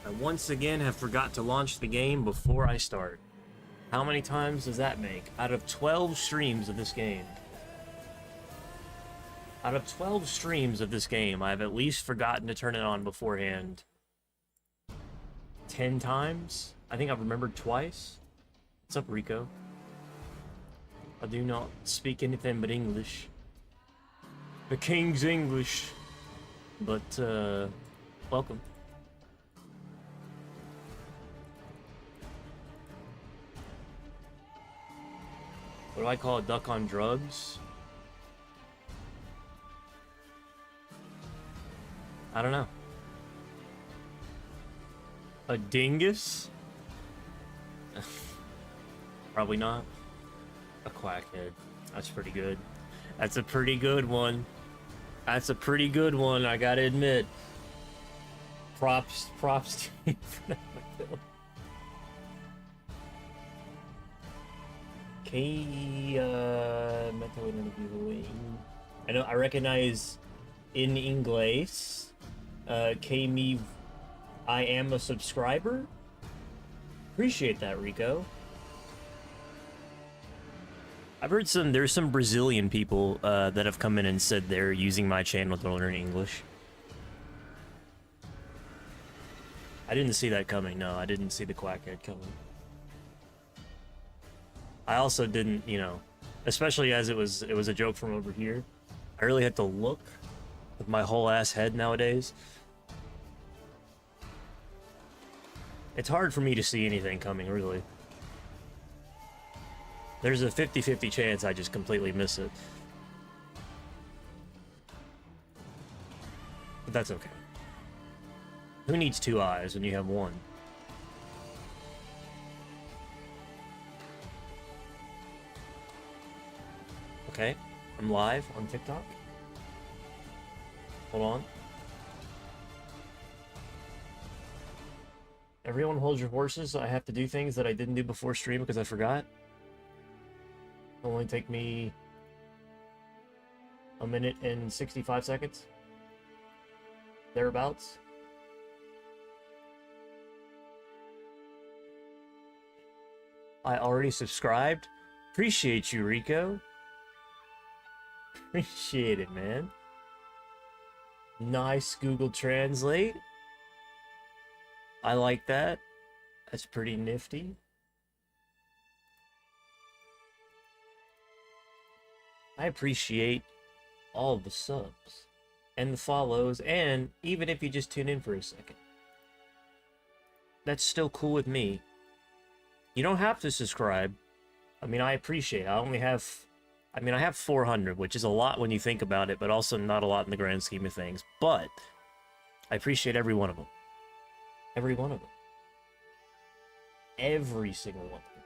I once again have forgot to launch the game before I start. How many times does that make? Out of 12 streams of this game. Out of 12 streams of this game, I've at least forgotten to turn it on beforehand. 10 times? I think I've remembered twice. What's up, Rico? I do not speak anything but English. The King's English. But, welcome. What do I call a duck on drugs? I don't know. A dingus? Probably not. A quackhead. That's pretty good. That's a pretty good one. That's a pretty good one, I gotta admit. Props to you for that one. I know I recognize in English. me, I am a subscriber. Appreciate that, Rico. I've heard there's some Brazilian people that have come in and said they're using my channel to learn English. I didn't see that coming. No, I didn't see the quackhead coming. I also didn't, you know, especially as it was a joke from over here. I really had to look with my whole ass head nowadays. It's hard for me to see anything coming, really. There's a 50-50 chance I just completely miss it. But that's okay. Who needs two eyes when you have one? Okay, I'm live on TikTok. Hold on. Everyone hold your horses. I have to do things that I didn't do before stream because I forgot. It'll only take me a minute and 65 seconds. Thereabouts. I already subscribed. Appreciate you, Rico. Appreciate it, man. Nice Google Translate. I like that. That's pretty nifty. I appreciate all the subs and the follows, and even if you just tune in for a second. That's still cool with me. You don't have to subscribe. I mean, I appreciate it. I have 400, which is a lot when you think about it, but also not a lot in the grand scheme of things. But I appreciate every one of them. Every one of them. Every single one of them.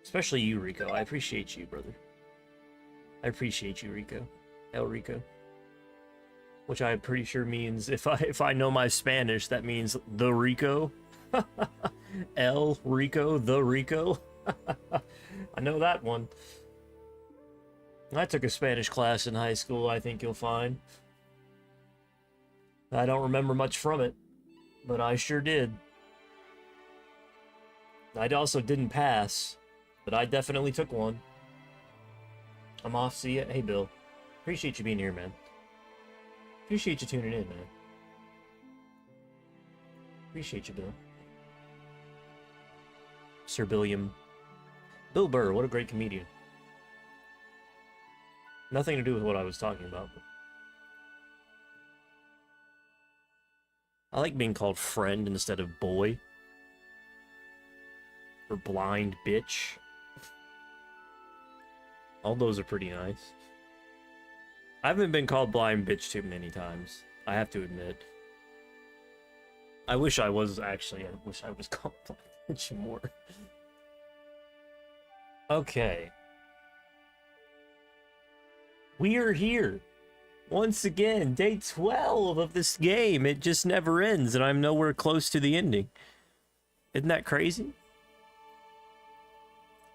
Especially you, Rico. I appreciate you, brother. I appreciate you, Rico. El Rico. Which I'm pretty sure means, if I know my Spanish, that means the Rico. El Rico, the Rico. I know that one. I took a Spanish class in high school, I think you'll find. I don't remember much from it, but I sure did. I also didn't pass, but I definitely took one. I'm off, see ya. Hey, Bill. Appreciate you being here, man. Appreciate you tuning in, man. Appreciate you, Bill. Sir Billiam. Bill Burr, what a great comedian. Nothing to do with what I was talking about. But I like being called friend instead of boy. Or blind bitch. All those are pretty nice. I haven't been called blind bitch too many times, I have to admit. I wish I was, actually. I wish I was called blind bitch more. Okay. We are here. Once again, day 12 of this game. It just never ends, and I'm nowhere close to the ending. Isn't that crazy?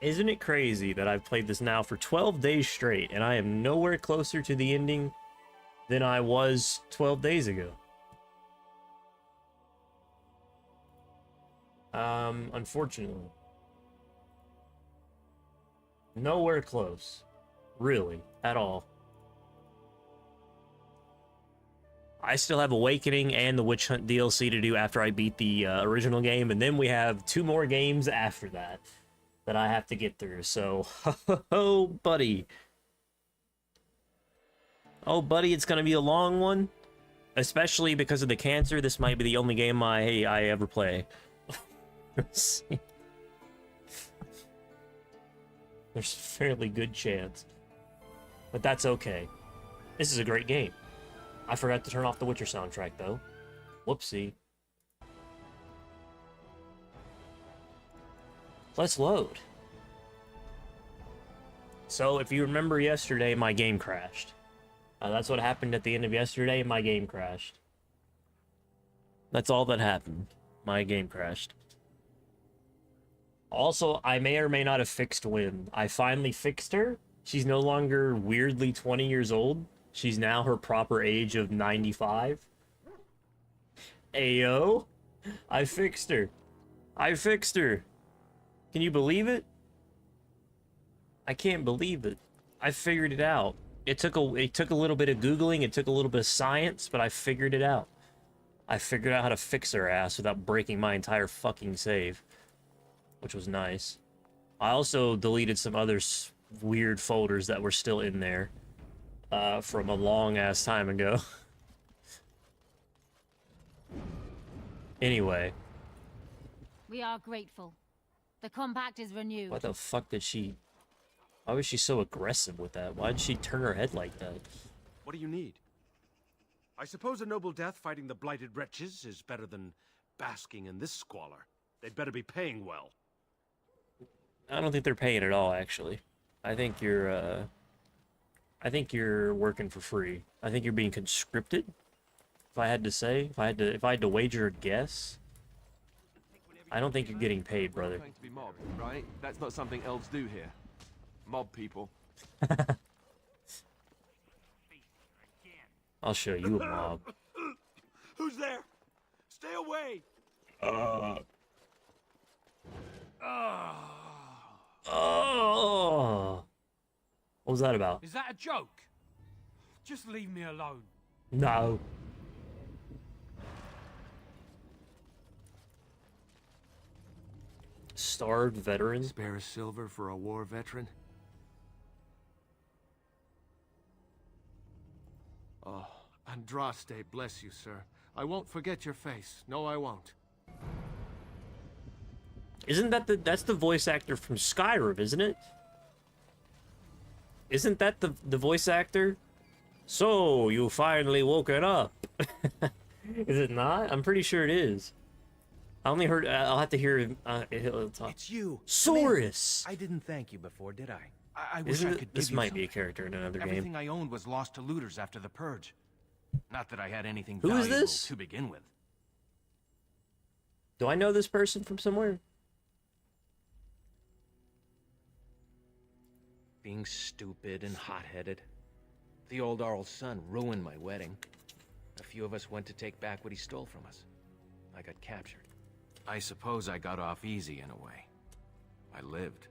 Isn't it crazy that I've played this now for 12 days straight, and I am nowhere closer to the ending than I was 12 days ago. Unfortunately. Nowhere close. Really, at all. I still have Awakening and the Witch Hunt DLC to do after I beat the original game, and then we have 2 more games after that I have to get through. So, oh, buddy. Oh, buddy, it's gonna be a long one. Especially because of the cancer, this might be the only game I ever play. There's a fairly good chance. But that's okay. This is a great game. I forgot to turn off the Witcher soundtrack, though. Whoopsie. Let's load. So, if you remember yesterday, my game crashed. That's what happened at the end of yesterday, my game crashed. That's all that happened. My game crashed. Also, I may or may not have fixed Lynn. I finally fixed her. She's no longer weirdly 20 years old. She's now her proper age of 95. Ayo. I fixed her. I fixed her. Can you believe it? I can't believe it. I figured it out. It took a little bit of Googling, it took a little bit of science, but I figured it out. I figured out how to fix her ass without breaking my entire fucking save. Which was nice. I also deleted some other weird folders that were still in there. From a long-ass time ago. Anyway. We are grateful. The compact is renewed. Why the fuck did she... Why was she so aggressive with that? Why did she turn her head like that? What do you need? I suppose a noble death fighting the blighted wretches is better than basking in this squalor. They'd better be paying well. I don't think they're paying at all, actually. I think you're working for free. I think you're being conscripted. If I had to say, if I had to wager a guess, I don't think you're getting paid, brother. Going to be mobbed, right? That's not something elves do here. Mob people. I'll show you a mob. Who's there? Stay away! Oh! What was that about? Is that a joke? Just leave me alone. No. Starved veteran? Spare a silver for a war veteran? Oh, Andraste, bless you, sir. I won't forget your face. No, I won't. Isn't that that's the voice actor from Skyrim, isn't it? Isn't that the voice actor? So, you finally woken up. Is it not? I'm pretty sure it is. I only heard, I'll have to hear him. It's you. Saurus! I didn't thank you before, did I? I wish I could give This you might be a something. character in another game. Everything I owned was lost to looters after the purge. Not that I had anything Who is valuable this? to begin with. Do I know this person from somewhere? Being stupid and hot-headed. The old Arl's son ruined my wedding. A few of us went to take back what he stole from us. I got captured. I suppose I got off easy in a way. I lived.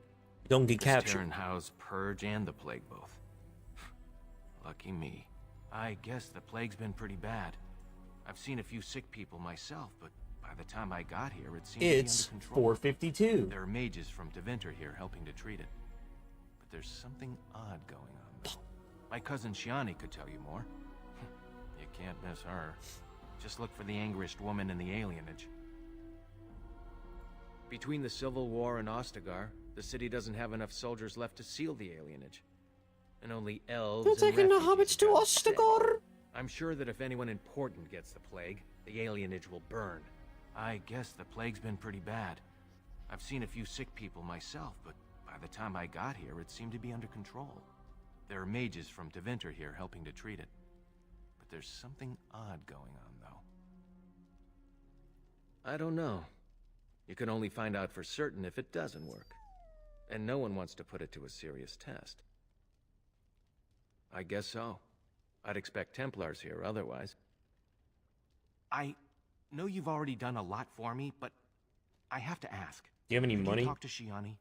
Don't get captured. Terranhaus purge and the plague both. Lucky me. I guess the plague's been pretty bad. I've seen a few sick people myself, but by the time I got here, it seemed It's to be under control. 452. There are mages from Deventer here helping to treat it. But there's something odd going on, though. My cousin Shiani could tell you more. You can't miss her. Just look for the angriest woman in the alienage. Between the Civil War and Ostagar, the city doesn't have enough soldiers left to seal the alienage. And only elves They're and taking the refugees hobbits to got sick. Ostagar. I'm sure that if anyone important gets the plague, the alienage will burn. I guess the plague's been pretty bad. I've seen a few sick people myself, but by the time I got here, it seemed to be under control. There are mages from Deventer here helping to treat it. But there's something odd going on, though. I don't know. You can only find out for certain if it doesn't work. And no one wants to put it to a serious test. I guess so. I'd expect Templars here otherwise. I know you've already done a lot for me, but I have to ask. Do you have any Could money? you talk to Shiani?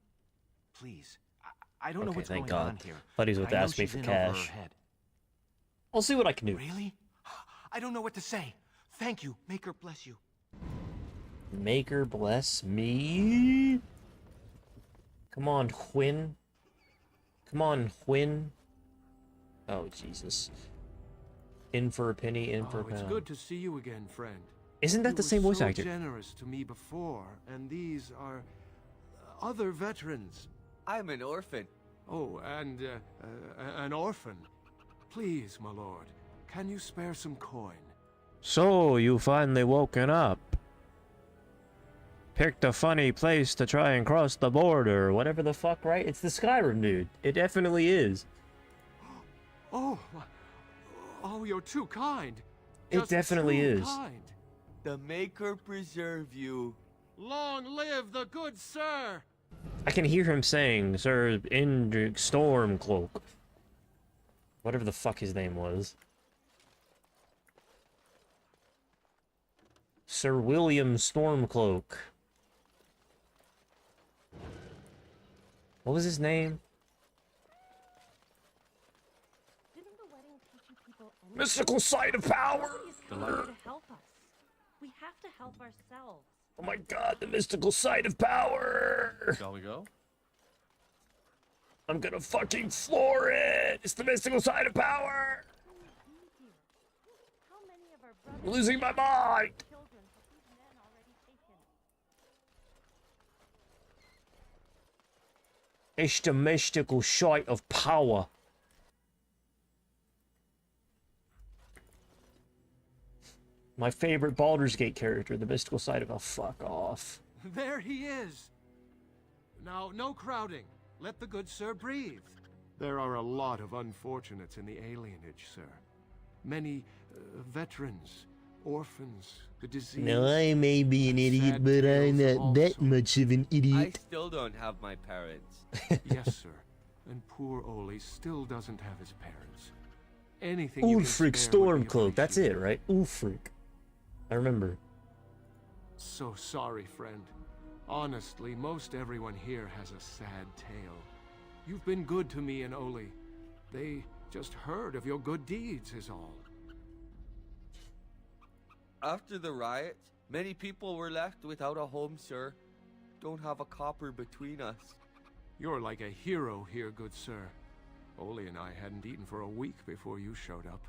Please. I don't know Okay, what's thank going God. on here. Thought he was but about to I know ask me she's for in over her cash. head. I'll see what I can do. Really? I don't know what to say. Thank you. Make her bless you. Make her bless me. Come on, Quinn. Come on, Quinn. Oh, Jesus. In for a penny, in for a Oh, it's pound. good to see you again, friend. Isn't that You the were same voice so actor? generous to me before, and these are other veterans. I'm an orphan. Oh, and an orphan. Please, my lord, can you spare some coin? So, you finally woken up. Picked a funny place to try and cross the border. Whatever the fuck, right? It's the Skyrim dude. It definitely is. Oh, oh, you're too kind. It Just definitely too is. kind. The Maker preserve you. Long live the good sir! I can hear him saying, Sir Indrik Stormcloak. Whatever the fuck his name was. Sir William Stormcloak. What was his name? Didn't the wedding teach you people anything? Mystical Sight of Power! Nobody's here to help us. We have to help ourselves. Oh my god, the Mystical Sight of Power! Shall we go? I'm gonna fucking floor it! It's the Mystical Sight of Power! How many of our brothers I'm losing my mind! and children have these men already taken? It's the Mystical Sight of Power. My favorite Baldur's Gate character, the Mystical Sight of... Oh, fuck off. There he is. Now, no crowding. Let the good sir breathe. There are a lot of unfortunates in the alienage, sir. Many veterans, orphans, the diseased. Now, I may be an idiot, sad but I'm tales of not all that sorts. much of an I idiot. still don't have my parents. Yes, sir. And poor Oli still doesn't have his parents. Anything you can Ulfric spare would be Stormcloak, that's it, appreciated. right? Ulfric. I remember. So sorry, friend. Honestly, most everyone here has a sad tale. You've been good to me and Oli. They just heard of your good deeds is all. After the riots, many people were left without a home, sir. Don't have a copper between us. You're like a hero here, good sir. Oli and I hadn't eaten for a week before you showed up.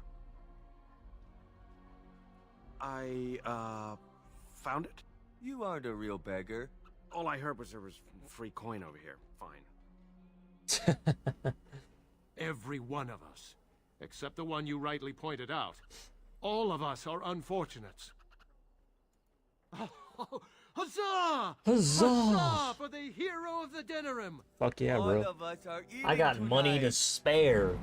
I, found it? You aren't a real beggar. All I heard was there was free coin over here. Fine. Every one of us, except the one you rightly pointed out. All of us are unfortunates. Oh, huzzah! Huzzah! Huzzah for the hero of the Denerim! Fuck yeah, All bro. of us are eating I got money to tonight. spare.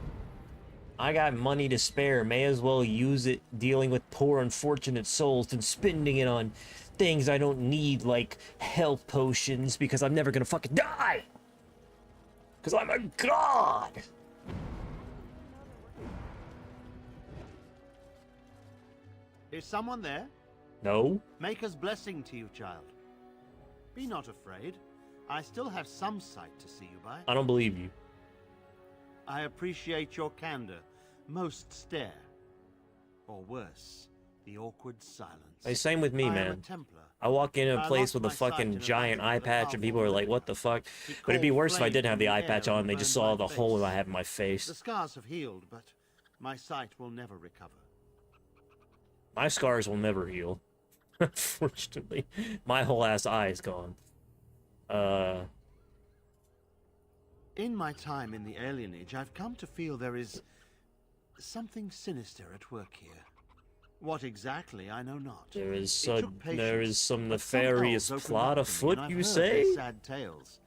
I got money to spare. May as well use it dealing with poor unfortunate souls than spending it on things I don't need, like health potions, because I'm never gonna fucking die! Because I'm a god! Is someone there? No? Maker's blessing to you, child. Be not afraid. I still have some sight to see you by. I don't believe you. I appreciate your candor. Most stare. Or worse, the awkward silence. Hey, same with me, I am a man. Templar. I walk in a I place lost with a my sight fucking in a giant battle eye with a patch and people are powerful like, what the fuck? He But it'd be called worse if I flame didn't have from the the eye air patch on and and they burned just saw my the hole face. I have in my The face. scars have healed, but my sight will never recover. My scars will never heal. Unfortunately. My whole ass eye is gone. In my time in the alienage, I've come to feel there is something sinister at work here. What exactly, I know not. There is It took there patience, is some but some nefarious elves opened plot up to me, afoot, and I've you heard say? their sad tales,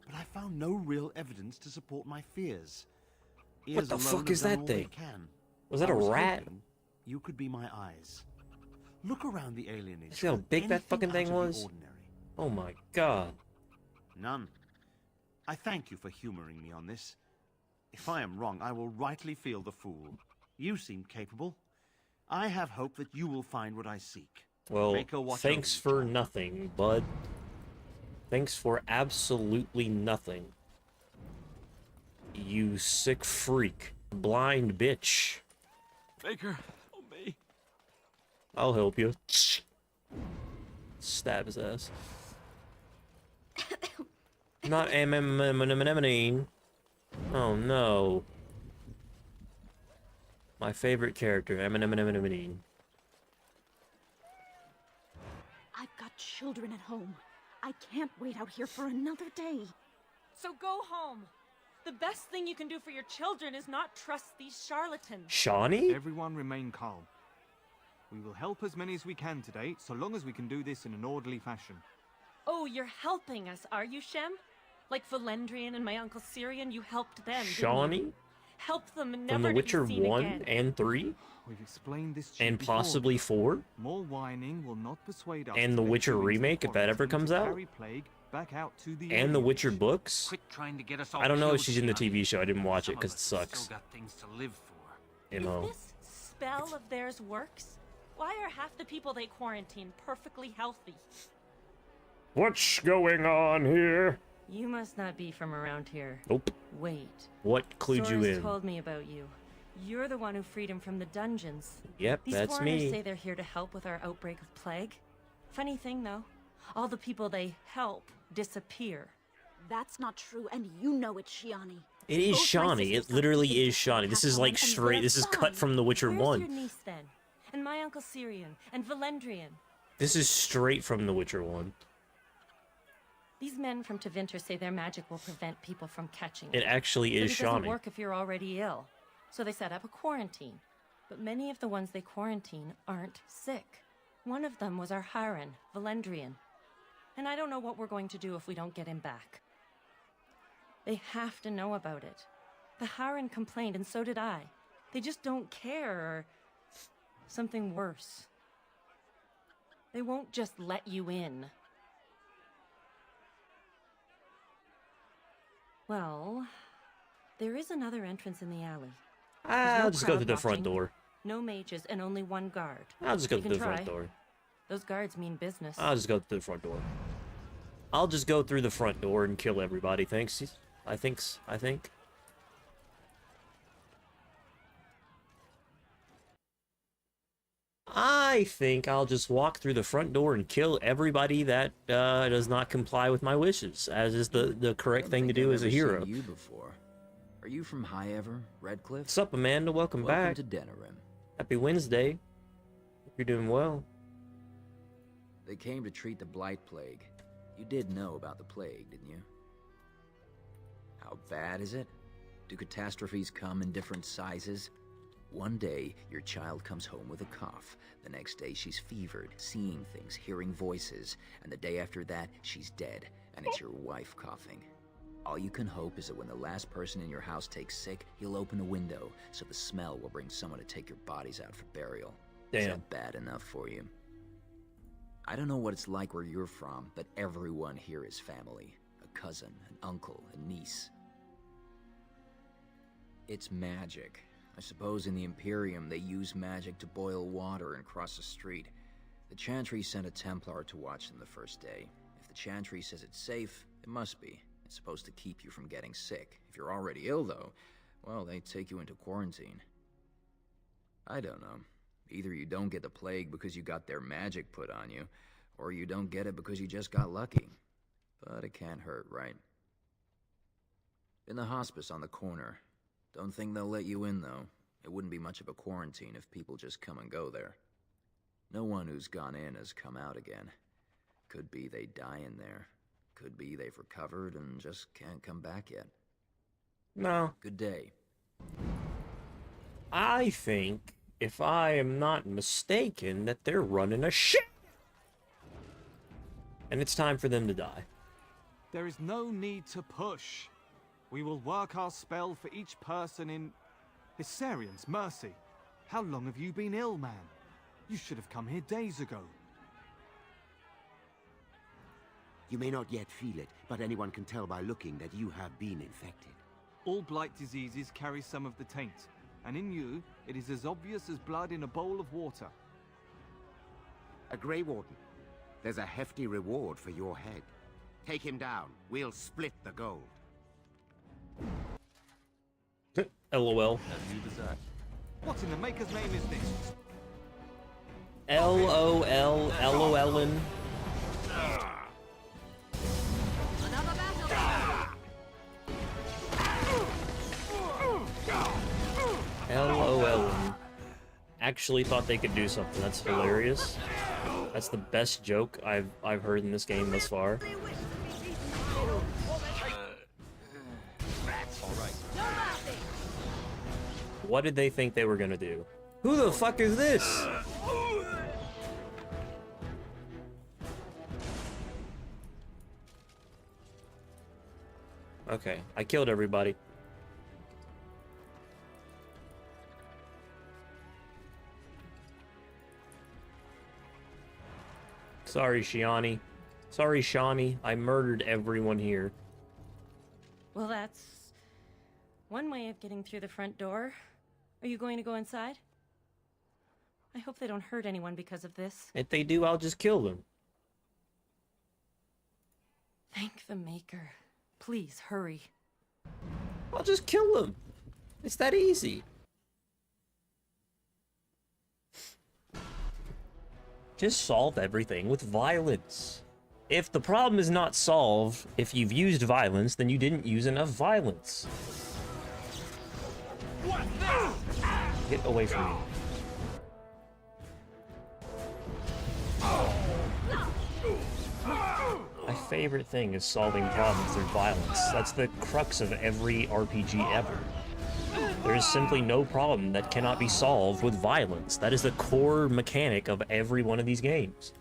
but I found no real evidence to support my fears. Ears the alone fuck have is done that all they thing? can. Was that I a was rat? hoping you could be my eyes. Look around the alienage. See how for big that anything fucking out thing of the was? ordinary. Oh my god. None. I thank you for humoring me on this. If I am wrong, I will rightly feel the fool. You seem capable. I have hope that you will find what I seek. Well, Rico, watch thanks over you, for child. nothing, bud. Thanks for absolutely nothing. You sick freak. Blind bitch. Baker, help me. I'll help you. Stab his ass. Not M. Oh no. My favorite character, M. I've got children at home. I can't wait out here for another day. So go home. The best thing you can do for your children is not trust these charlatans. Shawnee? Everyone remain calm. We will help as many as we can today, so long as we can do this in an orderly fashion. Oh, you're helping us, are you, Shem? Like Valendrian and my uncle Syrian, you helped them, didn't Shawnee? you? Help them and From never The Witcher to be seen 1 again. and 3? We've explained this to you And before. possibly 4? More whining will not persuade us And to The let Witcher you into remake, if that ever quarantine comes to out? carry plague back out to the And The alien Witcher age. books? Quit trying to get us all I don't know if killed, she's in the Shiani. TV show. I didn't watch it Some of because it us sucks. Still got things to live for. You know. If this spell of theirs works, why are half the people they quarantine perfectly healthy? What's going on here? You must not be from around here. Nope. Wait. What clued you Sora's in? told me about you. You're the one who freed him from the dungeons. Yep, These that's foreigners me. say they're here to help with our outbreak of plague. Funny thing, though, all the people they help disappear. That's not true, and you know it, Shiani. It is Both my Shawnee. sisters It literally got is Shawnee. This is Capone, like and straight. they're This is cut fine. from The Witcher Where's 1. your niece then? And my uncle Syrian and Valendrian. This is straight from The Witcher 1. These men from Tevinter say their magic will prevent people from catching It actually is But it doesn't Shawnee. work if you're already ill. So they set up a quarantine. But many of the ones they quarantine aren't sick. One of them was our Haran, Valendrian. And I don't know what we're going to do if we don't get him back. They have to know about it. The Haran complained, and so did I. They just don't care, or something worse. They won't just let you in. Well, there is another entrance in the alley. There's I'll no just go crowd through the front watching, door. No mages, and only one guard. I'll just go You through can the front try. door. Those guards mean business. I'll just go through the front door. I'll just go through the front door and kill everybody. Thanks. I think. I think I'll just walk through the front door and kill everybody that does not comply with my wishes, as is the correct thing to do as a hero. You before? Are you from High Ever, Redcliffe? What's up, Amanda? Welcome back. to Denerim. Happy Wednesday. Hope you're doing well. They came to treat the Blight Plague. You did know about the plague, didn't you? How bad is it? Do catastrophes come in different sizes? One day, your child comes home with a cough. The next day, she's fevered, seeing things, hearing voices. And the day after that, she's dead, and it's your wife coughing. All you can hope is that when the last person in your house takes sick, you'll open a window, so the smell will bring someone to take your bodies out for burial. Is Damn. that bad enough for you? I don't know what it's like where you're from, but everyone here is family. A cousin, an uncle, a niece. It's magic. I suppose in the Imperium they use magic to boil water and cross a street. The Chantry sent a Templar to watch them the first day. If the Chantry says it's safe, it must be. It's supposed to keep you from getting sick. If you're already ill, though, well, they take you into quarantine. I don't know. Either you don't get the plague because you got their magic put on you, or you don't get it because you just got lucky. But it can't hurt, right? In the hospice on the corner. Don't think they'll let you in, though. It wouldn't be much of a quarantine if people just come and go there. No one who's gone in has come out again. Could be they die in there. Could be they've recovered and just can't come back yet. No. Good day. I think, if I am not mistaken, that they're running a shit. And it's time for them to die. There is no need to push. We will work our spell for each person in... Hysarian's mercy. How long have you been ill, man? You should have come here days ago. You may not yet feel it, but anyone can tell by looking that you have been infected. All blight diseases carry some of the taint. And in you, it is as obvious as blood in a bowl of water. A Grey Warden. There's a hefty reward for your head. Take him down. We'll split the gold. LOL. As you desire. What in the Maker's name is this? LOL. LOLin. LOLin. Actually thought they could do something. That's hilarious. That's the best joke I've heard in this game thus far. What did they think they were gonna do? Who the fuck is this? Okay, I killed everybody. Sorry, Shiani. Sorry, Shawnee. I murdered everyone here. Well, that's one way of getting through the front door. Are you going to go inside? I hope they don't hurt anyone because of this. If they do, I'll just kill them. Thank the Maker. Please, hurry. I'll just kill them. It's that easy. Just solve everything with violence. If the problem is not solved, if you've used violence, then you didn't use enough violence. Get away from me. My favorite thing is solving problems through violence. That's the crux of every RPG ever. There is simply no problem that cannot be solved with violence. That is the core mechanic of every one of these games.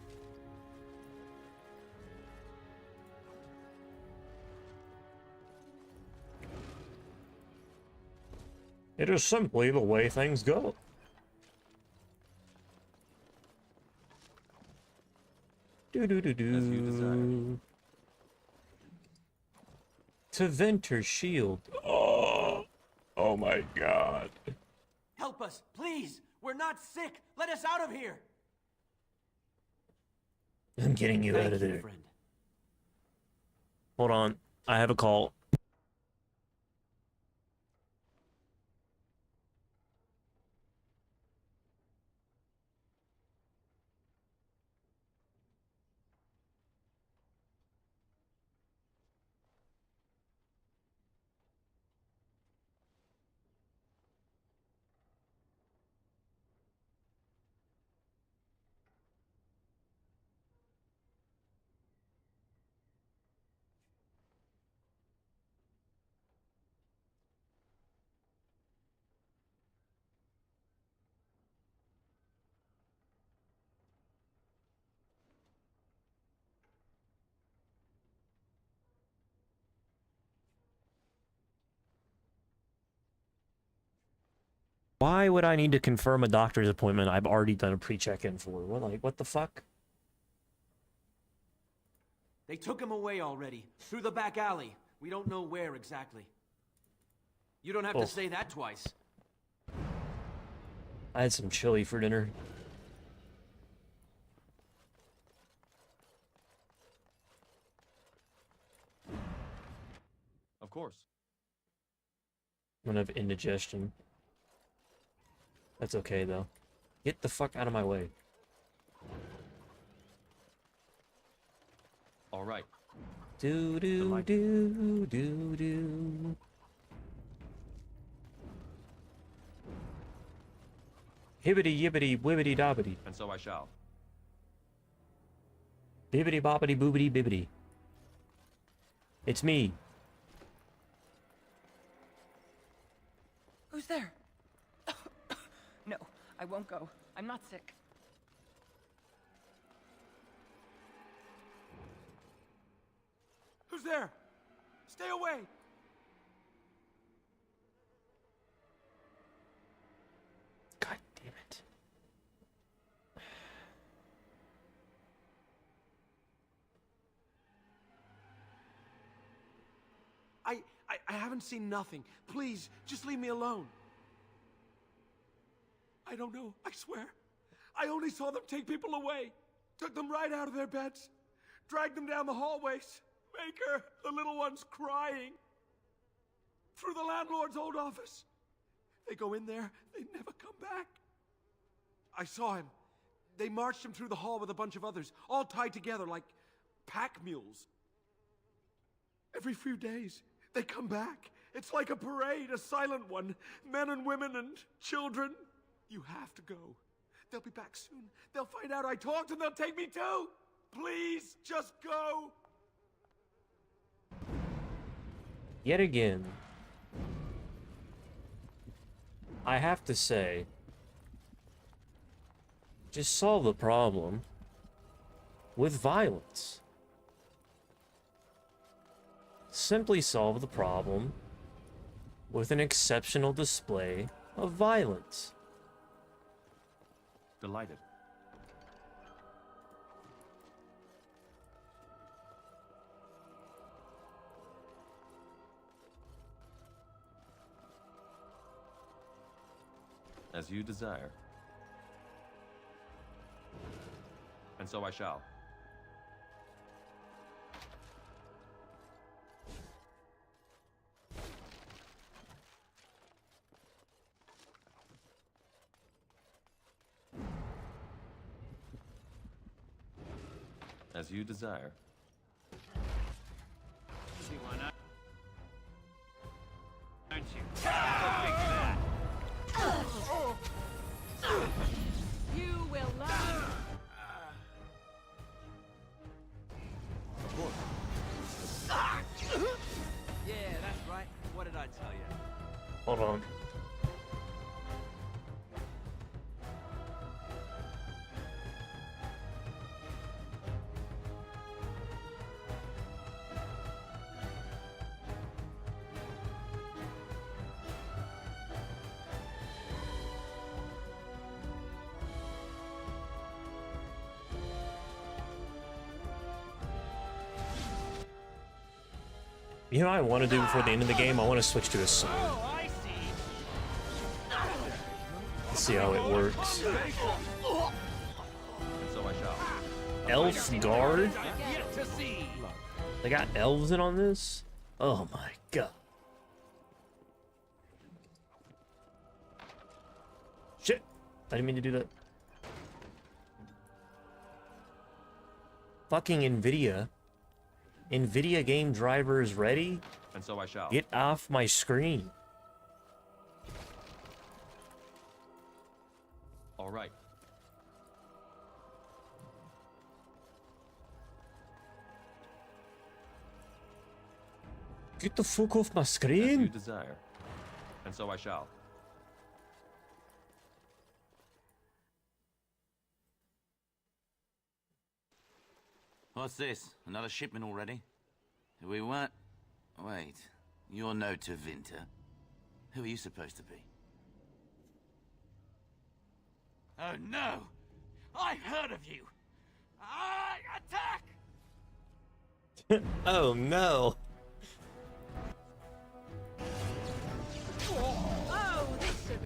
It is simply the way things go. Do-do-do-do. To Venter Shield. Oh my god. Help us, please! We're not sick! Let us out of here! I'm getting you out of there. Friend. Hold on. I have a call. Why would I need to confirm a doctor's appointment I've already done a pre-check-in for? What the fuck? They took him away already, through the back alley. We don't know where exactly. You don't have to say that twice. I had some chili for dinner. Of course. I'm gonna have indigestion. That's okay, though. Get the fuck out of my way. All right. Do do do do do. Hibbity yibbity wibbity dobbity. And so I shall. Bibbity bobbity boobity bibbity. It's me. Who's there? No, I won't go. I'm not sick. Who's there? Stay away! God damn it. I haven't seen nothing. Please, just leave me alone. I don't know, I swear. I only saw them take people away. Took them right out of their beds. Dragged them down the hallways. Make her, the little ones, crying. Through the landlord's old office. They go in there, they never come back. I saw him. They marched him through the hall with a bunch of others, all tied together like pack mules. Every few days, they come back. It's like a parade, a silent one. Men and women and children. You have to go. They'll be back soon. They'll find out I talked and they'll take me too. Please, just go. Yet again, I have to say, just solve the problem with violence. Simply solve the problem with an exceptional display of violence. Delighted. As you desire. And so I shall. As you desire. See why not? Aren't you? Go fix that. You will learn. Of course. Yeah, that's right. What did I tell you? Hold on. You know what I want to do before the end of the game? I want to switch to a sword. Let's see how it works. And so I shall. Elf guard? They got elves in on this? Oh my god. Shit! I didn't mean to do that. Fucking Nvidia. Nvidia game driver is ready? And so I shall. Get off my screen. All right. Get the fuck off my As you screen. desire. And so I shall. What's this? Another shipment already? We weren't... Wait. You're no Tevinter. Who are you supposed to be? Oh no! I've heard of you! Attack! Oh no. Oh, this should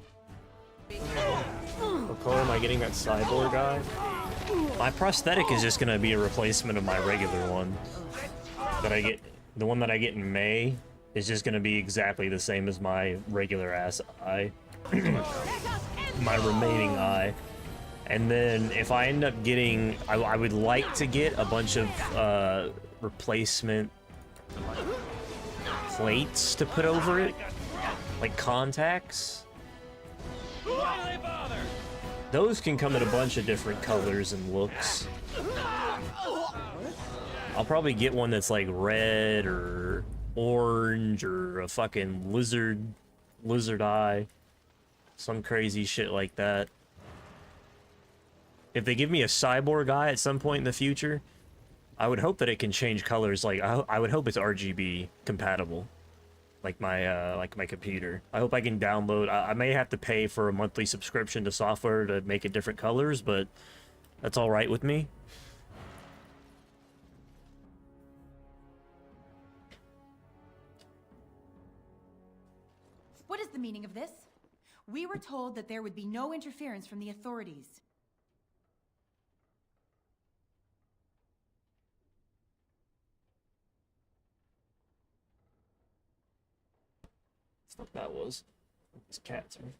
be. What color am I getting that cyborg guy? My prosthetic is just gonna be a replacement of my regular one. That I get, the one that I get in May is just gonna be exactly the same as my regular ass eye. My remaining eye. And then if I end up getting, I would like to get a bunch of replacement plates to put over it, like contacts. Those can come in a bunch of different colors and looks. I'll probably get one that's like red or orange or a fucking lizard eye. Some crazy shit like that. If they give me a cyborg eye at some point in the future, I would hope that it can change colors. Like I would hope it's RGB compatible, like my computer. I hope I can download. I may have to pay for a monthly subscription to software to make it different colors, but that's all right with me. What is the meaning of this? We were told that there would be no interference from the authorities. That's not what that was. It's cats, right?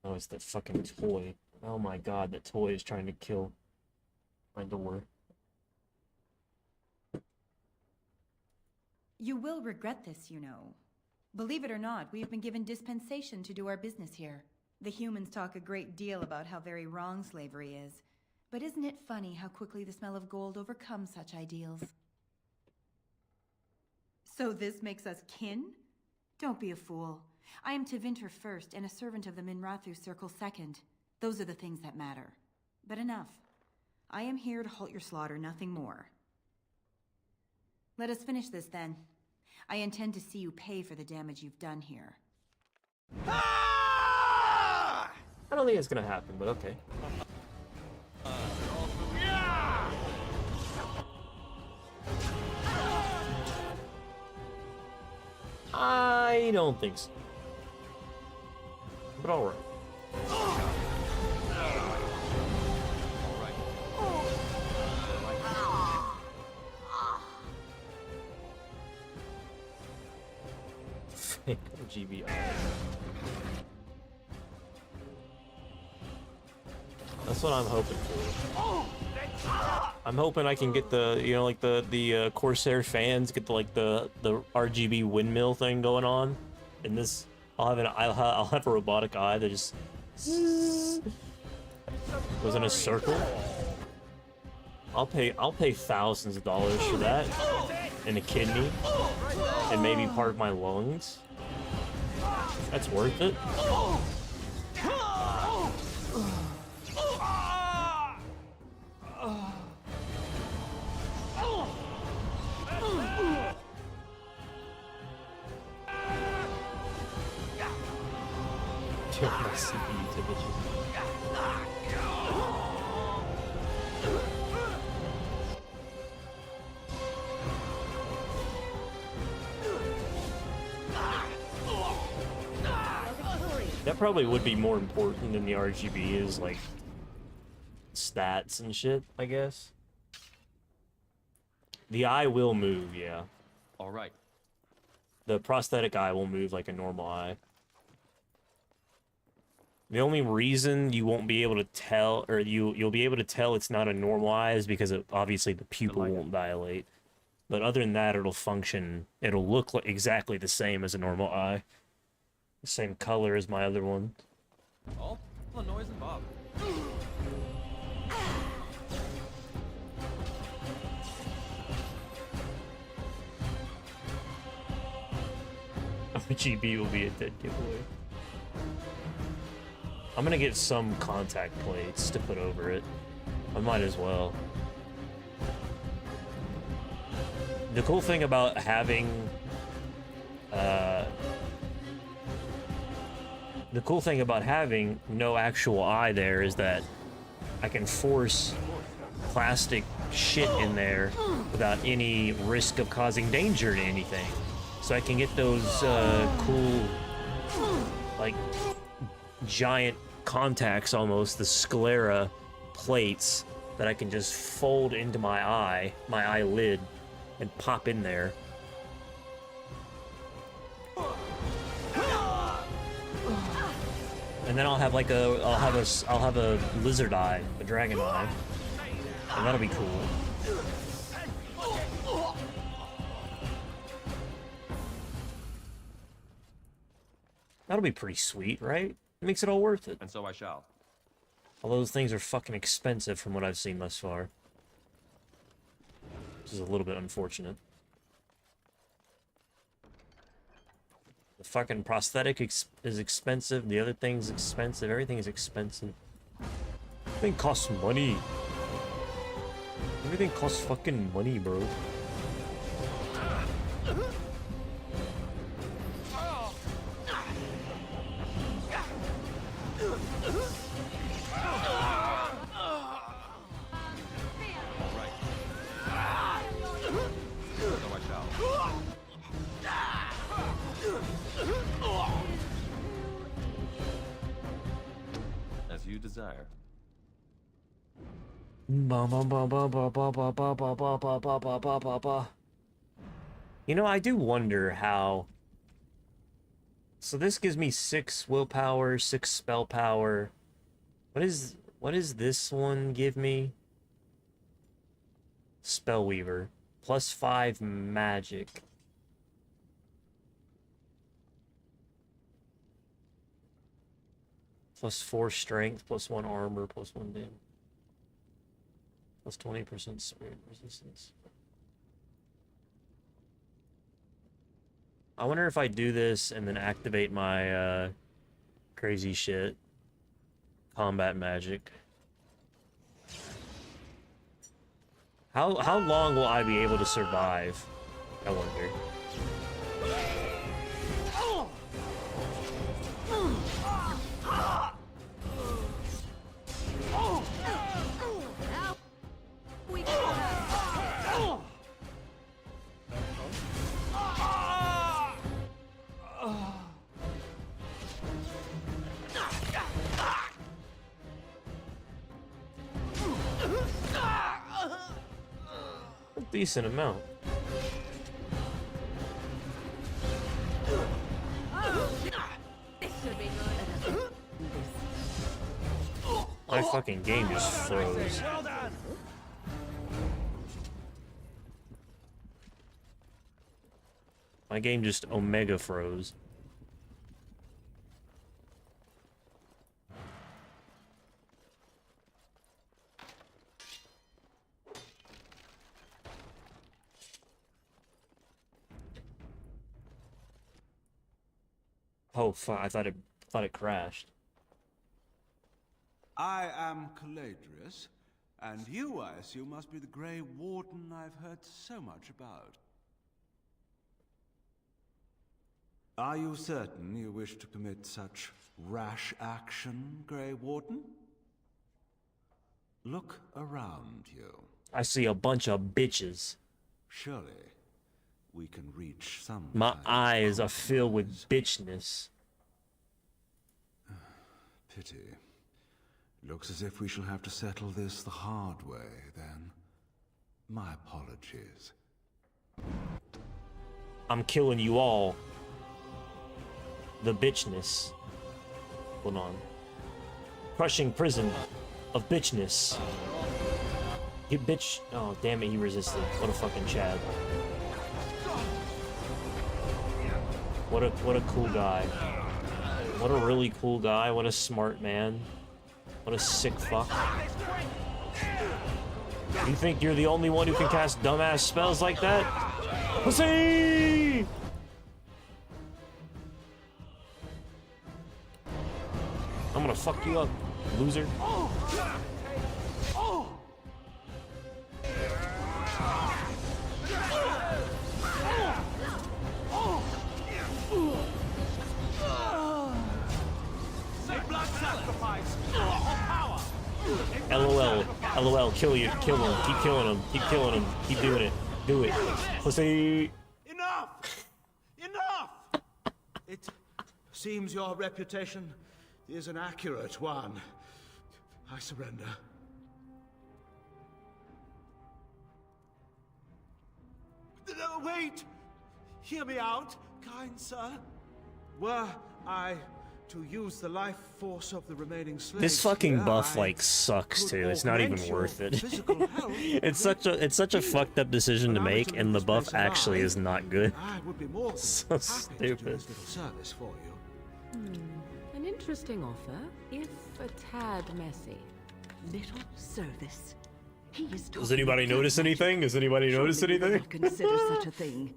Oh, it's the fucking toy. Oh my god, that toy is trying to kill my door. You will regret this, you know. Believe it or not, we have been given dispensation to do our business here. The humans talk a great deal about how very wrong slavery is. But isn't it funny how quickly the smell of gold overcomes such ideals? So this makes us kin? Don't be a fool. I am Tevinter first and a servant of the Minrathu Circle second. Those are the things that matter. But enough. I am here to halt your slaughter, nothing more. Let us finish this then. I intend to see you pay for the damage you've done here. I don't think it's gonna happen, but okay. I don't think so. But alright. Fake GBI. That's what I'm hoping for. I'm hoping I can get the, you know, like the Corsair fans get the RGB windmill thing going on. In this, I'll have a robotic eye that just goes in a circle. I'll pay thousands of dollars for that, and a kidney, and maybe part of my lungs. That's worth it. My CPU temperature. That probably would be more important than the RGB is, like, stats and shit, I guess. The eye will move, yeah. Alright. The prosthetic eye will move like a normal eye. The only reason you won't be able to tell, or you'll be able to tell it's not a normal eye is because obviously the pupil won't dilate. But other than that, it'll function, it'll look like exactly the same as a normal eye. The same color as my other one. All the noise and Bob. RGB will be a dead giveaway. I'm gonna get some contact plates to put over it. I might as well. The cool thing about having no actual eye there is that I can force plastic shit in there without any risk of causing danger to anything. So I can get those cool, like, giant contacts almost, the sclera plates that I can just fold into my eyelid, and pop in there. And then I'll have like I'll have a lizard eye, a dragon eye, and that'll be cool. That'll be pretty sweet, right? It makes it all worth it. And so I shall. All those things are fucking expensive from what I've seen thus far. Which is a little bit unfortunate. The fucking prosthetic is expensive, the other thing's expensive, everything is expensive. Everything costs money. Everything costs fucking money, bro. You know, I do wonder how... So this gives me 6 willpower, 6 spell power. What does this one give me? Spellweaver. Plus 5 magic. Plus 4 strength, plus 1 armor, plus 1 damage. Plus 20% spirit resistance. I wonder if I do this and then activate my crazy shit. Combat magic. How long will I be able to survive? I wonder. A decent amount. My fucking game just froze. My game just omega froze. Oh fuck! I thought it crashed. I am Caladrius, and you, I assume, must be the Grey Warden I've heard so much about. Are you certain you wish to commit such rash action, Grey Warden? Look around you. I see a bunch of bitches. Surely, we can reach some. My eyes are filled with bitchness. Pity. Looks as if we shall have to settle this the hard way, then. My apologies. I'm killing you all. The bitchness. Hold on. Crushing prison of bitchness. You bitch. Oh, damn it, he resisted. What a fucking Chad. What a cool guy. What a really cool guy. What a smart man. What a sick fuck. You think you're the only one who can cast dumbass spells like that? Pussy! I'm gonna fuck you up, loser. LOL, LOL, kill him, keep killing him, keep killing him, keep doing it, do it. Pussy! Enough! Enough! It seems your reputation is an accurate one. I surrender. No, wait! Hear me out, kind sir. Were I to use the life force of the remaining slaves, This fucking buff like sucks too. It's not even worth it. It's such a fucked up decision to make, and the buff actually is not good. I would be more than So happy to do stupid. this little service for you. An interesting offer, if a tad messy. Little service. He is Does anybody notice anything? Does anybody notice anything? consider such a thing.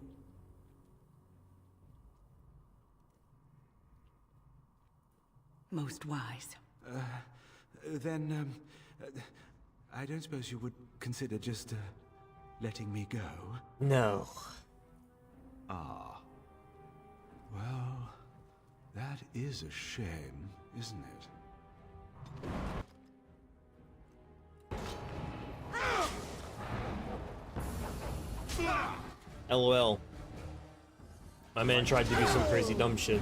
Most wise. Then, I don't suppose you would consider just, letting me go? No. Ah. Well, that is a shame, isn't it? LOL. My man tried to do some crazy dumb shit.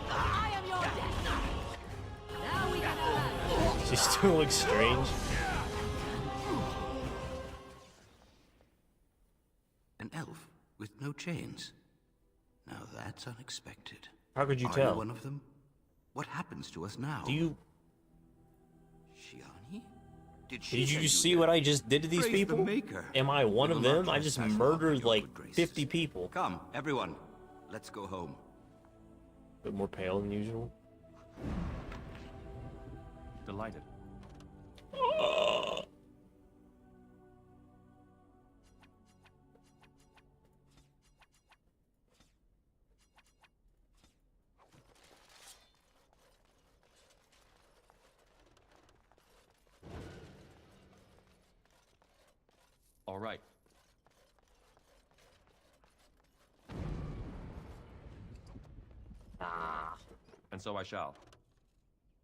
I am your death. Now we can still looks strange. An elf with no chains. Now that's unexpected. How could you Are tell? you one of them? What happens to us now? Do you... Shiani? Did Did you send see here? what I just did to these Praise the people? Maker. Am I one We of will not them? I just trespass murdered your like good graces. 50 people. Come, everyone. Let's go home. Bit more pale than usual. Delighted. All right. Ah. And so I shall.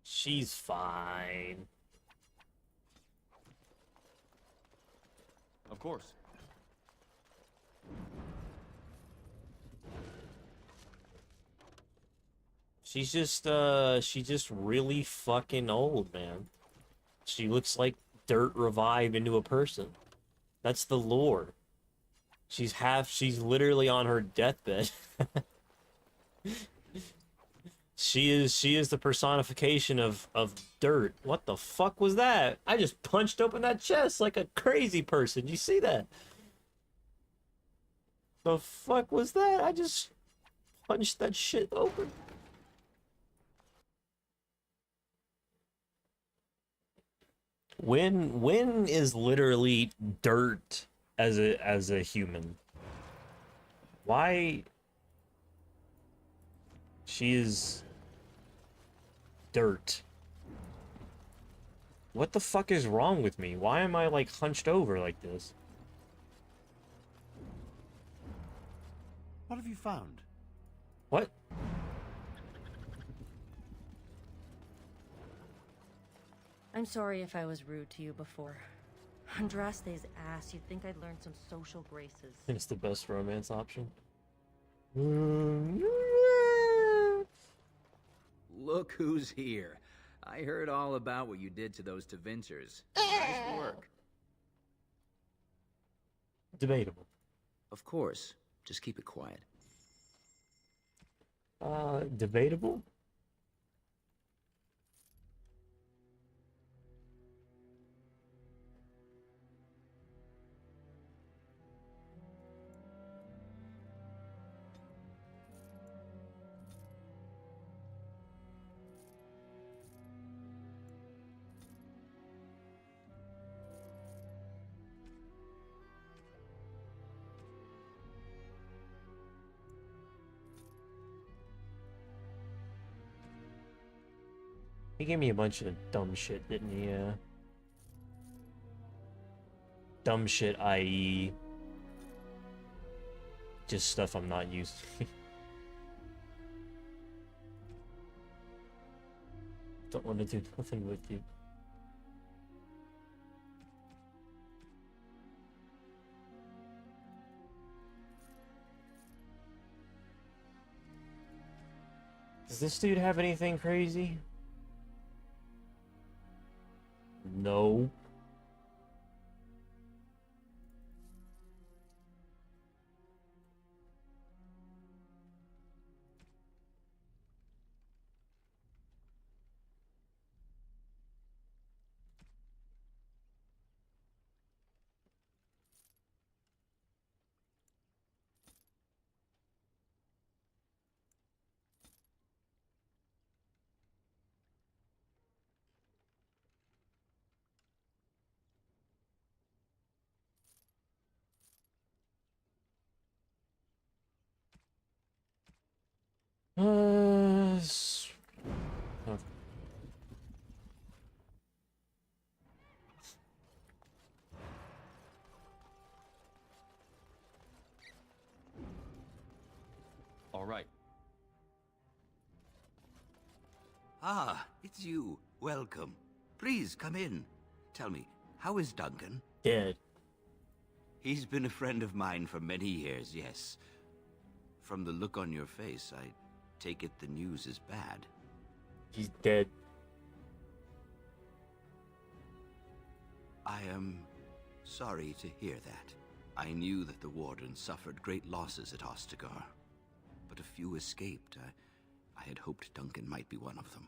She's fine. Of course. She's just really fucking old, man. She looks like dirt revived into a person. That's the lore. She's literally on her deathbed. She is the personification of dirt. What the fuck was that? I just punched open that chest like a crazy person. You see that? The fuck was that? I just punched that shit open. When is literally dirt as a human? Why? She is dirt. What the fuck is wrong with me? Why am I like hunched over like this? What have you found? What? I'm sorry if I was rude to you before. Andraste's ass, you'd think I'd learned some social graces. It's the best romance option. Look who's here. I heard all about what you did to those Tevinters. Nice work. Debatable. Of course. Just keep it quiet. Debatable? He gave me a bunch of dumb shit, didn't he? Dumb shit, i.e. just stuff I'm not using. Don't want to do nothing with you. Does this dude have anything crazy? No. Oh. All right. Ah, it's you. Welcome. Please come in. Tell me, how is Duncan? Dead. He's been a friend of mine for many years, yes. From the look on your face, I take it the news is bad. He's dead. I am sorry to hear that. I knew that the Warden suffered great losses at Ostagar, but a few escaped. I had hoped Duncan might be one of them.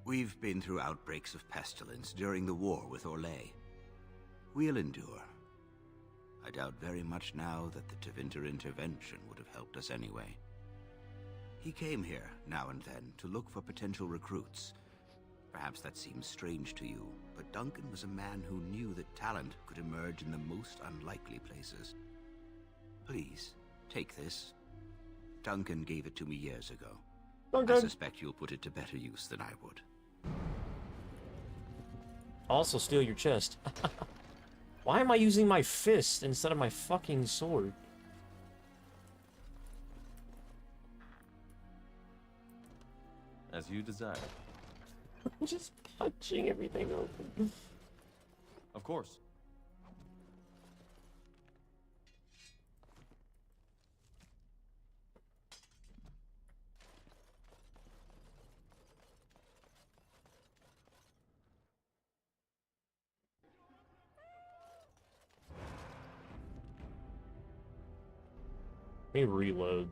We've been through outbreaks of pestilence during the war with Orlais. We'll endure. I doubt very much now that the Tevinter intervention would have helped us anyway. He came here, now and then, to look for potential recruits. Perhaps that seems strange to you, but Duncan was a man who knew that talent could emerge in the most unlikely places. Please, take this. Duncan gave it to me years ago. I suspect you'll put it to better use than I would. Also steal your chest. Why am I using my fist instead of my fucking sword? As you desire. I'm just punching everything open. Of course. Let me reload.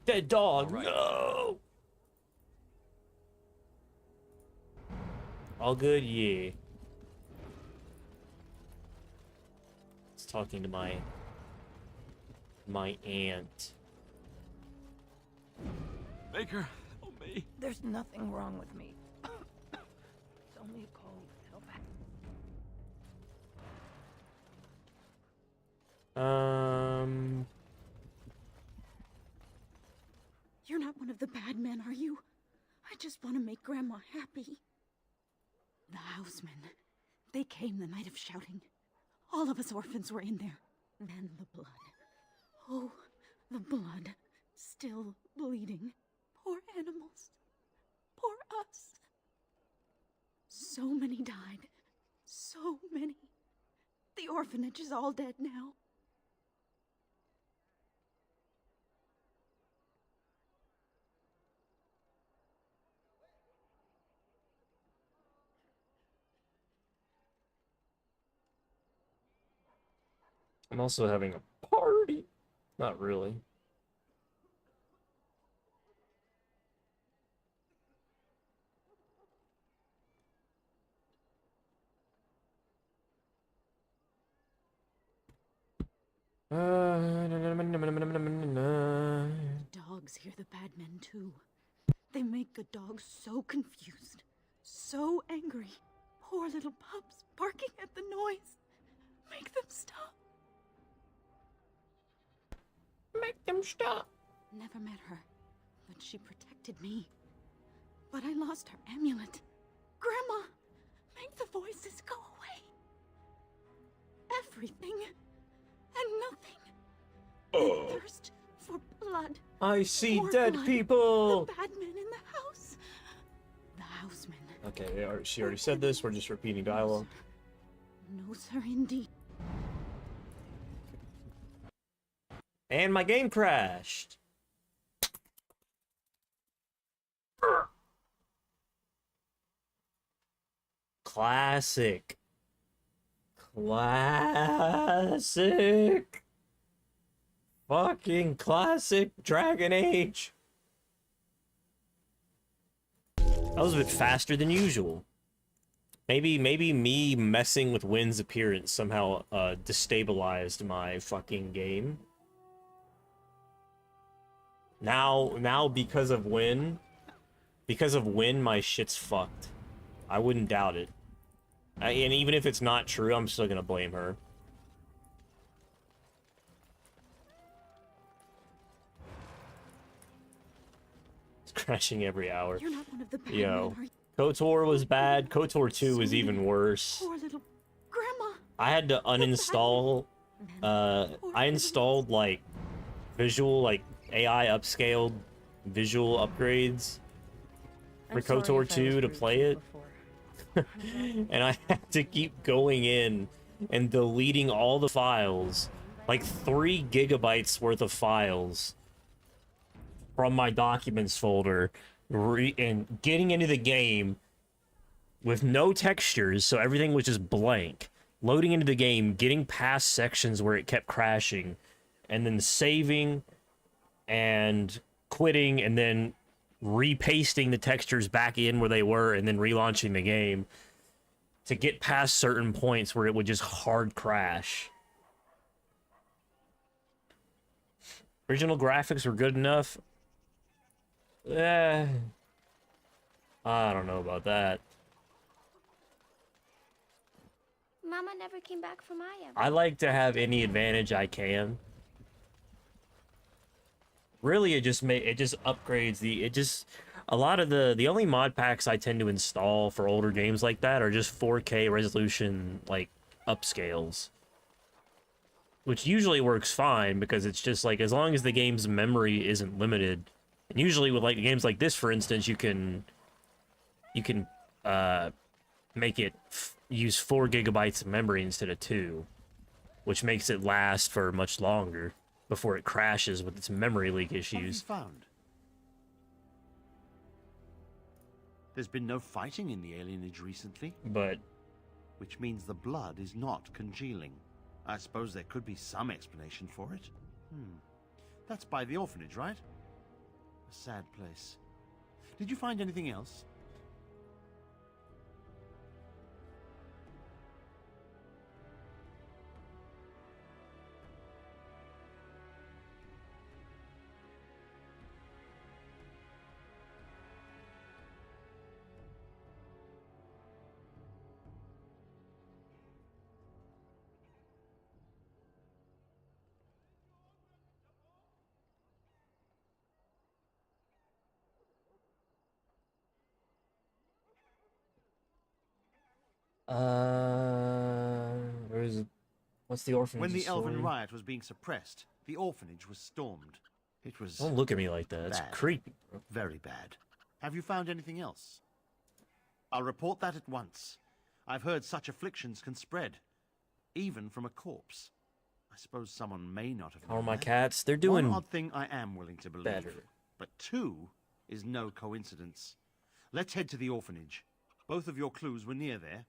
Dead dog, All right. no! All good, yeah. It's talking to my aunt. Baker, help me. There's nothing wrong with me. It's only a cold. It'll pass. You're not one of the bad men, are you? I just want to make Grandma happy. The housemen. They came the night of shouting. All of us orphans were in there. Then the blood. Oh, the blood. Still bleeding. Poor animals. Poor us. So many died. So many. The orphanage is all dead now. I'm also having a party. Not really. Dogs hear the bad men too. They make good dogs so confused, so angry. Poor little pups barking at the noise. Make them stop. Make them stop. Never met her, but she protected me. But I lost her amulet. Grandma, make the voices go away. Everything and nothing. They thirst for blood. I see More dead blood. people. The bad men in the house. The housemen. Okay, she already said this. We're just repeating dialogue. No, sir, indeed. And my game crashed. Classic. Classic. Fucking classic Dragon Age. That was a bit faster than usual. Maybe me messing with Wynn's appearance somehow destabilized my fucking game. Now because of Wynn, my shit's fucked. I wouldn't doubt it. And even if it's not true, I'm still gonna blame her. It's crashing every hour. You're not one of the bad Yo, men, are you? KOTOR was bad. KOTOR 2 was even worse. Poor little grandma. I had to uninstall. I installed like visual, like AI upscaled visual upgrades for KOTOR 2 to play it. And I had to keep going in and deleting all the files, like 3 gigabytes worth of files from my documents folder, and getting into the game with no textures, so everything was just blank. Loading into the game, getting past sections where it kept crashing, and then saving and quitting, and then repasting the textures back in where they were, and then relaunching the game to get past certain points where it would just hard crash. Original graphics were good enough. I don't know about that. Mama never came back from Aya. I like to have any advantage I can. Really, it just upgrades a lot of the only mod packs I tend to install for older games like that are just 4K resolution, like, upscales. Which usually works fine, because it's just like, as long as the game's memory isn't limited. And usually with like games like this, for instance, you can make it use 4 gigabytes of memory instead of 2, which makes it last for much longer before it crashes with its memory leak issues. What have you found? There's been no fighting in the alienage recently. But... which means the blood is not congealing. I suppose there could be some explanation for it. That's by the orphanage, right? A sad place. Did you find anything else? Where is it? What's the orphanage When the story? elven riot was being suppressed, the orphanage was stormed. It was... Don't look at me like that. It's bad. creepy, bro. Very bad. Have you found anything else? I'll report that at once. I've heard such afflictions can spread, even from a corpse. I suppose someone may not have... How are known my that. cats? They're doing One odd thing I am willing to believe. better. But 2 is no coincidence. Let's head to the orphanage. Both of your clues were near there.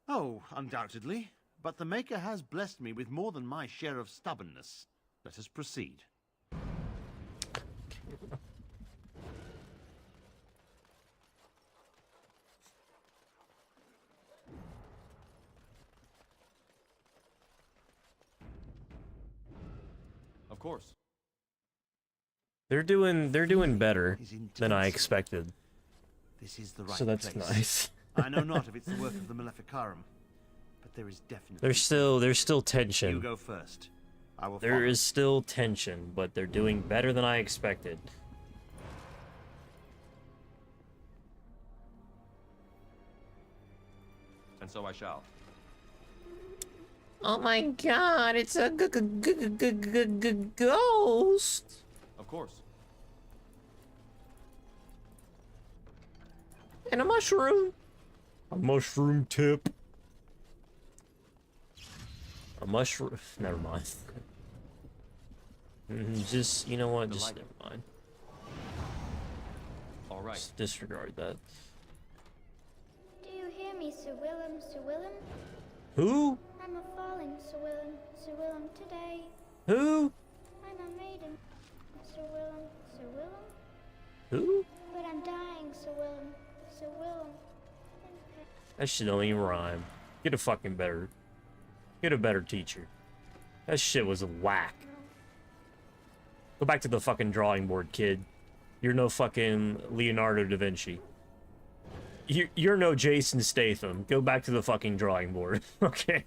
Oh, undoubtedly. But the Maker has blessed me with more than my share of stubbornness. Let us proceed. course. They're doing better than I expected. This is the right So that's place. nice. I know not if it's the work of the Maleficarum, but there is definitely. There's still tension. You go first. I will There follow. is still tension, but they're doing better than I expected. And so I shall. Oh my god, it's a ghost! Of course. And a mushroom. A mushroom tip. A mushroom. Never mind. Just, you know what? Just never mind. All right. Just disregard that. Do you hear me, Sir Willem, Sir Willem? Who? I'm a falling, Sir Willem, Sir Willem, today. Who? I'm a maiden, Sir Willem, Sir Willem. Who? But I'm dying, Sir Willem, Sir Willem. That shit don't even rhyme. Get a better teacher. That shit was a whack. Go back to the fucking drawing board, kid. You're no fucking Leonardo da Vinci. You're no Jason Statham. Go back to the fucking drawing board, okay?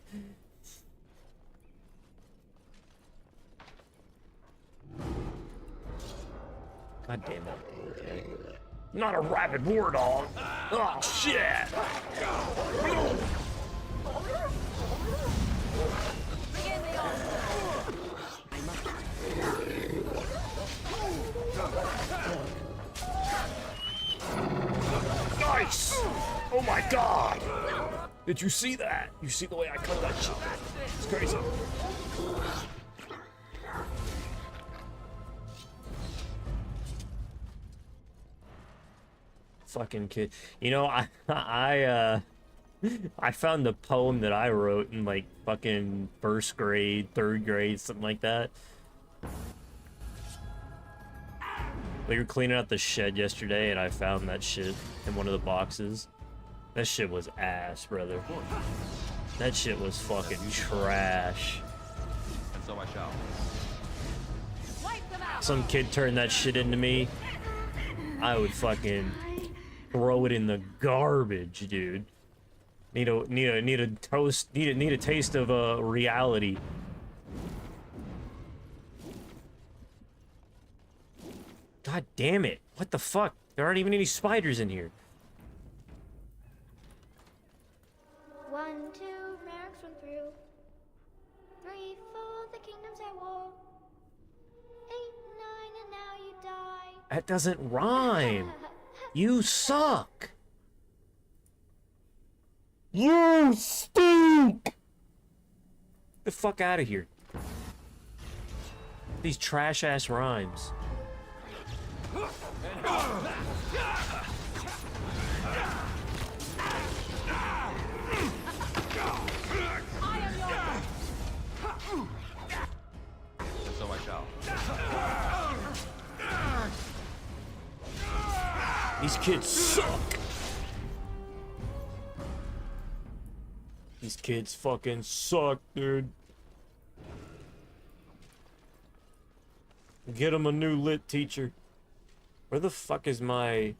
God damn it. Okay. Not a rabid war dog. Oh, shit. Nice! Oh my god! Did you see that? You see the way I cut that shit? It's crazy. Fucking kid. You know, I found the poem that I wrote in like fucking first grade, third grade, something like that. We were cleaning out the shed yesterday and I found that shit in one of the boxes. That shit was ass, brother. That shit was fucking trash. And so I shall. Some kid turned that shit into me. I would fucking throw it in the garbage, dude. Need a taste of reality. God damn it. What the fuck? There aren't even any spiders in here. 1, 2, Merrick's run through. 3, 4, the kingdom's at war. 8, 9, and now you die. That doesn't rhyme. You suck. You stink. Get the fuck out of here. These trash ass rhymes. And so I shall. These kids suck. These kids fucking suck, dude. Get him a new lit teacher. Where the fuck is my...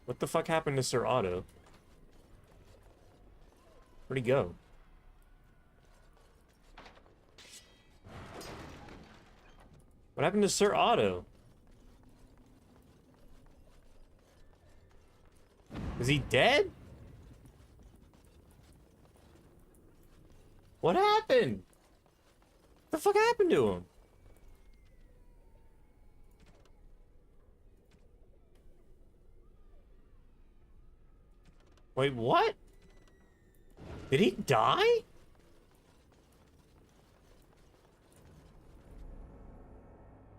What the fuck happened to Sir Otto? Where'd he go? What happened to Sir Otto? Is he dead? What happened? What the fuck happened to him? Wait, what? Did he die?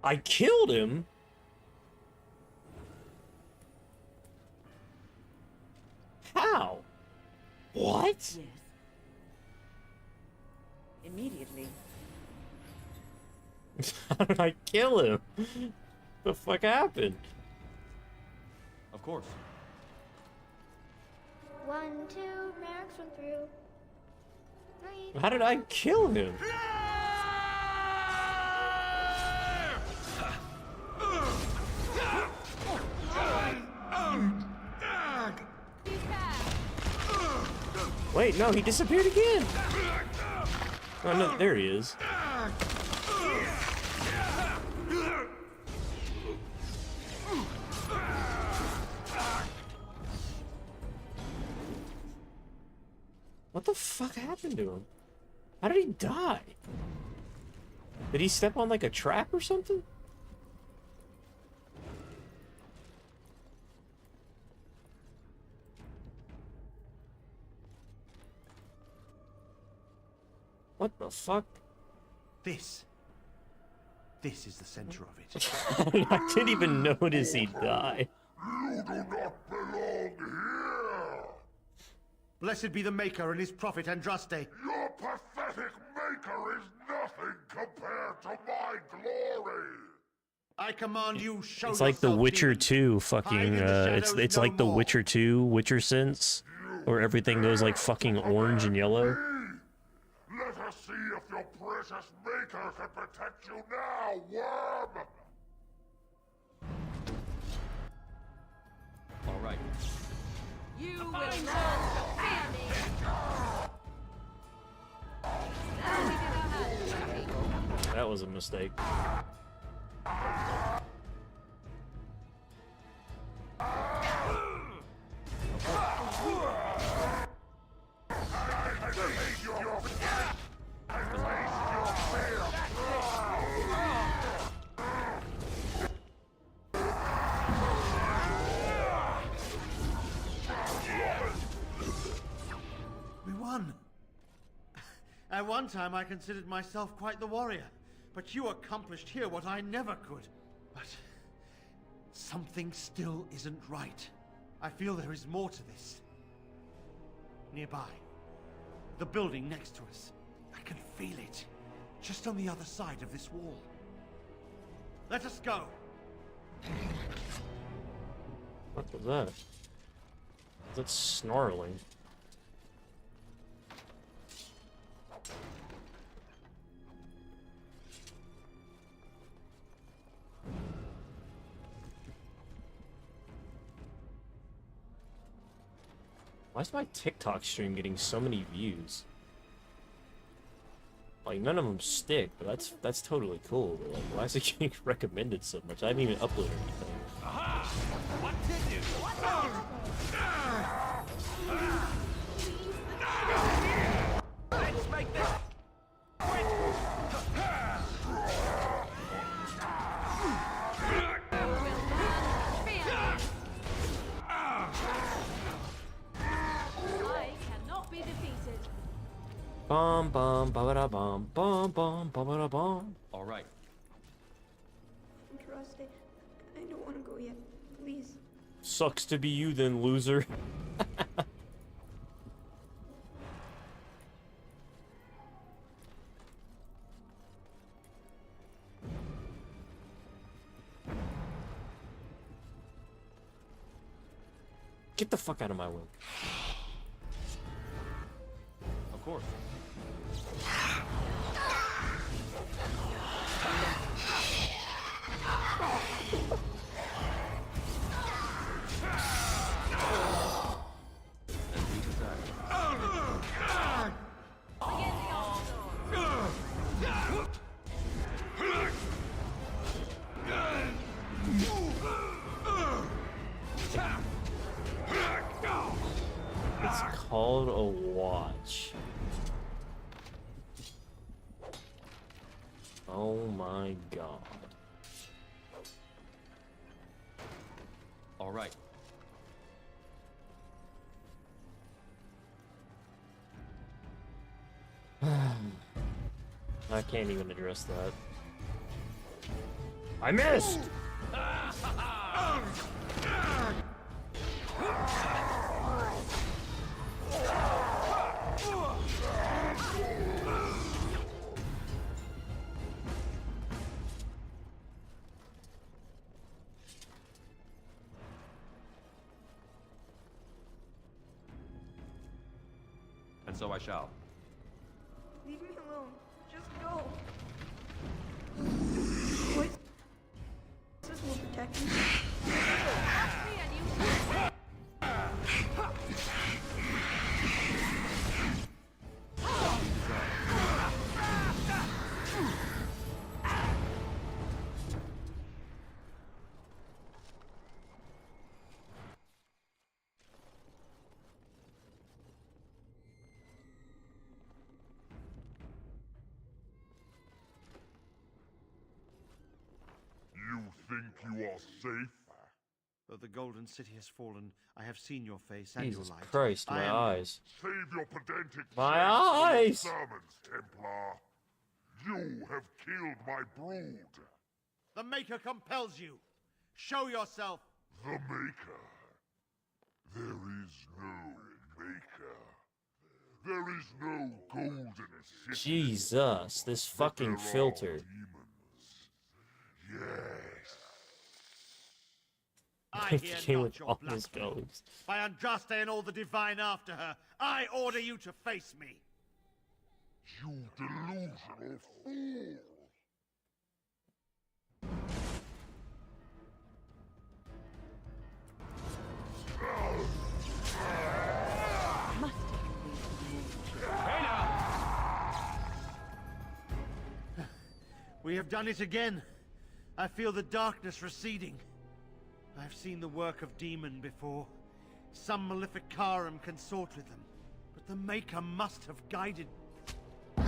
I killed him? How? What? Yes. Immediately. How did I kill him? The fuck happened? Of course. 1, 2, Merrick's run through. 3, How did I kill him? Wait, no, he disappeared again! Oh, no, there he is. What the fuck happened to him? How did he die? Did he step on like a trap or something? What the fuck? This is the center of it. I didn't even notice he died. You do not belong here! Blessed be the Maker and his prophet Andraste. Your pathetic maker is nothing compared to my glory! I command you, show It's like The yourself, Witcher demon. 2 fucking, it's no like The more. Witcher 2 Witcher sense, where everything goes like fucking orange and yellow. Let us see if your precious maker can protect you now, worm! All right. You will learn to fear me. That was a mistake. We won. At one time I considered myself quite the warrior, but you accomplished here what I never could. But something still isn't right. I feel there is more to this. Nearby, the building next to us. I can feel it, just on the other side of this wall. Let us go. What was that? That's snarling. Why is my TikTok stream getting so many views? Like, none of them stick, but that's totally cool. But like, why is it getting recommended so much? I haven't even uploaded anything. Aha! What did you? Let's make this quick! I cannot be defeated. Bum bum ba da bum bum bum ba da bum. All right. Trust it. I don't want to go yet. Please. Sucks to be you then, loser. Get the fuck out of my way. Of course. It's called a watch. Oh my god. All right. I can't even address that. I missed! And so I shall. Leave me alone. Just go. Voices will protect me. are safe. Though the Golden City has fallen, I have seen your face and Jesus your light. Christ, my eyes. Save your pedantic My chants for your eyes! sermons, Templar. You have killed my brood. The Maker compels you. Show yourself. The Maker. There is no Maker. There is no Golden City. Jesus, this fucking filter. Yes. I hear Came not with your all his blasphemy. goes. By Andraste and all the divine after her, I order you to face me. You delusional fool. We have done it again. I feel the darkness receding. I've seen the work of demon before. Some malefic Karam consort with them. But the Maker must have guided... Now,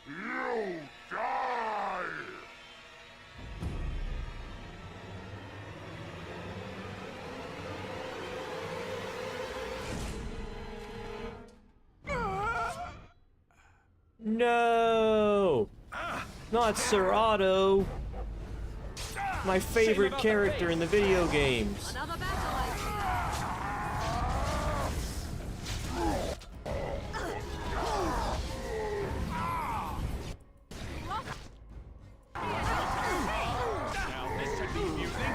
you die! No! Not Sir Otto! My favorite character in the video games. Another battle, I Now this should be amusing.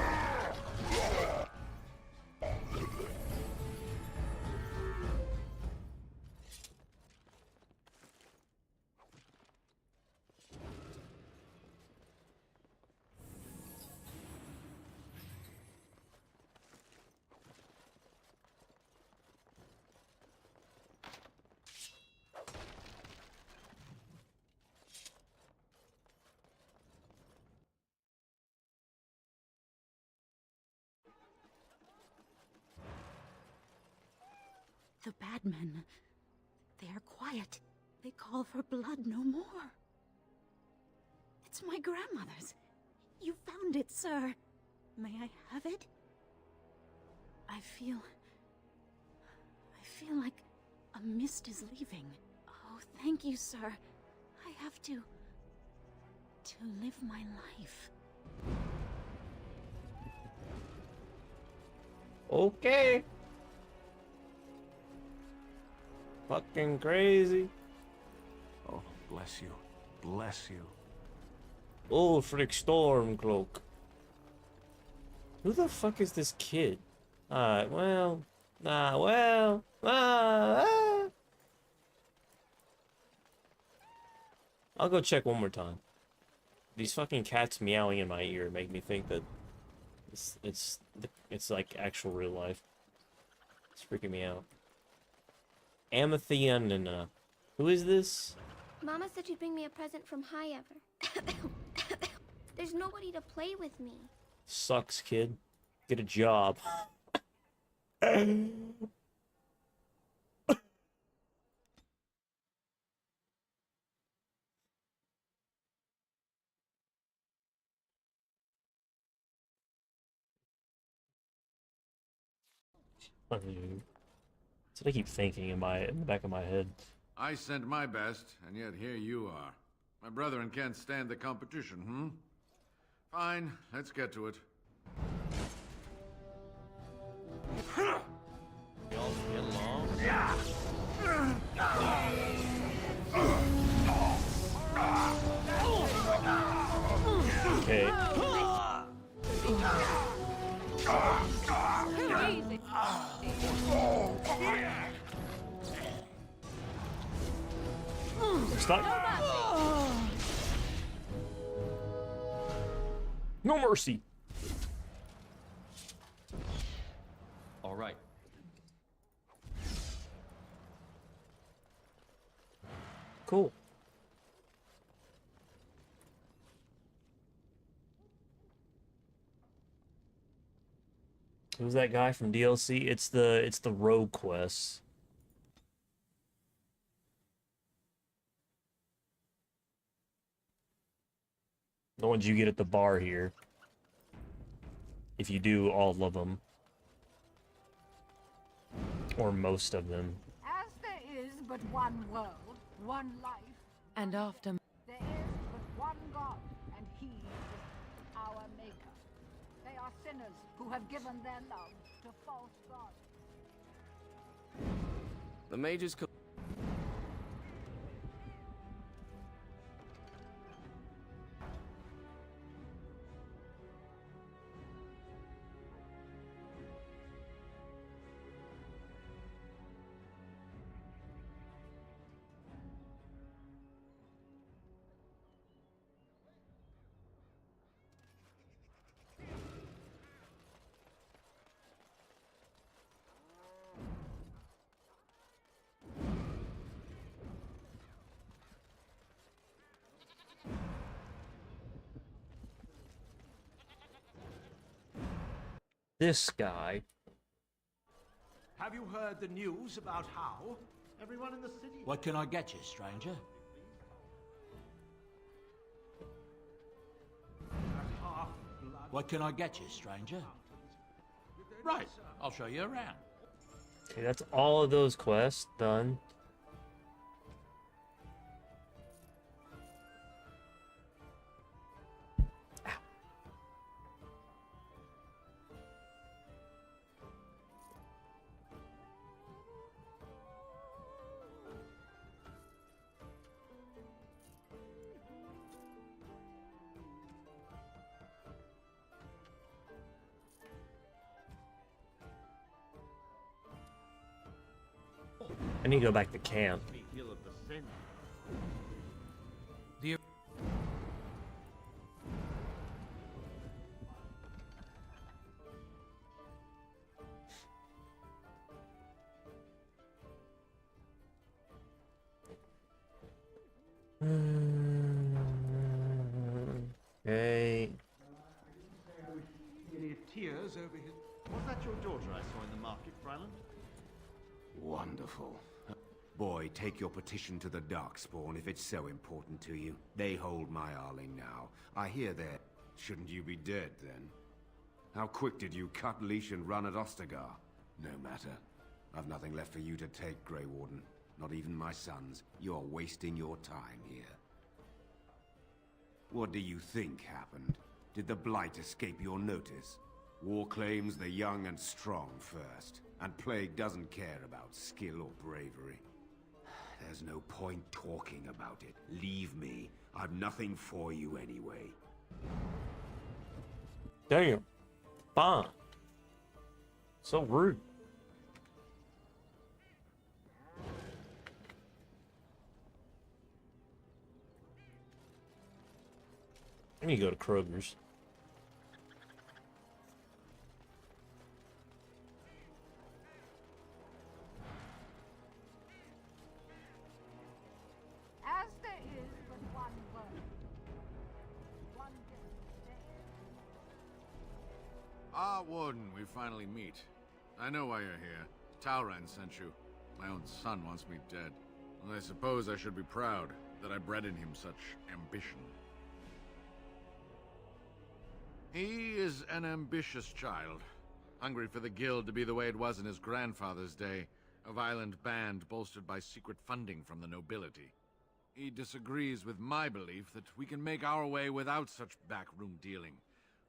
The bad men, they are quiet. They call for blood no more. It's my grandmother's. You found it, sir. May I have it? I feel like a mist is leaving. Oh, thank you, sir. I have to live my life. Okay. Fucking crazy. Oh, bless you. Bless you. Ulfric Stormcloak. Who the fuck is this kid? Alright, well. I'll go check one more time. These fucking cats meowing in my ear make me think that it's like actual real life. It's freaking me out. Amethyst. Who is this? Mama said she'd bring me a present from High Ever. There's nobody to play with me. Sucks, kid. Get a job. That's what I keep thinking in the back of my head. I sent my best, and yet here you are. My brethren can't stand the competition, Fine, let's get to it. We all get along? Okay. Stop. No mercy. All right. Cool. Who's that guy from DLC? It's the rogue quest. The ones you get at the bar here. If you do all of them. Or most of them. As there is but one world, one life. And after... There is but one God, and He is our Maker. They are sinners who have given their love to false gods. The mages... This guy. Have you heard the news about how? Everyone in the city. What can I get you, stranger? What can I get you, stranger? Right, I'll show you around. Okay, that's all of those quests done. I need to go back to camp. The Okay. Tears over his... Was that your daughter I saw in the market, Fryland? Wonderful. Boy, take your petition to the Darkspawn if it's so important to you. They hold my Arling now. I hear they're... Shouldn't you be dead, then? How quick did you cut leash and run at Ostagar? No matter. I've nothing left for you to take, Grey Warden. Not even my sons. You're wasting your time here. What do you think happened? Did the Blight escape your notice? War claims the young and strong first, and Plague doesn't care about skill or bravery. There's no point talking about it. Leave me. I've nothing for you anyway. Damn. Fine. So rude. I need to go to Kroger's. As there is but one world, one day. Ah, Warden, we finally meet. I know why you're here. Talran sent you. My own son wants me dead. And I suppose I should be proud that I bred in him such ambition. He is an ambitious child, hungry for the guild to be the way it was in his grandfather's day, a violent band bolstered by secret funding from the nobility. He disagrees with my belief that we can make our way without such backroom dealing.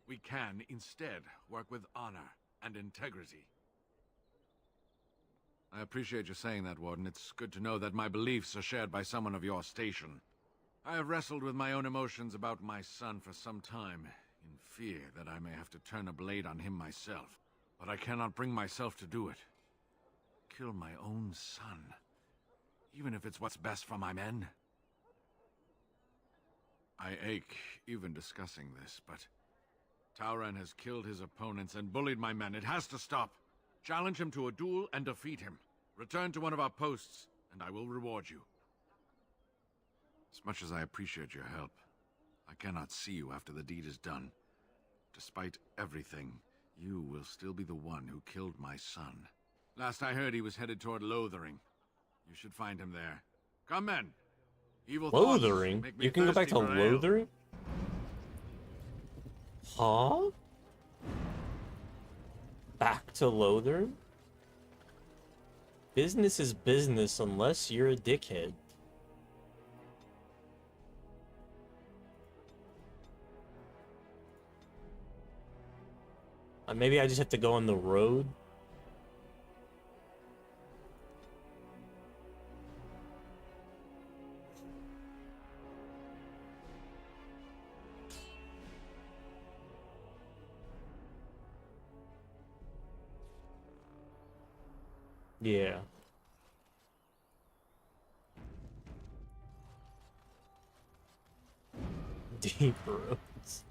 We can, instead, work with honor and integrity. I appreciate you saying that, Warden. It's good to know that my beliefs are shared by someone of your station. I have wrestled with my own emotions about my son for some time, in fear that I may have to turn a blade on him myself. But I cannot bring myself to do it. Kill my own son, even if it's what's best for my men. I ache even discussing this, but Talran has killed his opponents and bullied my men. It has to stop. Challenge him to a duel and defeat him. Return to one of our posts, and I will reward you. As much as I appreciate your help, I cannot see you after the deed is done. Despite everything, you will still be the one who killed my son. Last I heard, he was headed toward Lothering. You should find him there. Come, men! Evil Lothering? thoughts make me You can go back thirsty to for ale. Lothering? Huh? Back to Lothar? Business is business unless you're a dickhead. Maybe I just have to go on the road. Yeah. Deep roads.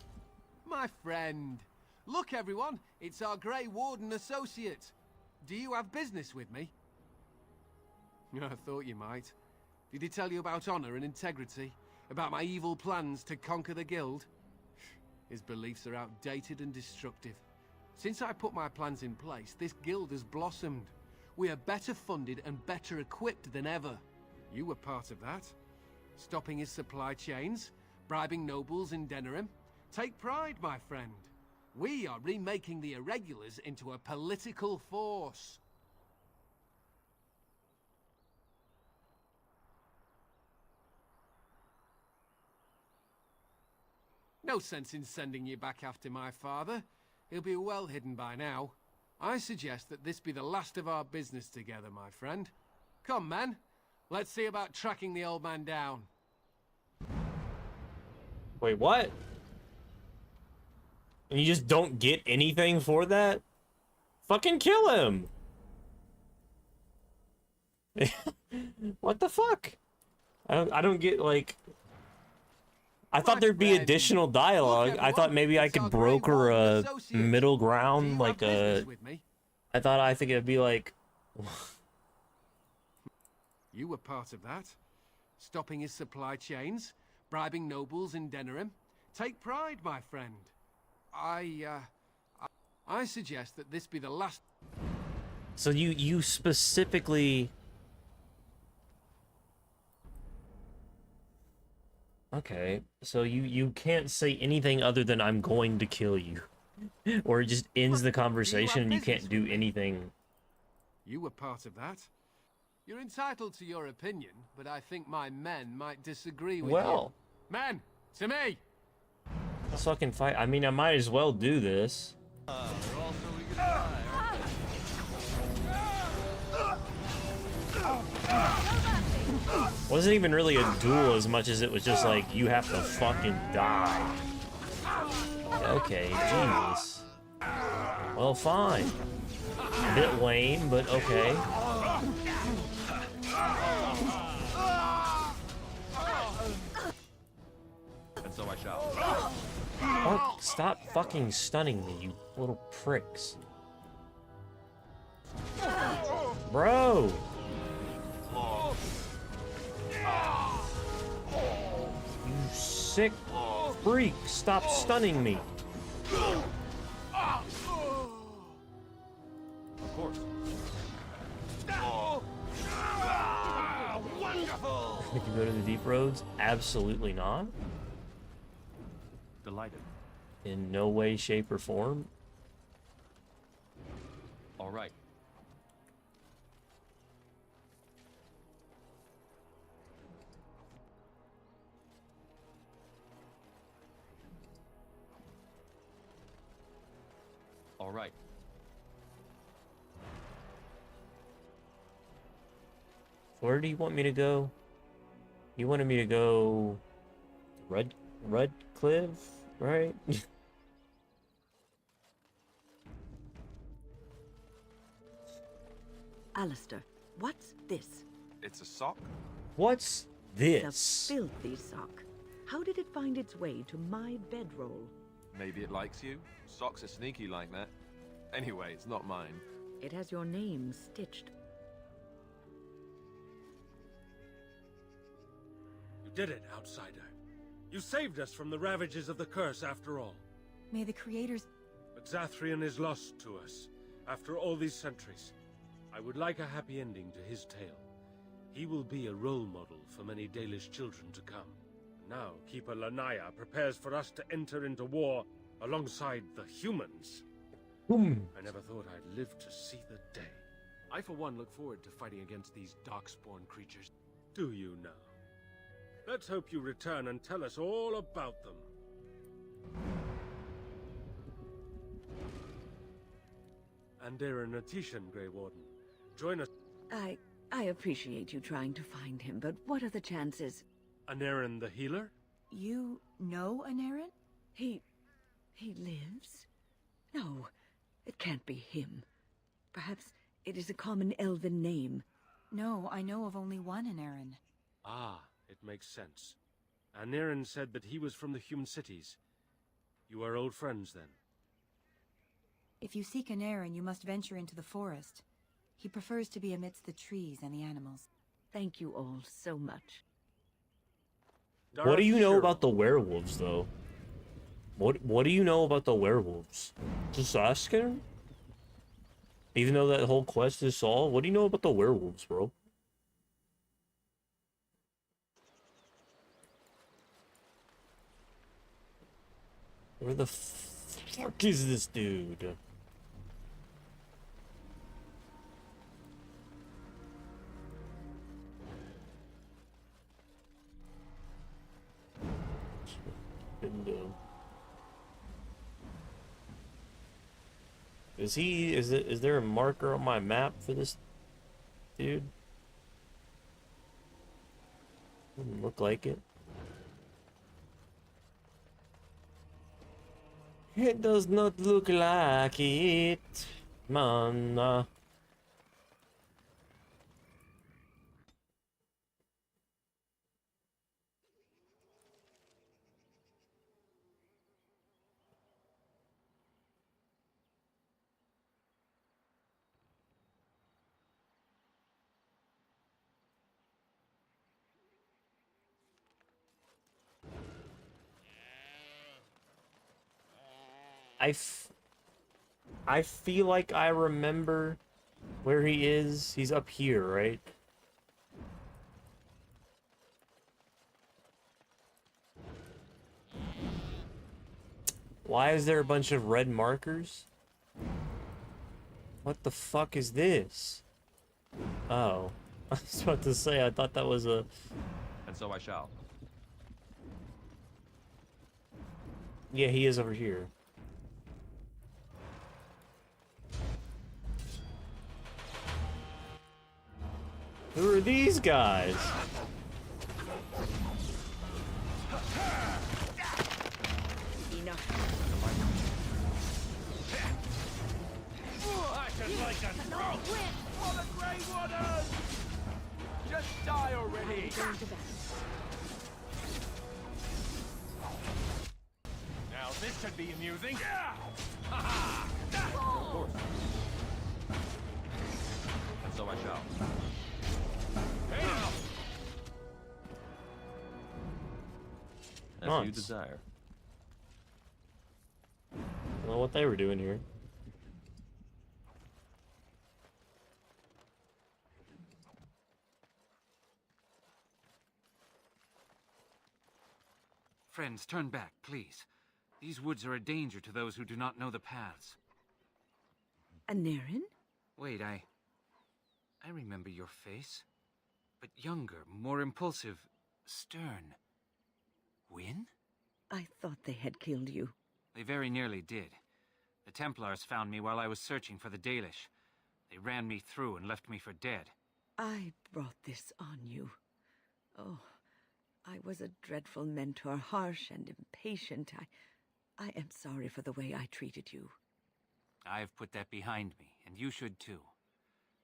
My friend. Look, everyone, it's our Grey Warden associate. Do you have business with me? I thought you might. Did he tell you about honor and integrity? About my evil plans to conquer the guild? His beliefs are outdated and destructive. Since I put my plans in place, this guild has blossomed. We are better funded and better equipped than ever. You were part of that. Stopping his supply chains, bribing nobles in Denerim. Take pride, my friend. We are remaking the Irregulars into a political force. No sense in sending you back after my father. He'll be well hidden by now. I suggest that this be the last of our business together, my friend. Come, man. Let's see about tracking the old man down. Wait, what? And you just don't get anything for that? Fucking kill him! What the fuck? I don't get, like... I thought there'd be additional dialogue. I thought maybe I could broker a middle ground, like a... I think it'd be like... You were part of that. Stopping his supply chains, bribing nobles in Denerim. Take pride, my friend. I suggest that this be the last... So you specifically... Okay, so you can't say anything other than I'm going to kill you. Or it just ends the conversation and you can't do anything. You were part of that. You're entitled to your opinion, but I think my men might disagree with you. Men, to me! Let's fucking fight. I mean, I might as well do this. Wasn't even really a duel as much as it was just like, you have to fucking die. Okay, Jesus. Well, fine. A bit lame, but okay. And so I shall. Oh, stop fucking stunning me, you little pricks. Bro! You sick freak, stop stunning me. Of course. Wonderful! Would you go to the deep roads? Absolutely not. Delighted. In no way, shape, or form. All right. All right. Where do you want me to go? You wanted me to go... Redcliffe, right? Alistair, what's this? It's a sock? What's this? A filthy sock. How did it find its way to my bedroll? Maybe it likes you. Socks are sneaky like that. Anyway, it's not mine. It has your name stitched. You did it, outsider. You saved us from the ravages of the curse after all. May the creators... But Zathrian is lost to us, after all these centuries. I would like a happy ending to his tale. He will be a role model for many Dalish children to come. Now, Keeper Lanaya prepares for us to enter into war alongside the humans. Boom. I never thought I'd live to see the day. I, for one, look forward to fighting against these darkspawn creatures. Do you now? Let's hope you return and tell us all about them. Andera Natishan, Grey Warden. Join us. I appreciate you trying to find him, but what are the chances? Anarin the healer? You know Anarin? He lives? No, it can't be him. Perhaps it is a common elven name. No, I know of only one Anarin. Ah, it makes sense. Anarin said that he was from the human cities. You are old friends, then? If you seek Anarin, you must venture into the forest. He prefers to be amidst the trees and the animals. Thank you all so much. What do you know about the werewolves, though? What do you know about the werewolves? Just asking? Even though that whole quest is solved, what do you know about the werewolves, bro? Where the fuck is this dude? Is there a marker on my map for this dude? Doesn't look like it. It does not look like it, man. I feel like I remember where he is. He's up here, right? Why is there a bunch of red markers? What the fuck is this? Oh. I was about to say, I thought that was a... And so I shall. Yeah, he is over here. Who are these guys? I should like a throat! For the Grey Warden! Just die already! Now this should be amusing. Ha-ha! Of course. And so I shall. Hey now! As you desire. I don't know what they were doing here. Friends, turn back, please. These woods are a danger to those who do not know the paths. Anarin? Wait, I remember your face. But younger, more impulsive, stern. Wynn? I thought they had killed you. They very nearly did. The Templars found me while I was searching for the Dalish. They ran me through and left me for dead. I brought this on you. Oh, I was a dreadful mentor, harsh and impatient. I am sorry for the way I treated you. I've put that behind me, and you should too.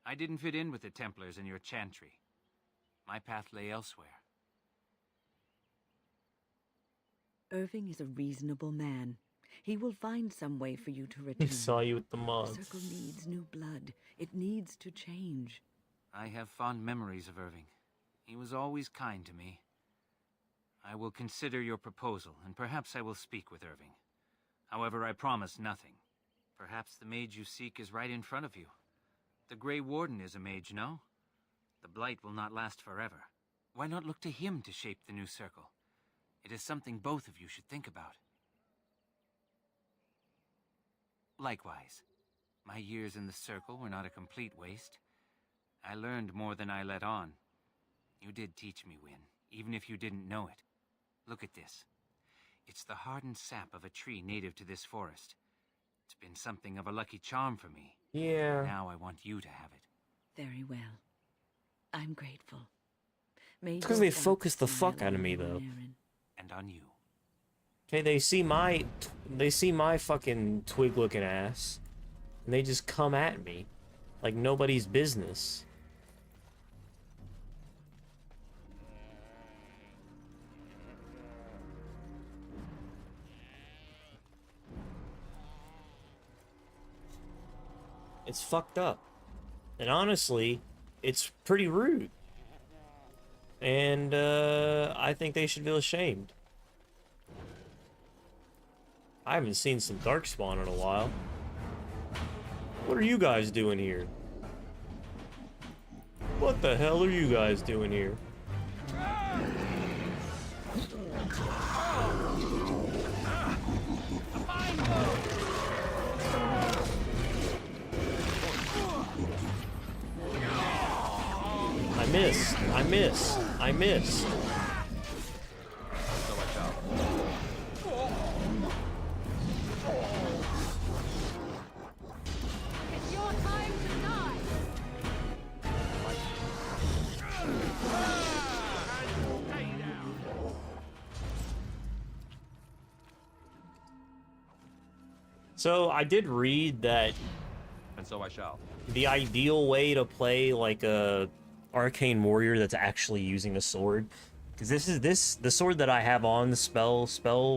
I didn't fit in with the Templars in your chantry. My path lay elsewhere. Irving is a reasonable man. He will find some way for you to return. He saw you with the The mods. circle needs new blood. It needs to change. I have fond memories of Irving. He was always kind to me. I will consider your proposal, and perhaps I will speak with Irving. However, I promise nothing. Perhaps the mage you seek is right in front of you. The Grey Warden is a mage, no? The Blight will not last forever. Why not look to him to shape the new circle? It is something both of you should think about. Likewise. My years in the Circle were not a complete waste. I learned more than I let on. You did teach me, Wynne, even if you didn't know it. Look at this. It's the hardened sap of a tree native to this forest. It's been something of a lucky charm for me. Yeah. Now I want you to have it. Very well. I'm grateful. May It's because your they focus the doubts fuck out of me, smile on though. Aaron. And on you. Okay, they see my fucking twig-looking ass, and they just come at me like nobody's business. It's fucked up. And honestly, it's pretty rude. And I think they should feel ashamed. I haven't seen some Darkspawn in a while. What are you guys doing here? What the hell are you guys doing here? I missed. I missed. I missed. So I shall. It's your time to die. So I did read that And so I shall. the ideal way to play like a arcane warrior that's actually using a sword, because the sword that I have on, the spellweaver,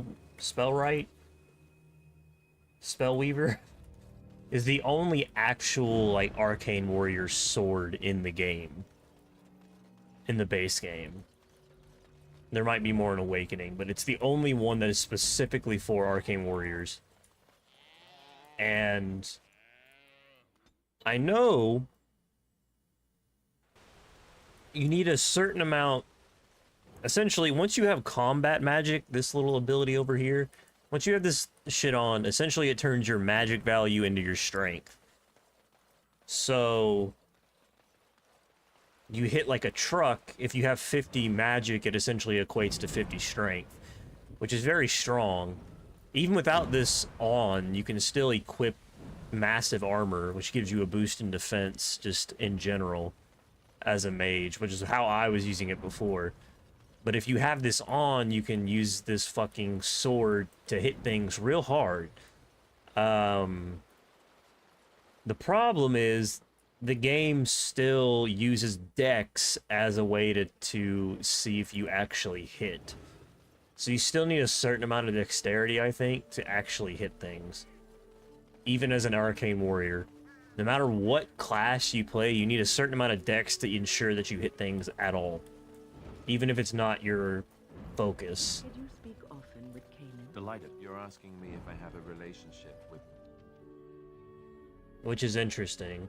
is the only actual like arcane warrior sword in the game, in the base game. There might be more in Awakening, but it's the only one that is specifically for arcane warriors. And I know you need a certain amount. Essentially, once you have combat magic, this little ability over here, once you have this shit on, essentially it turns your magic value into your strength. So you hit like a truck, if you have 50 magic, it essentially equates to 50 strength, which is very strong. Even without this on, you can still equip massive armor, which gives you a boost in defense just in general as a mage, which is how I was using it before. But if you have this on, you can use this fucking sword to hit things real hard. The problem is the game still uses dex as a way to see if you actually hit. So you still need a certain amount of dexterity, I think, to actually hit things. Even as an arcane warrior. No matter what class you play, you need a certain amount of dex to ensure that you hit things at all. Even if it's not your focus. Did you speak often with Kanan? Delighted. You're asking me if I have a relationship with... Which is interesting.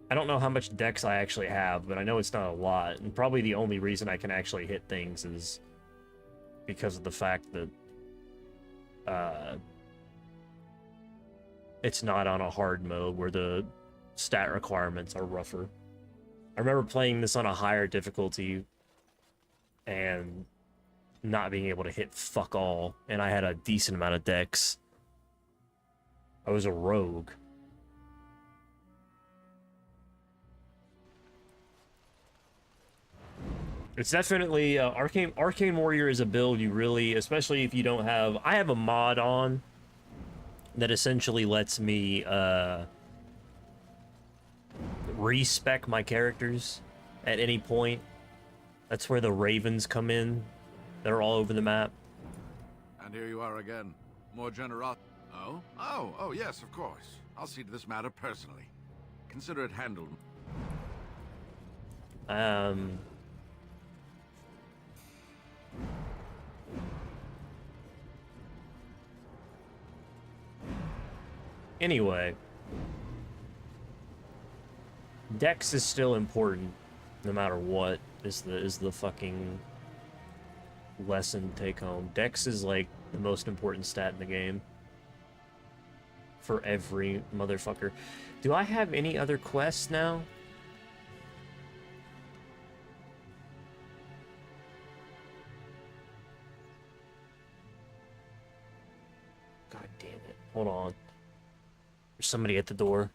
I don't know how much dex I actually have, but I know it's not a lot. And probably the only reason I can actually hit things is because of the fact that it's not on a hard mode where the stat requirements are rougher. I remember playing this on a higher difficulty and not being able to hit fuck all, and I had a decent amount of dex. I was a rogue. It's definitely Arcane Warrior is a build you really, especially if you don't have. I have a mod on that essentially lets me respec my characters at any point. That's where the ravens come in. They're all over the map. And here you are again. More generous. Oh? Oh, yes, of course. I'll see to this matter personally. Consider it handled. Anyway, dex is still important, no matter what. Is the fucking lesson take home. Dex is like the most important stat in the game. for every motherfucker. Do I have any other quests now? God damn it. Hold on. There's somebody at the door.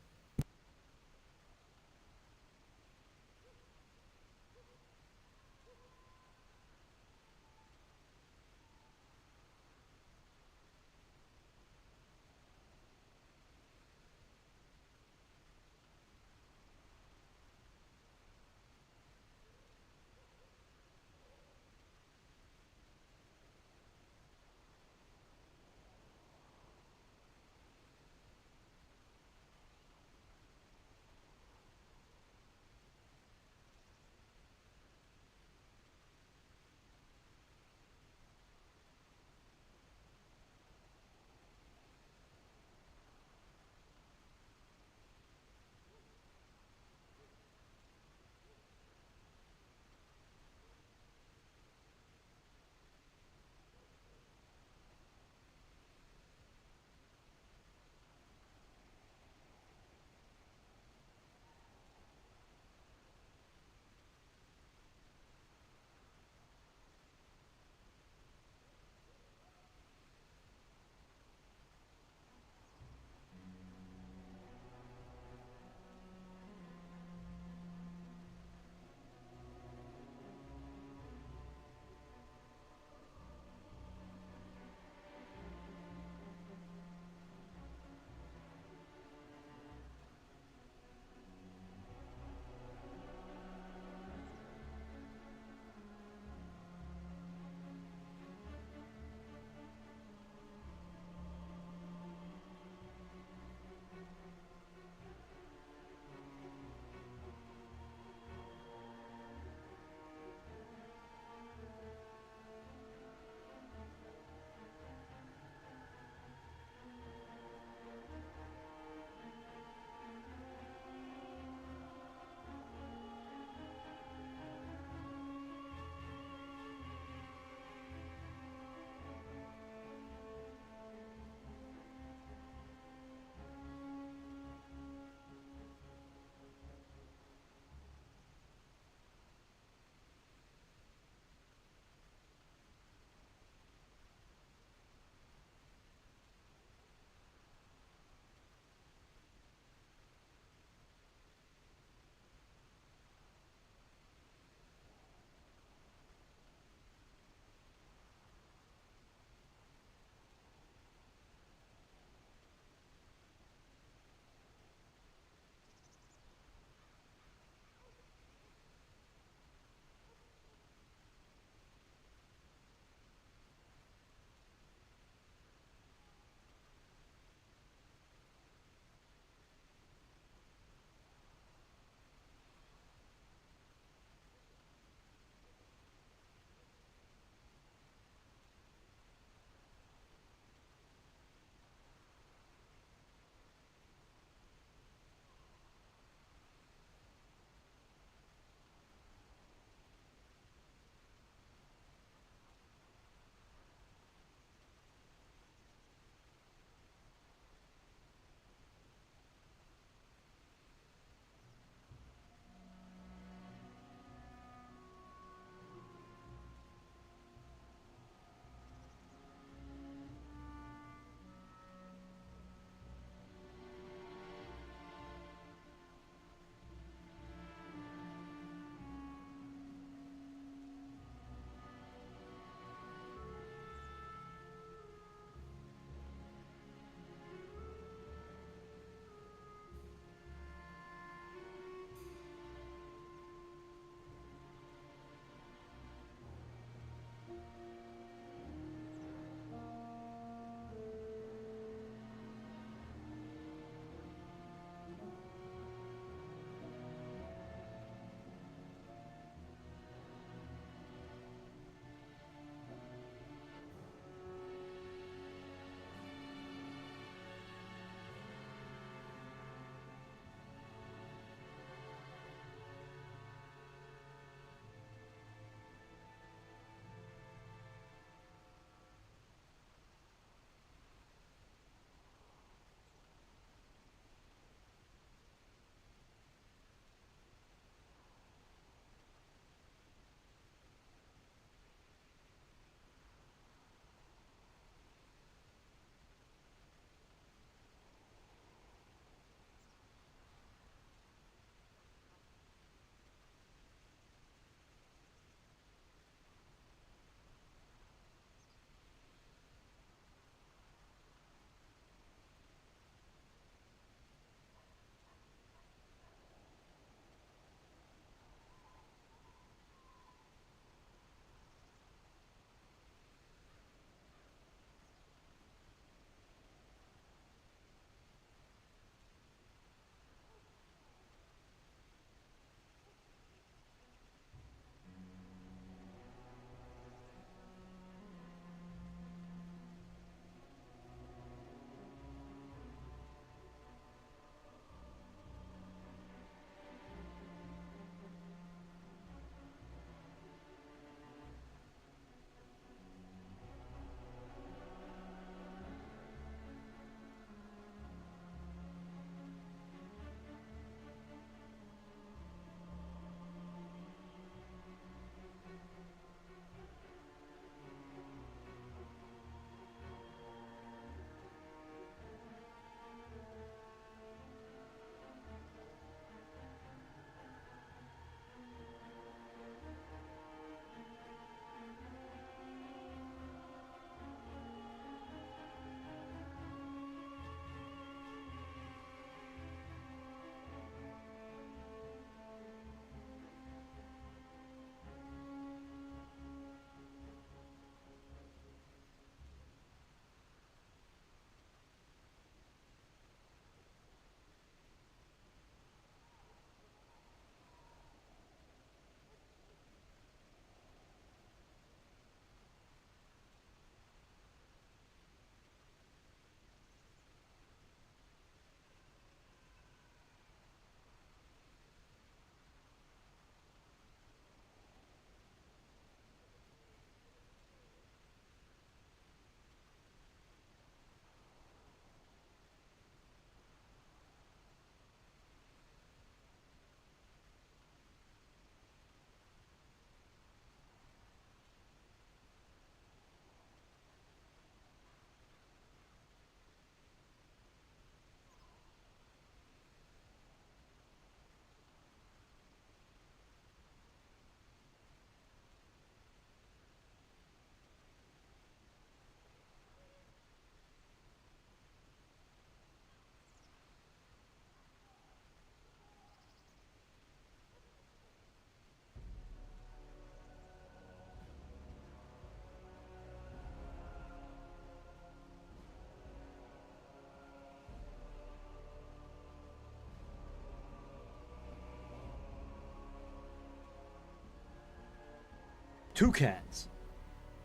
Two cats.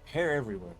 Hair everywhere.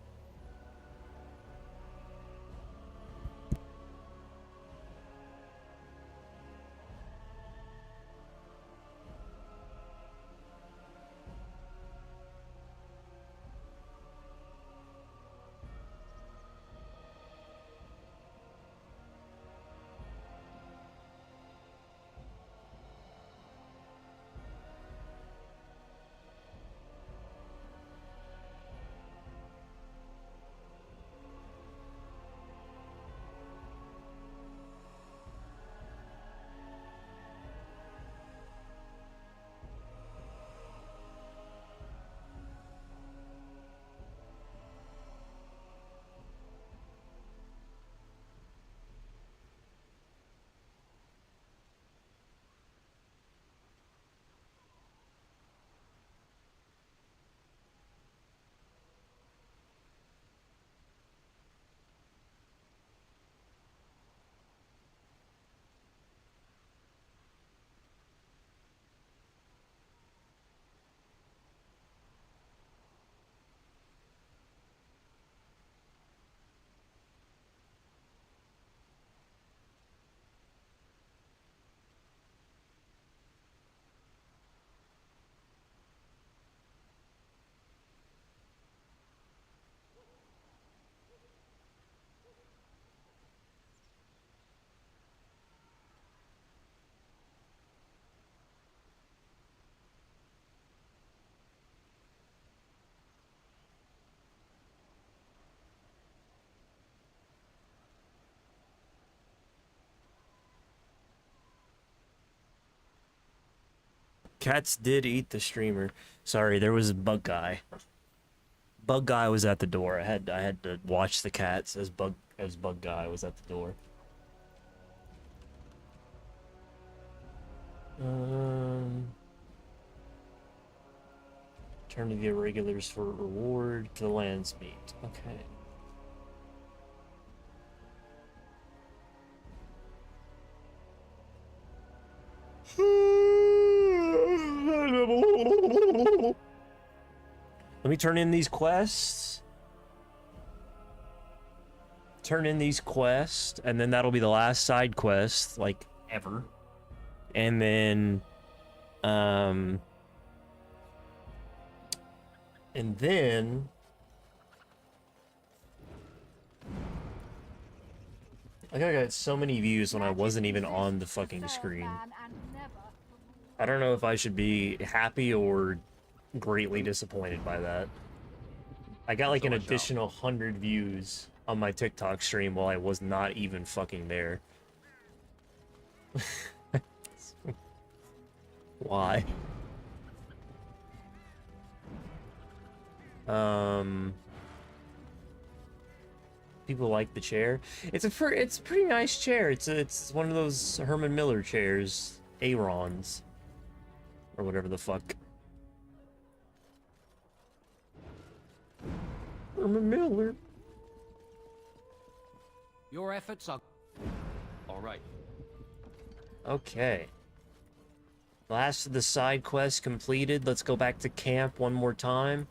Cats did eat the streamer. Sorry, there was a bug guy. Bug guy was at the door. I had to watch the cats as bug guy was at the door. Turn to the irregulars for reward to the lands meet. Okay. Let me turn in these quests. Turn in these quests, and then that'll be the last side quest, like, ever. And then, and then like I got so many views when I wasn't even on the fucking screen. I don't know if I should be happy or greatly disappointed by that. I got like an additional 100 views on my TikTok stream while I was not even fucking there. Why? People like the chair. It's a pretty nice chair. It's one of those Herman Miller chairs, Aaron's, or whatever the fuck. Herman Miller. Your efforts are all right. Okay. Last of the side quests completed. Let's go back to camp one more time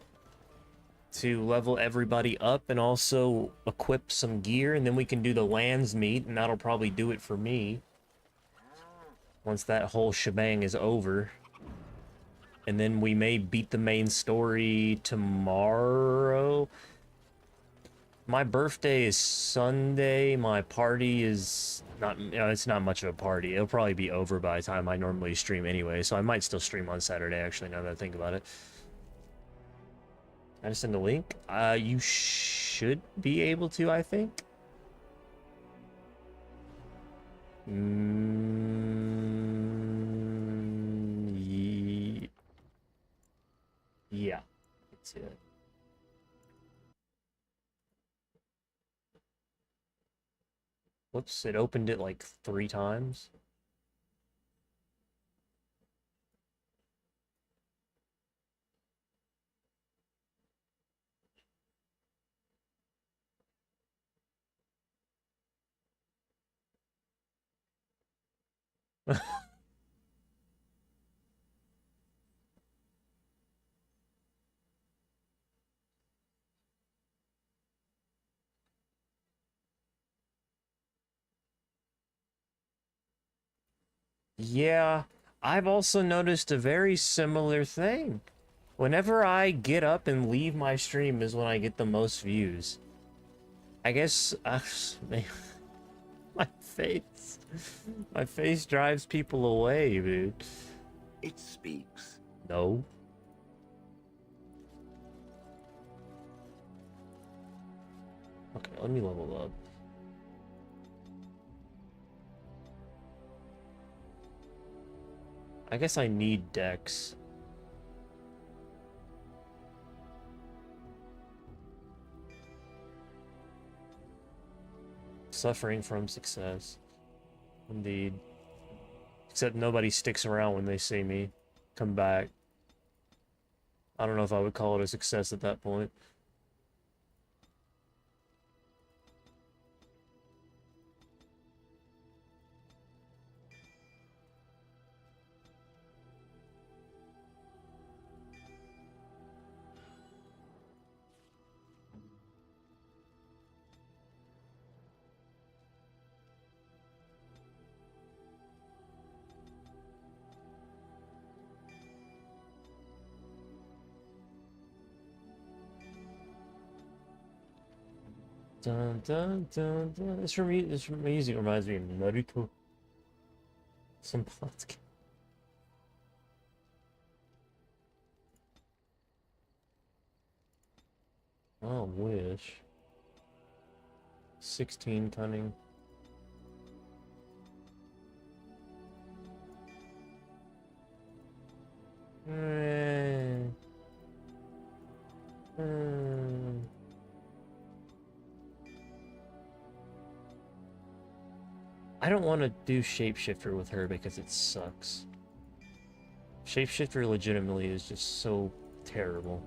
to level everybody up and also equip some gear, and then we can do the lands meet, and that'll probably do it for me once that whole shebang is over. And then we may beat the main story tomorrow. My birthday is Sunday. My party is not, it's not much of a party. It'll probably be over by the time I normally stream anyway, so I might still stream on Saturday, actually, now that I think about it. I just send a link. You should be able to, I think. Yeah. Let's see that. Whoops, it opened it like 3 times. Yeah, I've also noticed a very similar thing. Whenever I get up and leave my stream is when I get the most views. I guess, my face. My face drives people away, dude. It speaks. No. Okay, let me level up. I guess I need Dex. Suffering from success. Indeed. Except nobody sticks around when they see me come back. I don't know if I would call it a success at that point. Dun dun dun dun. This music reminds me of Naruto. Some plots. Oh, wish. 16 cunning. I don't want to do Shapeshifter with her because it sucks. Shapeshifter legitimately is just so terrible.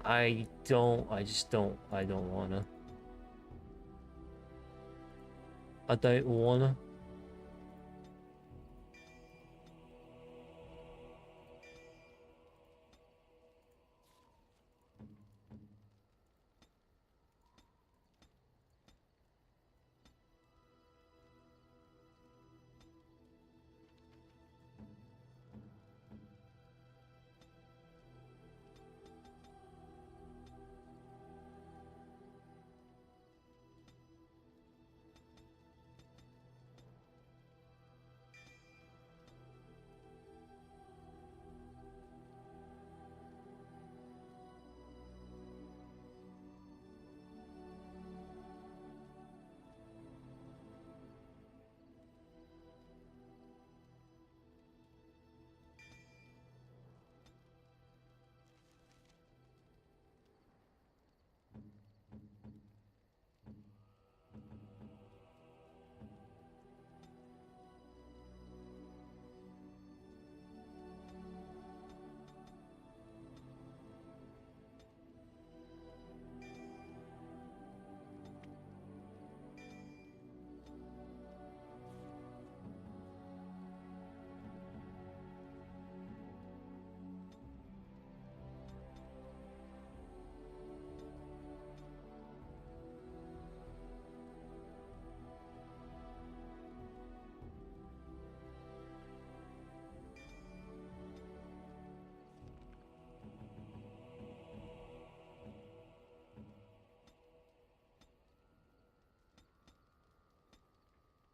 I don't wanna. I don't wanna.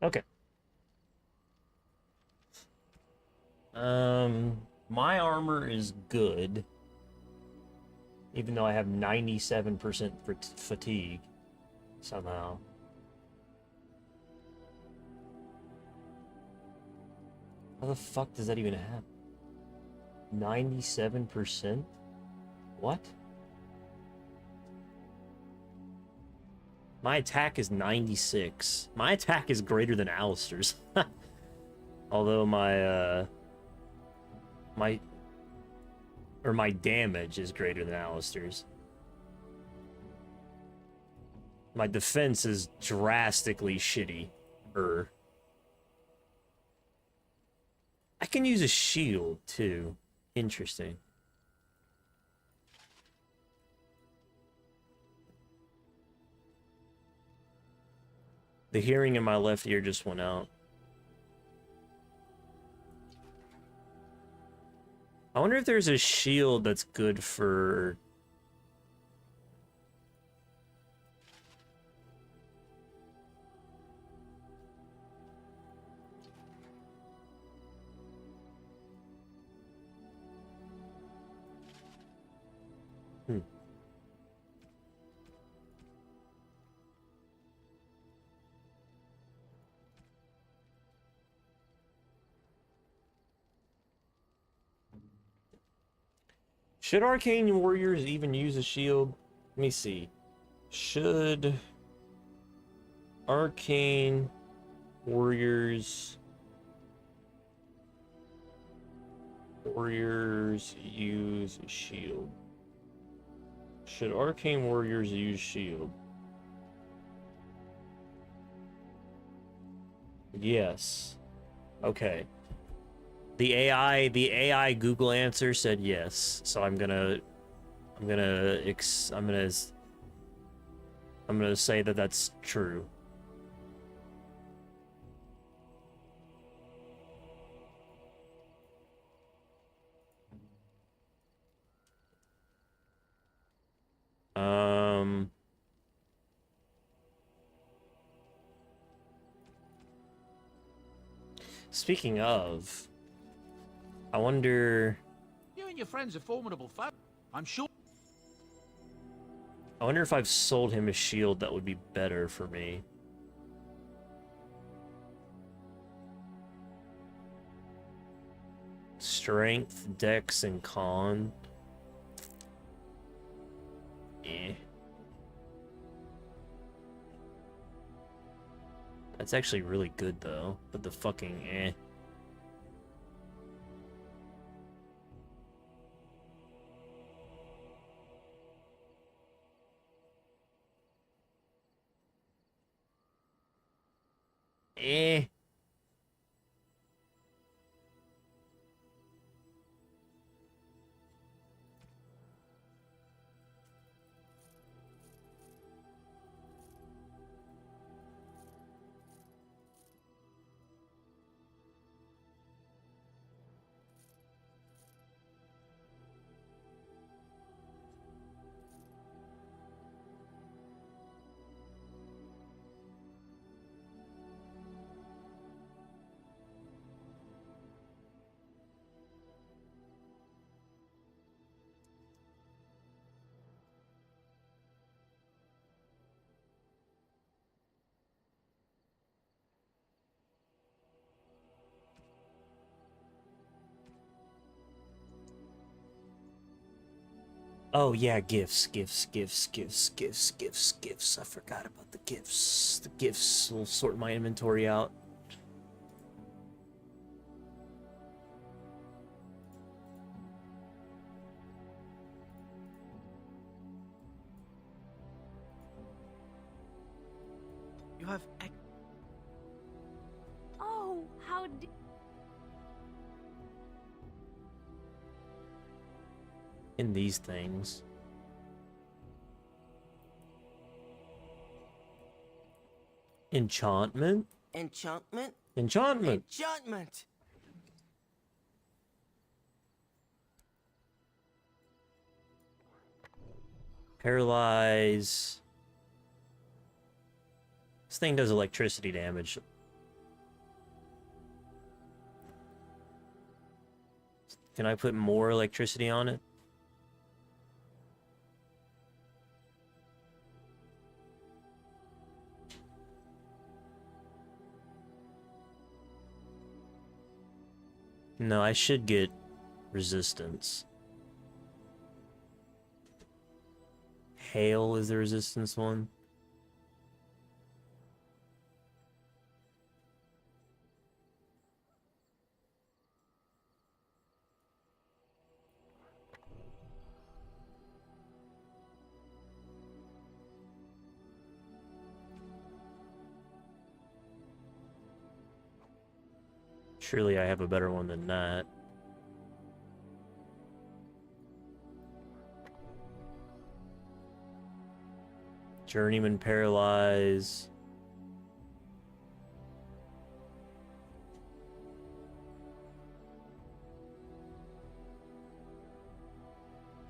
Okay. My armor is good. Even though I have 97% fatigue. Somehow. How the fuck does that even happen? 97%? What? My attack is 96. My attack is greater than Alistair's. Although my damage is greater than Alistair's. My defense is drastically shitty. I can use a shield too. Interesting. The hearing in my left ear just went out. I wonder if there's a shield that's good for... Should arcane warriors even use a shield? Let me see. Should arcane warriors use a shield? Should arcane warriors use shield? Yes. Okay. The AI Google answer said yes. So I'm gonna say that that's true. Speaking of, I wonder... You and your friends are formidable foe. I'm sure. I wonder if I've sold him a shield that would be better for me. Strength, dex, and con. Eh. That's actually really good though, but the fucking eh. Eh. Oh yeah, gifts. I forgot about the gifts. The gifts will sort my inventory out. You have... Oh, how In these things. Enchantment? Enchantment? Enchantment! Enchantment! Paralyze. This thing does electricity damage. Can I put more electricity on it? No, I should get resistance. Hail is the resistance one. Surely I have a better one than that. Journeyman Paralyze.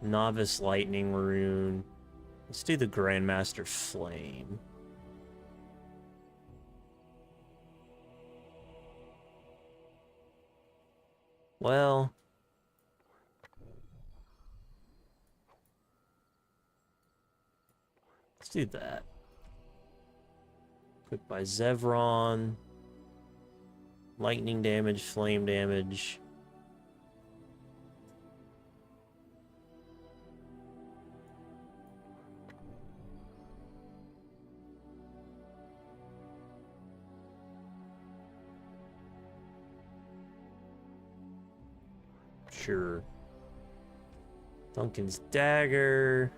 Novice Lightning Rune. Let's do the Grandmaster Flame. Well, let's do that. Quick by Zevron. Lightning damage, flame damage. Sure. Duncan's dagger.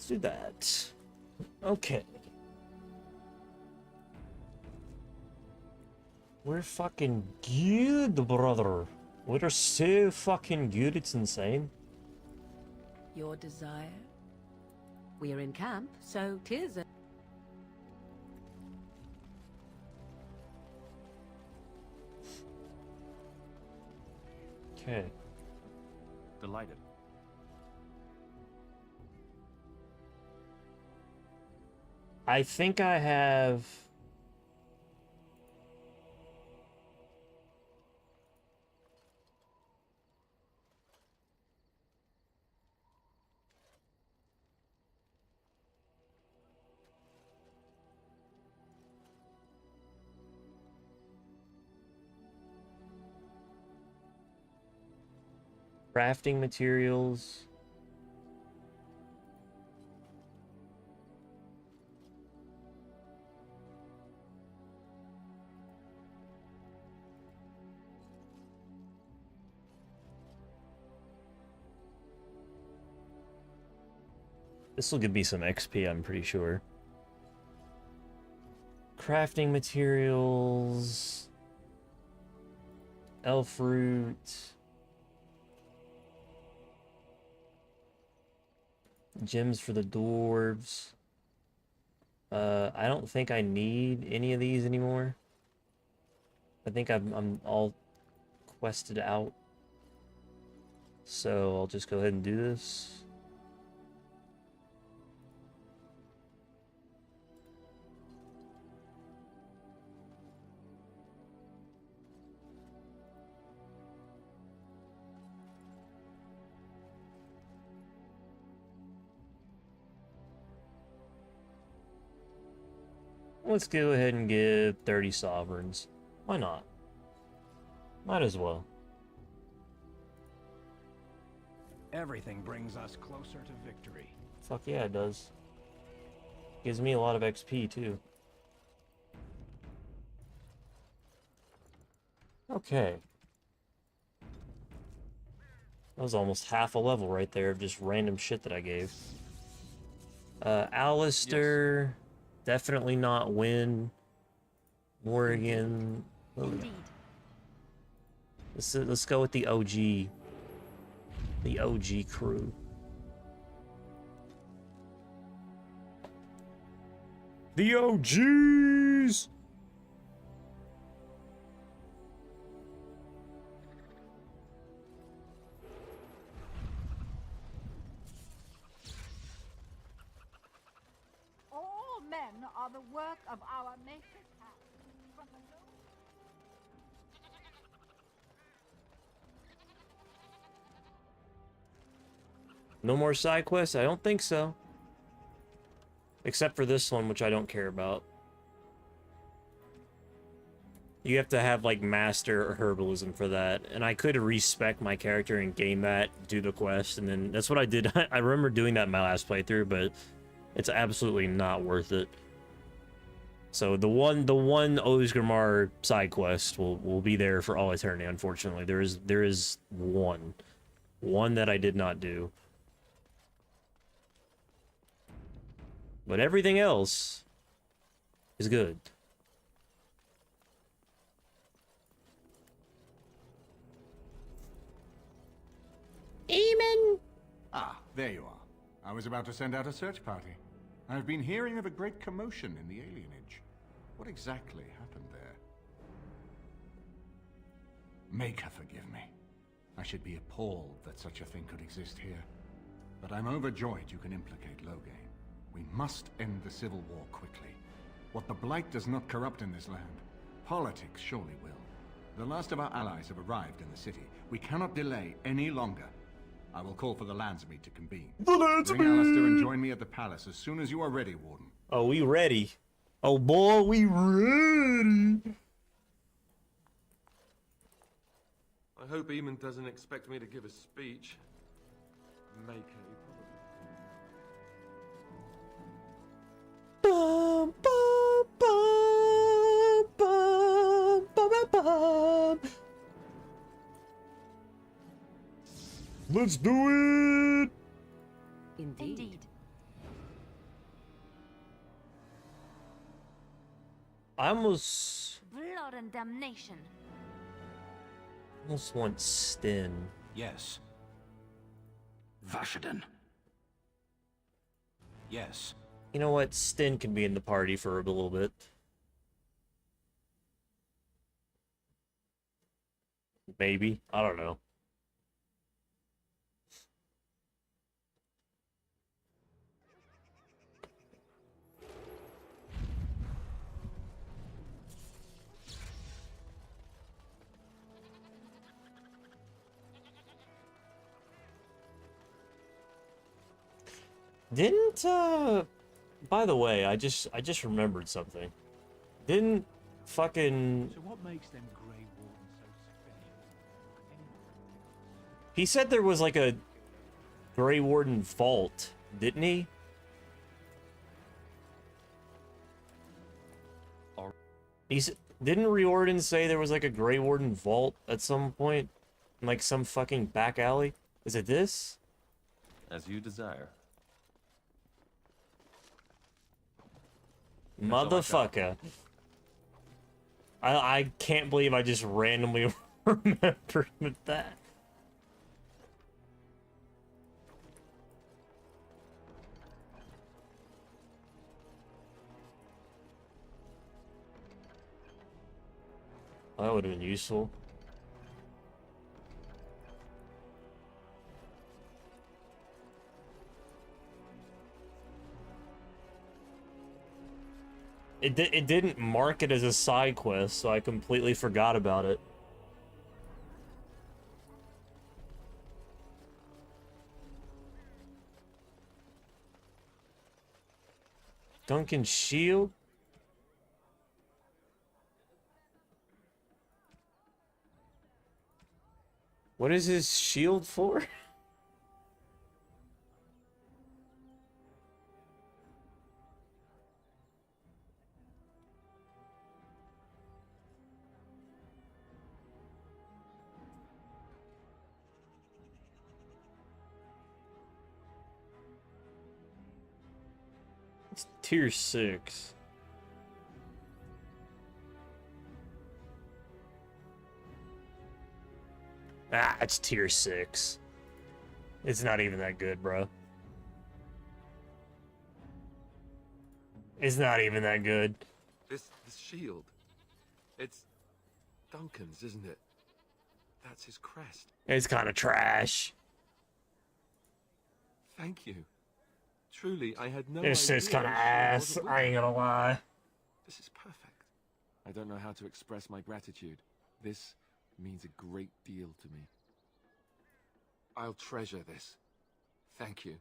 Let's do that. Okay. We're fucking good, brother. We're so fucking good, it's insane. Your desire? We're in camp, so 'tis a... Okay. Delighted. I think I have... crafting materials. This will give me some XP, I'm pretty sure. Crafting materials. Elf root. Gems for the dwarves. I don't think I need any of these anymore. I think I'm all quested out. So I'll just go ahead and do this. Let's go ahead and give 30 sovereigns. Why not? Might as well. Everything brings us closer to victory. Fuck yeah, it does. Gives me a lot of XP, too. Okay. That was almost half a level right there of just random shit that I gave. Alistair... Yes. Definitely not win. Morrigan. Indeed. Let's go with the OG. The OG crew. The OGs! All men are the work of our maker's hand. From the No more side quests? I don't think so. Except for this one, which I don't care about. You have to have, like, master herbalism for that. And I could respec my character and gain that, do the quest, and then that's what I did. I remember doing that in my last playthrough, but it's absolutely not worth it. So the one Osgrimmar side quest will be there for all eternity, unfortunately. There is one that I did not do. But everything else is good. Eamon! Ah, there you are. I was about to send out a search party. I've been hearing of a great commotion in the alienage. What exactly happened there? Maker forgive me. I should be appalled that such a thing could exist here. But I'm overjoyed you can implicate Loghain. We must end the civil war quickly. What the Blight does not corrupt in this land, politics surely will. The last of our allies have arrived in the city. We cannot delay any longer. I will call for the Landsmeet to convene. Bring Alistair and join me at the palace as soon as you are ready, Warden. Oh, we ready. Oh boy, we ready. I hope Eamon doesn't expect me to give a speech. Make it. Bum, bum, bum, bum, bum, bum. Let's do it! Indeed. I almost Blood and damnation. want Stin. Yes. Vashaden. Yes. You know what? Stin can be in the party for a little bit. Maybe. I don't know. Didn't by the way, I just remembered something. Didn't fucking So what makes them Grey Wardens so special? He said there was like a Grey Warden vault, didn't he? Didn't Riordan say there was like a Grey Warden vault at some point? In like some fucking back alley? Is it this? As you desire. Motherfucker. I can't believe I just randomly remembered that. That would have been useful. It didn't mark it as a side quest, so I completely forgot about it. Duncan's shield? What is his shield for? It's tier 6. Ah, it's tier 6. It's not even that good, bro. It's not even that good. This shield. It's Duncan's, isn't it? That's his crest. It's kind of trash. Thank you. Truly, I had no This idea. is kind of she ass. wasn't with I ain't gonna lie. This is perfect. I don't know how to express my gratitude. This means a great deal to me. I'll treasure this. Thank you.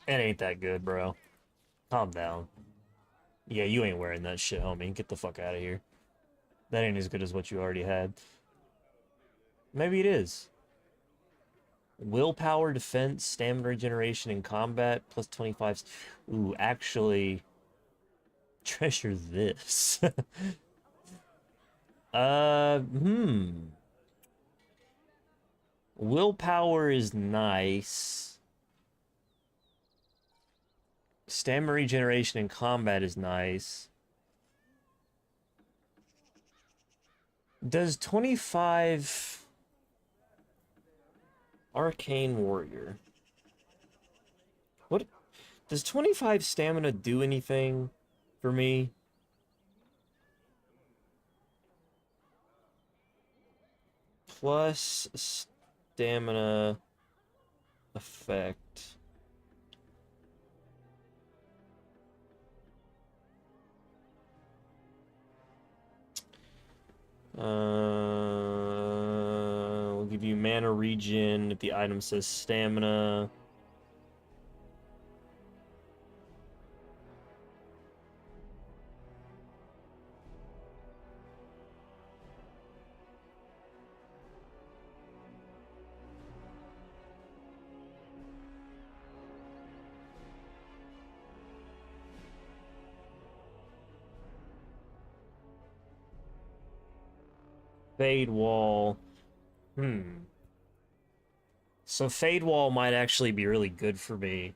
It ain't that good, bro. Calm down. Yeah, you ain't wearing that shit, homie. Get the fuck out of here. That ain't as good as what you already had. Maybe it is. Willpower, defense, stamina regeneration, and combat, plus 25. Ooh, actually, treasure this. Willpower is nice. Stamina regeneration and combat is nice. Does 25... Arcane Warrior. What? Does 25 stamina do anything for me? Plus stamina effect. We'll give you mana regen if the item says stamina. Fade Wall. So Fade Wall might actually be really good for me.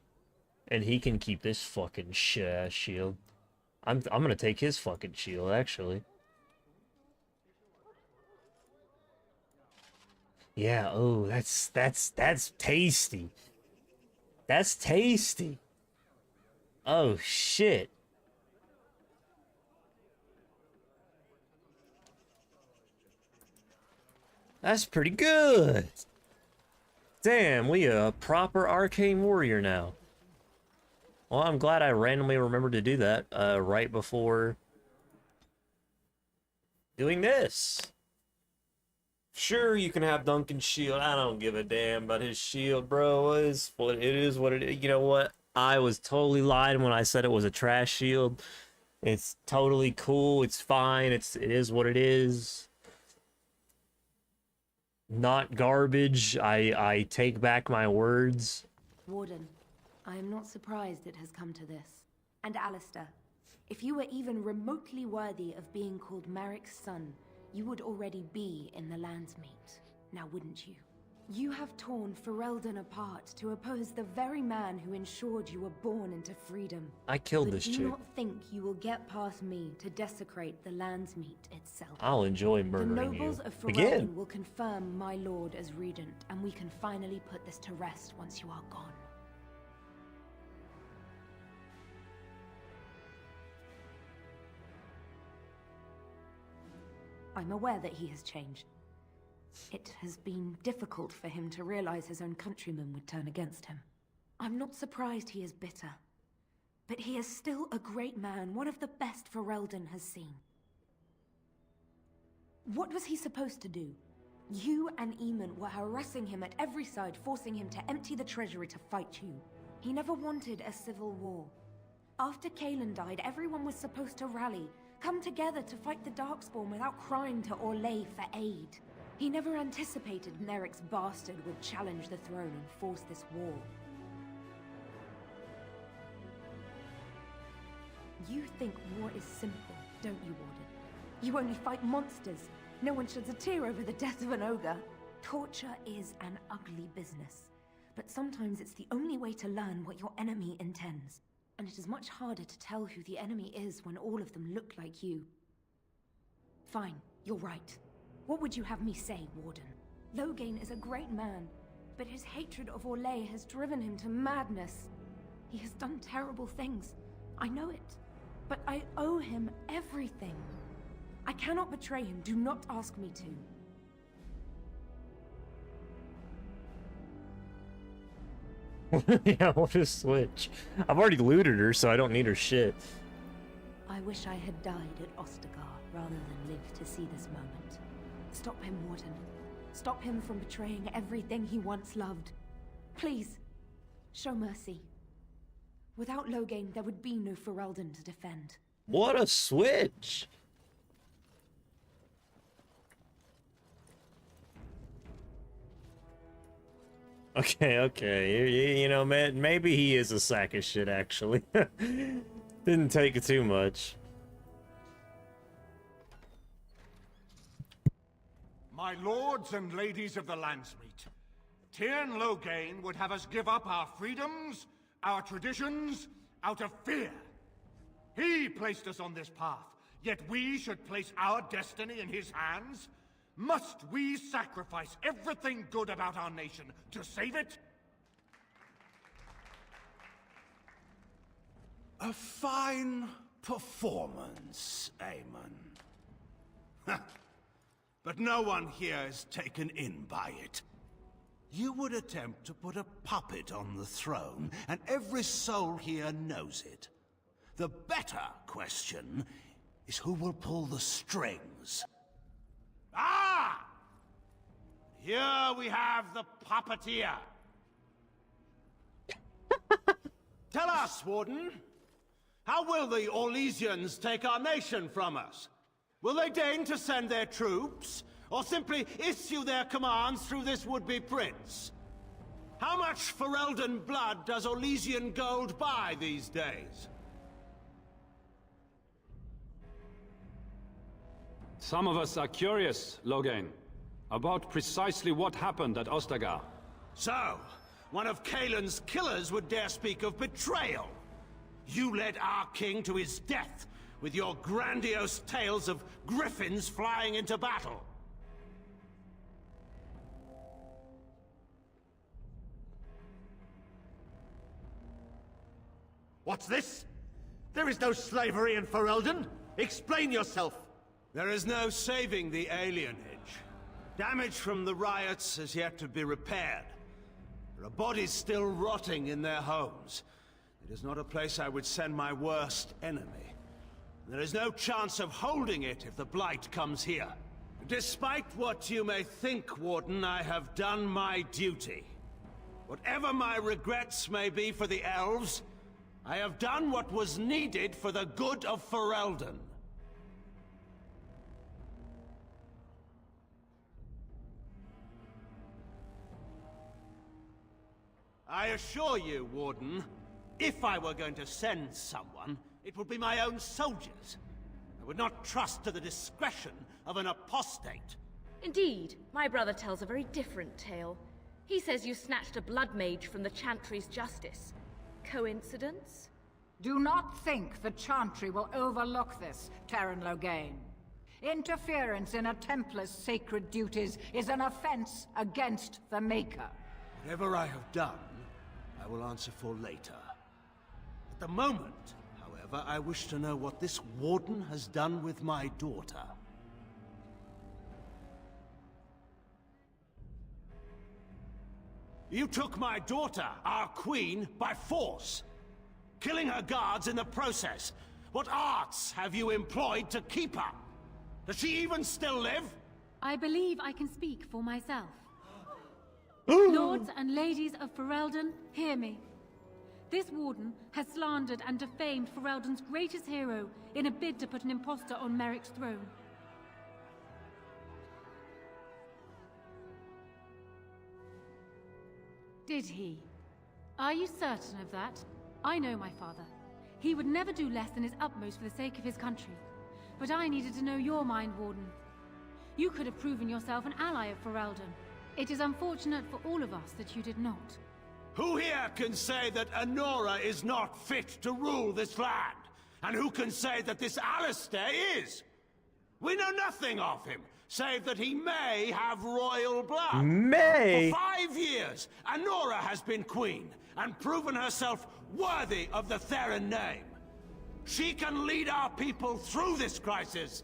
And he can keep this fucking shit-ass shield. I'm gonna take his fucking shield, actually. Yeah, oh, that's tasty. That's tasty. Oh, shit. That's pretty good. Damn, we a proper arcane warrior now. Well, I'm glad I randomly remembered to do that right before doing this. Sure, you can have Duncan's shield. I don't give a damn about his shield, bro. It is what it is. You know what? I was totally lying when I said it was a trash shield. It's totally cool. It's fine. It is what it is. Not garbage. I take back my words. Warden, I am not surprised it has come to this. And Alistair, if you were even remotely worthy of being called Merrick's son, you would already be in the Landsmeet, now wouldn't you? You have torn Ferelden apart to oppose the very man who ensured you were born into freedom. I killed But this do chick. not think you will get past me to desecrate the Landsmeet itself. I'll enjoy The murdering nobles you. of Begin. Ferelden will confirm my lord as regent, and we can finally put this to rest once you are gone. I'm aware that he has changed. It has been difficult for him to realize his own countrymen would turn against him. I'm not surprised he is bitter. But he is still a great man, one of the best Ferelden has seen. What was he supposed to do? You and Eamon were harassing him at every side, forcing him to empty the treasury to fight you. He never wanted a civil war. After Kaelin died, everyone was supposed to rally, come together to fight the Darkspawn without crying to Orlais for aid. He never anticipated Merrick's bastard would challenge the throne and force this war. You think war is simple, don't you, Warden? You only fight monsters. No one sheds a tear over the death of an ogre. Torture is an ugly business. But sometimes it's the only way to learn what your enemy intends. And it is much harder to tell who the enemy is when all of them look like you. Fine, you're right. What would you have me say, Warden? Loghain is a great man, but his hatred of Orlais has driven him to madness. He has done terrible things. I know it. But I owe him everything. I cannot betray him. Do not ask me to. Yeah, what a switch. I've already looted her, so I don't need her shit. I wish I had died at Ostagar rather than live to see this moment. Stop him, Warden. Stop him from betraying everything he once loved. Please, show mercy. Without Loghain, there would be no Ferelden to defend. What a switch! Okay. You know, man, maybe he is a sack of shit, actually. Didn't take it too much. My lords and ladies of the Landsmeet, Tyrn Loghain would have us give up our freedoms, our traditions, out of fear. He placed us on this path, yet we should place our destiny in his hands? Must we sacrifice everything good about our nation to save it? A fine performance, Aemon. But no one here is taken in by it. You would attempt to put a puppet on the throne, and every soul here knows it. The better question is who will pull the strings. Ah! Here we have the puppeteer. Tell us, Warden, how will the Orlesians take our nation from us? Will they deign to send their troops, or simply issue their commands through this would-be prince? How much Ferelden blood does Orlesian gold buy these days? Some of us are curious, Loghain, about precisely what happened at Ostagar. So, one of Kaelin's killers would dare speak of betrayal. You led our king to his death with your grandiose tales of griffins flying into battle. What's this? There is no slavery in Ferelden. Explain yourself. There is no saving the alienage. Damage from the riots has yet to be repaired. There are bodies still rotting in their homes. It is not a place I would send my worst enemy. There is no chance of holding it if the Blight comes here. Despite what you may think, Warden, I have done my duty. Whatever my regrets may be for the elves, I have done what was needed for the good of Ferelden. I assure you, Warden, if I were going to send someone, it would be my own soldiers. I would not trust to the discretion of an apostate. Indeed, my brother tells a very different tale. He says you snatched a blood mage from the Chantry's justice. Coincidence? Do not think the Chantry will overlook this, Tyrn Loghain. Interference in a Templar's sacred duties is an offense against the Maker. Whatever I have done, I will answer for later. At the moment, however, I wish to know what this Warden has done with my daughter. You took my daughter, our queen, by force, killing her guards in the process. What arts have you employed to keep her? Does she even still live? I believe I can speak for myself. Lords and ladies of Ferelden, hear me. This Warden has slandered and defamed Ferelden's greatest hero in a bid to put an impostor on Merrick's throne. Did he? Are you certain of that? I know my father. He would never do less than his utmost for the sake of his country. But I needed to know your mind, Warden. You could have proven yourself an ally of Ferelden. It is unfortunate for all of us that you did not. Who here can say that Anora is not fit to rule this land? And who can say that this Alistair is? We know nothing of him, save that he may have royal blood. May? For 5 years, Anora has been queen, and proven herself worthy of the Theron name. She can lead our people through this crisis,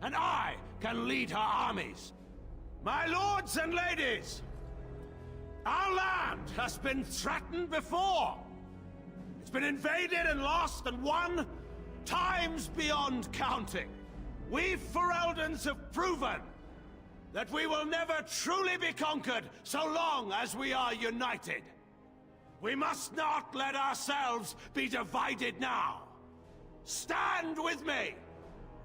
and I can lead her armies. My lords and ladies, Our land has been threatened before. It's been invaded and lost and won times beyond counting. We Fereldans have proven that we will never truly be conquered so long as we are united. We must not let ourselves be divided now. Stand with me,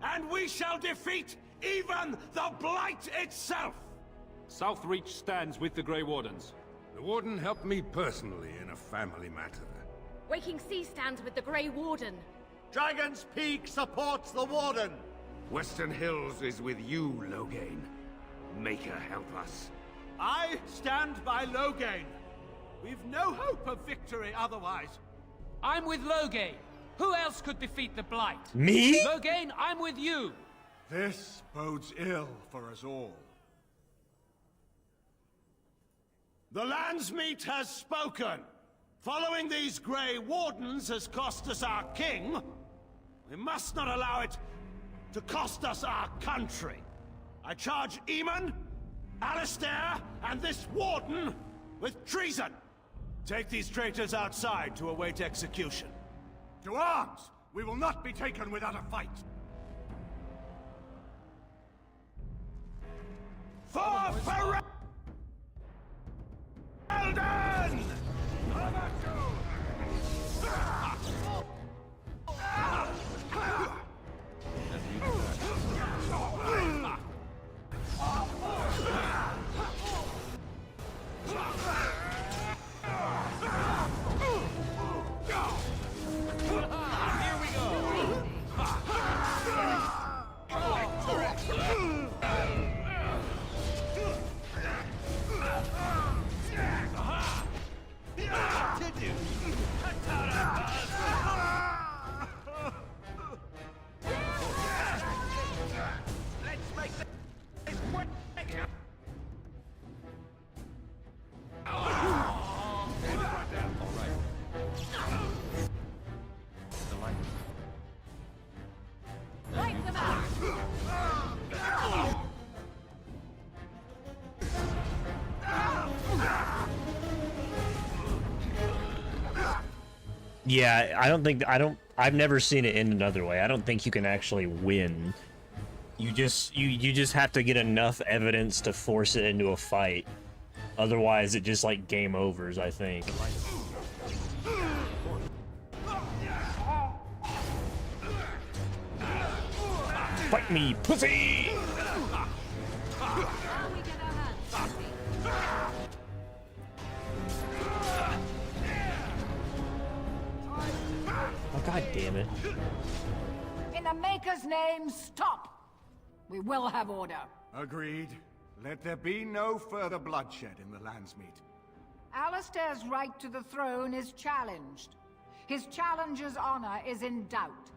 and we shall defeat even the Blight itself! Southreach stands with the Grey Wardens. The Warden helped me personally in a family matter. Waking Sea stands with the Grey Warden. Dragon's Peak supports the Warden! Western Hills is with you, Loghain. Make her help us. I stand by Loghain. We've no hope of victory otherwise. I'm with Loghain. Who else could defeat the Blight? Me? Loghain, I'm with you. This bodes ill for us all. The Landsmeet has spoken. Following these Grey Wardens has cost us our king. We must not allow it to cost us our country. I charge Eamon, Alistair, and this Warden with treason. Take these traitors outside to await execution. To arms! We will not be taken without a fight! For Ferelden! Yeah, I've never seen it end another way. I don't think you can actually win. You just have to get enough evidence to force it into a fight. Otherwise, it just like game overs, I think. Fight me, pussy! Oh, God damn it. In the Maker's name, stop! We will have order. Agreed. Let there be no further bloodshed in the Landsmeet. Alistair's right to the throne is challenged. His challenger's honor is in doubt.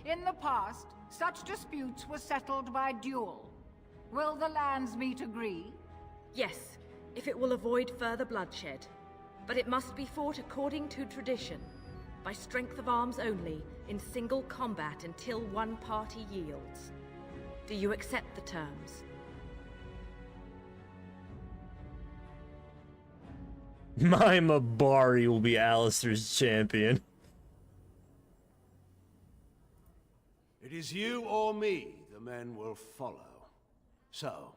In the past, such disputes were settled by duel. Will the Landsmeet agree? Yes, if it will avoid further bloodshed. But it must be fought according to tradition, by strength of arms only, in single combat until one party yields. Do you accept the terms? My Mabari will be Alistair's champion. It is you or me the men will follow. So,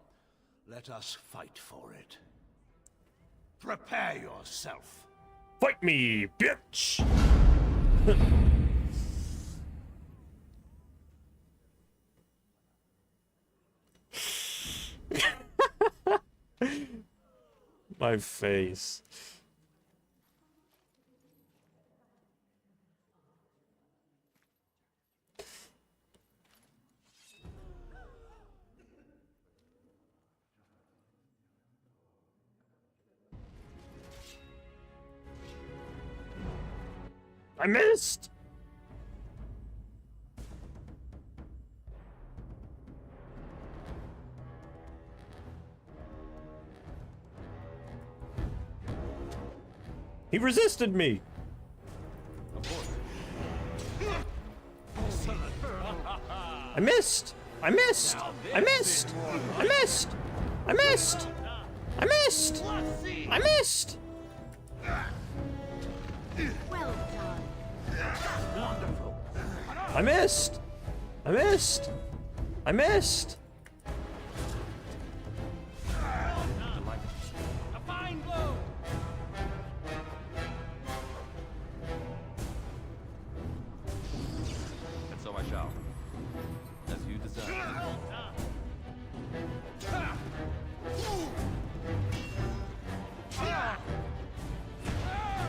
let us fight for it. Prepare yourself. Fight me, bitch! My face. I missed! He resisted me! I missed! I missed! I missed! I missed! I missed! I missed! I missed! Well done. Wonderful. I missed! I missed! I missed! A fine blow! And so I shall. As you desire.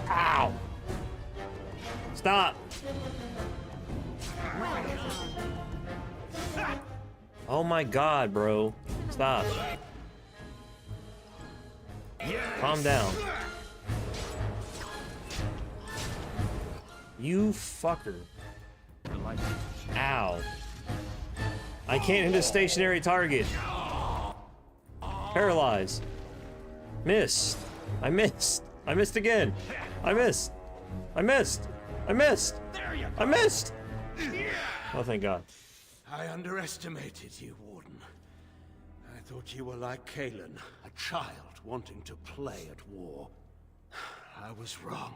Ow! Stop! Oh my god, bro. Stop. Calm down. You fucker. Ow. I can't hit a stationary target. Paralyzed. Missed. I missed. I missed again. I missed. I missed. I missed. I missed. Oh, thank God. I underestimated you, Warden. I thought you were like Kalen, a child wanting to play at war. I was wrong.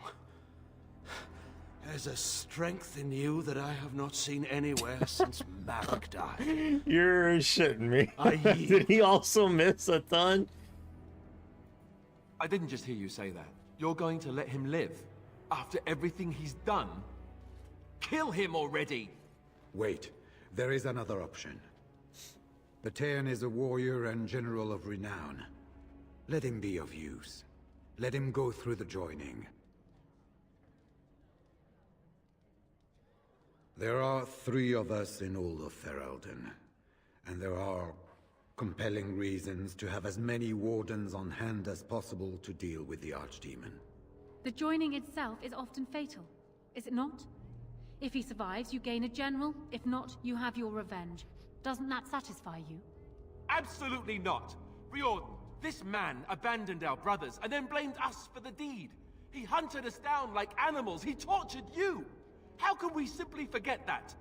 There's a strength in you that I have not seen anywhere since Marek died. You're shitting me. I Did he also miss a ton? I didn't just hear you say that. You're going to let him live? After everything he's done? Kill him already! Wait. There is another option. Batean is a warrior and general of renown. Let him be of use. Let him go through the joining. There are 3 of us in all of Ferelden, and there are compelling reasons to have as many wardens on hand as possible to deal with the Archdemon. The joining itself is often fatal, is it not? If he survives, you gain a general. If not, you have your revenge. Doesn't that satisfy you? Absolutely not! Riordan, this man abandoned our brothers and then blamed us for the deed. He hunted us down like animals. He tortured you! How can we simply forget that?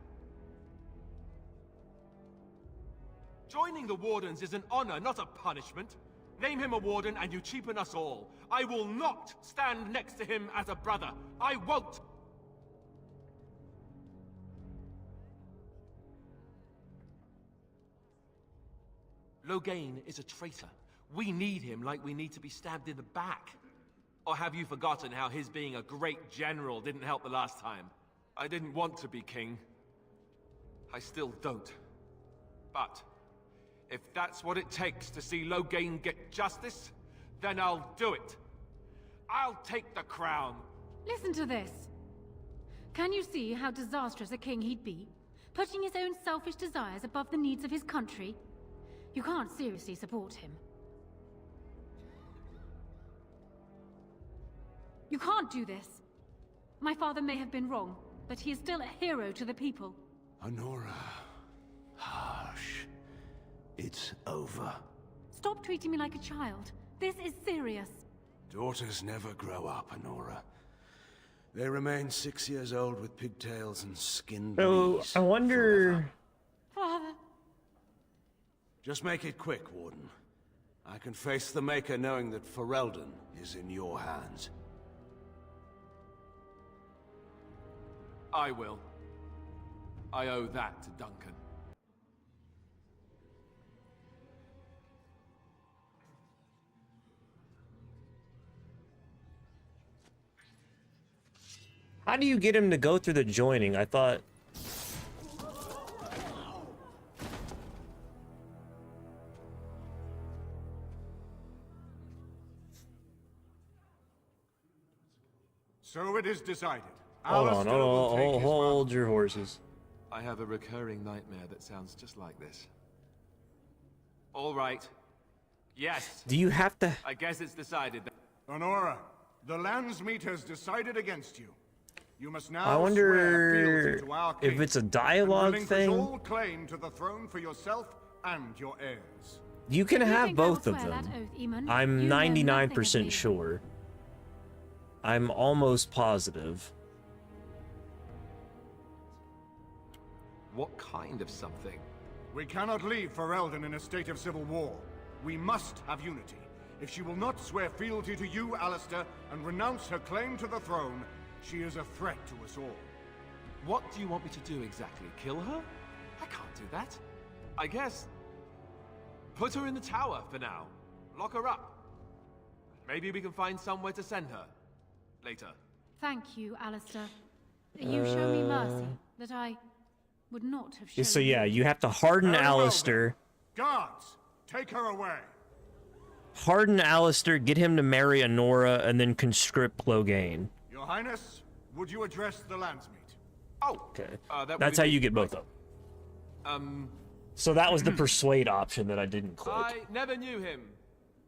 Joining the Wardens is an honor, not a punishment. Name him a Warden and you cheapen us all. I will not stand next to him as a brother. I won't! Loghain is a traitor. We need him like we need to be stabbed in the back. Or have you forgotten how his being a great general didn't help the last time? I didn't want to be king. I still don't. But if that's what it takes to see Loghain get justice, then I'll do it. I'll take the crown. Listen to this. Can you see how disastrous a king he'd be? Putting his own selfish desires above the needs of his country? You can't seriously support him. You can't do this. My father may have been wrong, but he is still a hero to the people. Honora. Hush. It's over. Stop treating me like a child. This is serious. Daughters never grow up, Honora. They remain 6 years old with pigtails and skinned knees. I wonder... Father. Just make it quick, Warden. I can face the Maker knowing that Ferelden is in your hands. I will. I owe that to Duncan. How do you get him to go through the joining? I thought... So it is decided. Hold on, hold your horses. I have a recurring nightmare that sounds just like this. All right. Yes. Do you have to... I guess it's decided. Honora, the Landsmeet has decided against you. You must now I wonder if it's a dialogue thing. All claim to the throne for yourself and your heirs. You can have both of them. I'm 99% sure. I'm almost positive. What kind of something? We cannot leave Ferelden in a state of civil war. We must have unity. If she will not swear fealty to you, Alistair, and renounce her claim to the throne, she is a threat to us all. What do you want me to do exactly? Kill her? I can't do that. I guess... put her in the tower for now. Lock her up. Maybe we can find somewhere to send her. Later. Thank you, Alistair. You show me mercy that I would not have shown. So yeah, you have to harden Alistair. Guards, take her away. Harden Alistair, get him to marry Honora, and then conscript Loghain. Your Highness, would you address the landsmeet? Oh, okay. That's how you get both of them. So that was the persuade option that I didn't click. I never knew him,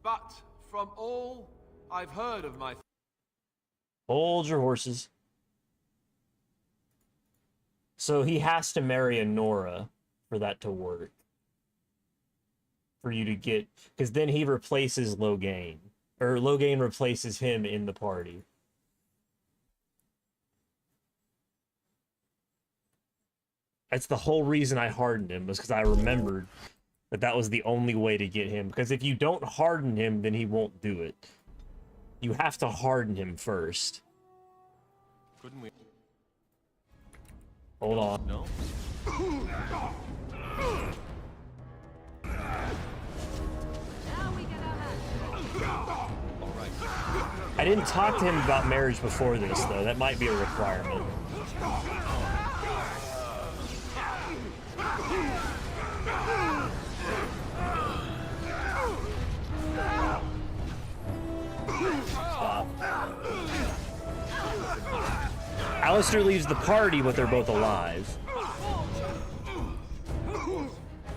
but from all I've heard of my... Hold your horses. So he has to marry Honora for that to work. For you to get... because then he replaces Loghain. Or Loghain replaces him in the party. That's the whole reason I hardened him, was because I remembered that that was the only way to get him. Because if you don't harden him, then he won't do it. You have to harden him first. Couldn't we? Hold on. No. I didn't talk to him about marriage before this, though. That might be a requirement. Stop. Alistair leaves the party, but they're both alive.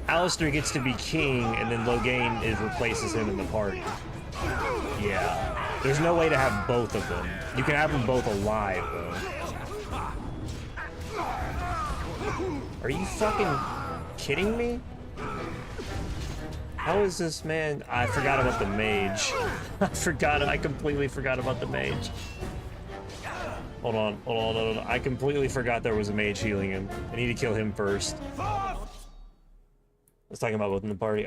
Alistair gets to be king, and then Loghain replaces him in the party. Yeah. There's no way to have both of them. You can have them both alive, though. Are you fucking kidding me? How is this man? I forgot about the mage. I completely forgot about the mage. Hold on. I completely forgot there was a mage healing him. I need to kill him first. I was talking about both in the party.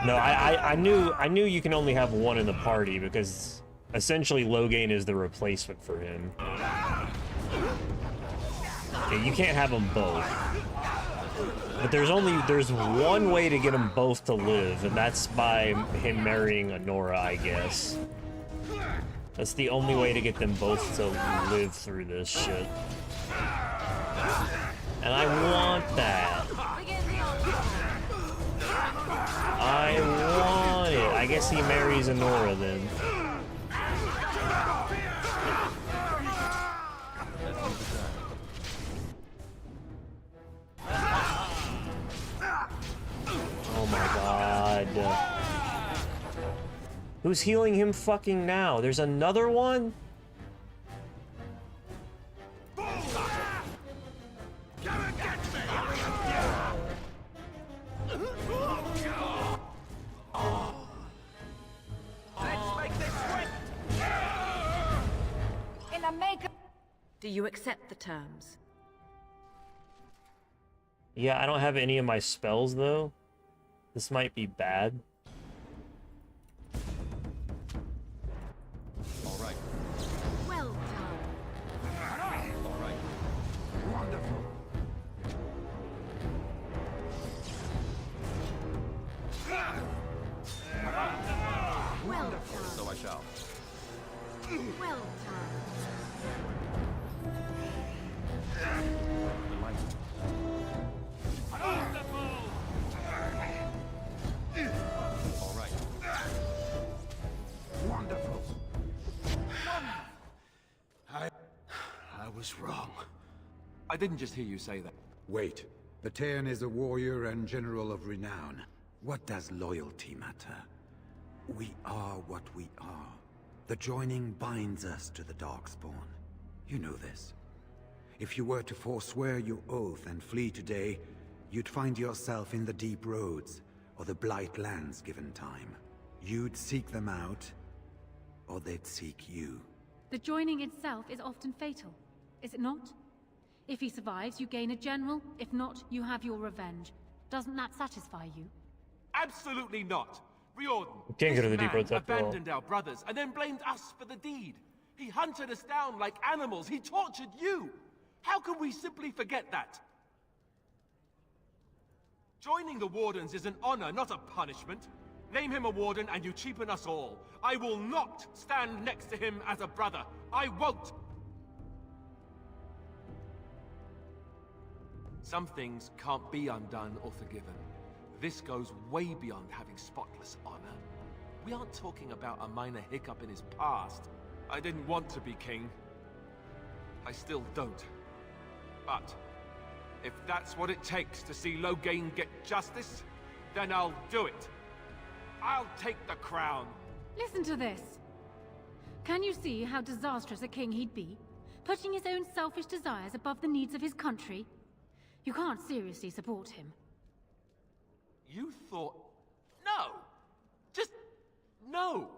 No, I knew you can only have one in the party because essentially Loghain is the replacement for him. Okay, you can't have them both. But there's one way to get them both to live, and that's by him marrying Honora, I guess. That's the only way to get them both to live through this shit. And I want that. I want it. I guess he marries Honora then. Oh my god. Who's healing him fucking now? There's another one? Do you accept the terms? Yeah, I don't have any of my spells, though. This might be bad. All right. Well done. All right. Wonderful. Well done. So I shall. Well done. All right. Wonderful. I was wrong. I didn't just hear you say that. Wait. Bataeon is a warrior and general of renown. What does loyalty matter? We are what we are. The joining binds us to the Darkspawn. You know this. If you were to forswear your oath and flee today, you'd find yourself in the Deep Roads, or the Blight Lands given time. You'd seek them out, or they'd seek you. The joining itself is often fatal, is it not? If he survives, you gain a general. If not, you have your revenge. Doesn't that satisfy you? Absolutely not. Riordan, Can't go to the this deep man roads after all. abandoned our brothers and then blamed us for the deed. He hunted us down like animals. He tortured you. How can we simply forget that? Joining the Wardens is an honor, not a punishment. Name him a Warden and you cheapen us all. I will not stand next to him as a brother. I won't. Some things can't be undone or forgiven. This goes way beyond having spotless honor. We aren't talking about a minor hiccup in his past. I didn't want to be king. I still don't. But if that's what it takes to see Loghain get justice, then I'll do it. I'll take the crown. Listen to this. Can you see how disastrous a king he'd be? Putting his own selfish desires above the needs of his country? You can't seriously support him. You thought... No! Just... no!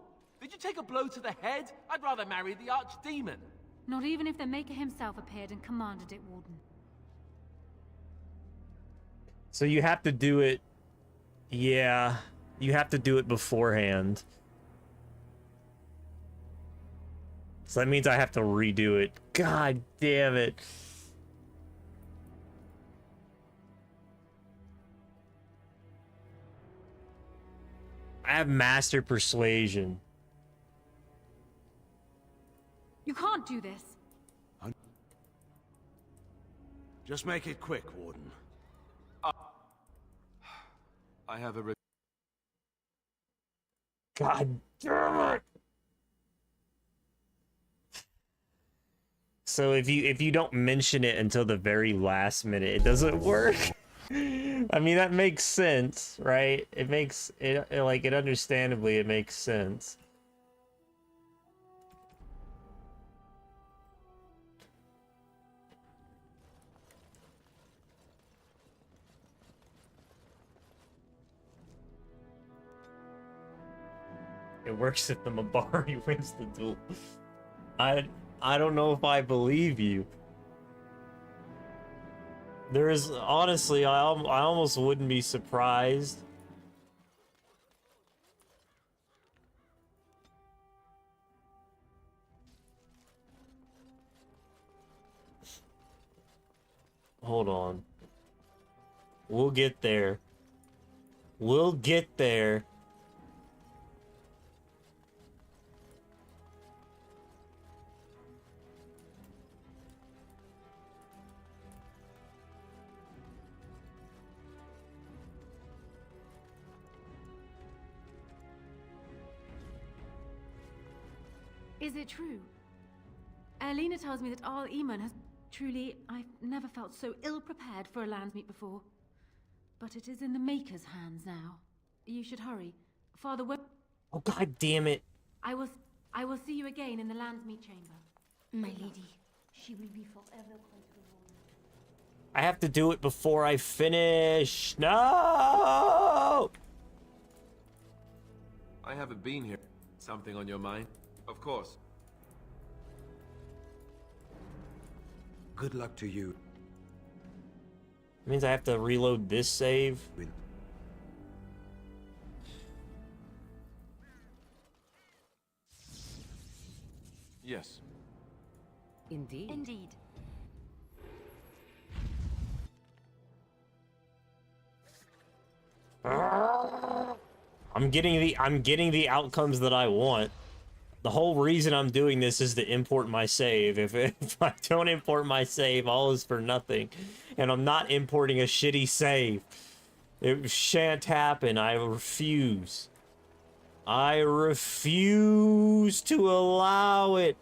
Did you take a blow to the head? I'd rather marry the archdemon. Not even if the Maker himself appeared and commanded it, Warden. So you have to do it... Yeah, you have to do it beforehand. So that means I have to redo it. God damn it. I have Master Persuasion. You can't do this. Just make it quick, Warden. I have a... God damn it! So if you don't mention it until the very last minute, it doesn't work. I mean, that makes sense, right? It makes it like it understandably it makes sense. It works if the Mabari wins the duel. I don't know if I believe you. There is, honestly, I almost wouldn't be surprised. Hold on. We'll get there. We'll get there. Is it true? Erlina tells me that Arl Eamon has... Truly, I've never felt so ill-prepared for a Landsmeet before. But it is in the Maker's hands now. You should hurry. Father won't... Oh, God damn it. I will see you again in the Landsmeet chamber. My lady, she will be forever grateful. I have to do it before I finish. No! I haven't been here. Something on your mind? Of course. Good luck to you. It means I have to reload this save. Yes. Indeed. Indeed. I'm getting the outcomes that I want. The whole reason I'm doing this is to import my save. If I don't import my save, all is for nothing. And I'm not importing a shitty save. It shan't happen. I refuse. I refuse to allow it.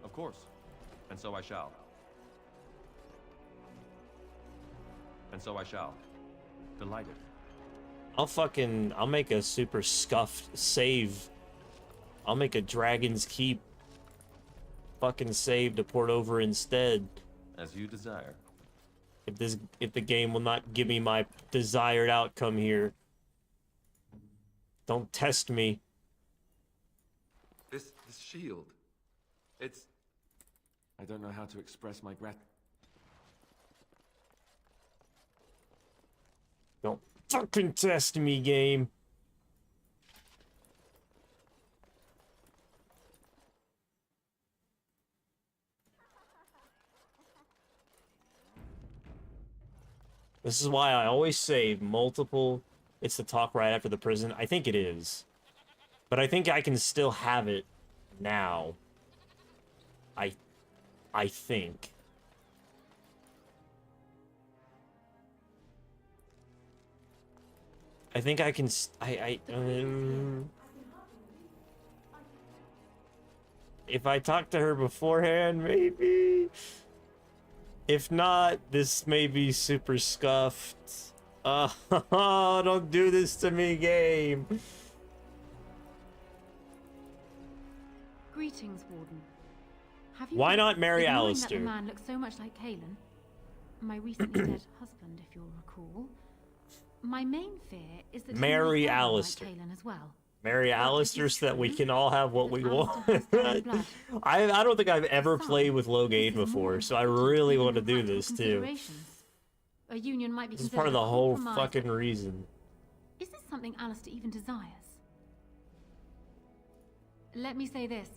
Of course. And so I shall. And so I shall. Delighted. I'll make a super scuffed save. I'll make a Dragon's Keep fucking save to port over instead. As you desire. If the game will not give me my desired outcome here. Don't test me. This shield. It's... I don't know how to express my Don't fucking test me, game. This is why I always say multiple. It's the talk right after the prison. I think it is. But I think I can still have it now. I think. I think I can. If I talk to her beforehand, maybe. If not, this may be super scuffed. Don't do this to me, game. Greetings, Warden. Have you Why not marry ignoring Alistair? That the man looks so much like Kalen, my recently dead husband, if you'll recall. My main fear is that Marry he might Alistair. like Kalen as well. Marry Alistair so that we can all have what we want. I don't think I've ever played with Loghain before, so I really want to do this too. A union might be This is part of the whole compromise. fucking reason. Is this something Alistair even desires? Let me say this.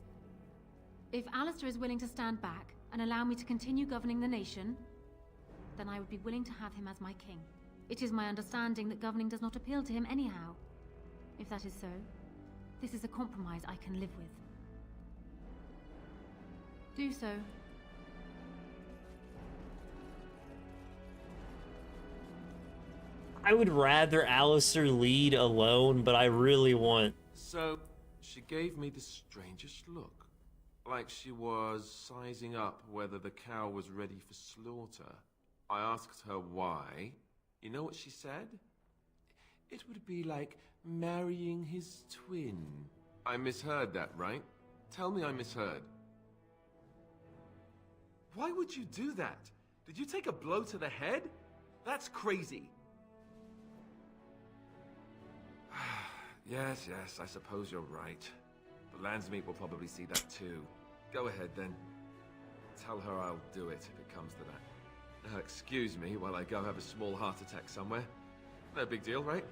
If Alistair is willing to stand back and allow me to continue governing the nation, then I would be willing to have him as my king. It is my understanding that governing does not appeal to him anyhow. If that is so, this is a compromise I can live with. Do so. I would rather Alistair lead alone, but I really want... So, she gave me the strangest look. Like she was sizing up whether the cow was ready for slaughter. I asked her why. You know what she said? It would be like marrying his twin. I misheard that, right? Tell me I misheard. Why would you do that? Did you take a blow to the head? That's crazy. Yes, I suppose you're right. The Landsmeet will probably see that too. Go ahead then. Tell her I'll do it if it comes to that. Excuse me while I go have a small heart attack somewhere. No big deal, right?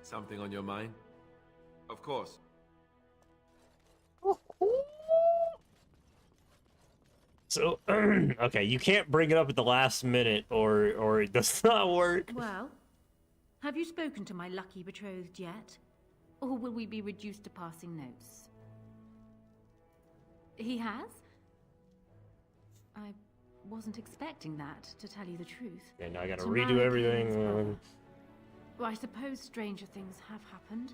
Something on your mind? Of course. So, okay, you can't bring it up at the last minute or it does not work. Well, have you spoken to my lucky betrothed yet? Or will we be reduced to passing notes? He has? I wasn't expecting that, to tell you the truth. Yeah, now I gotta To redo marry everything. Kane's brother. Well, I suppose stranger things have happened.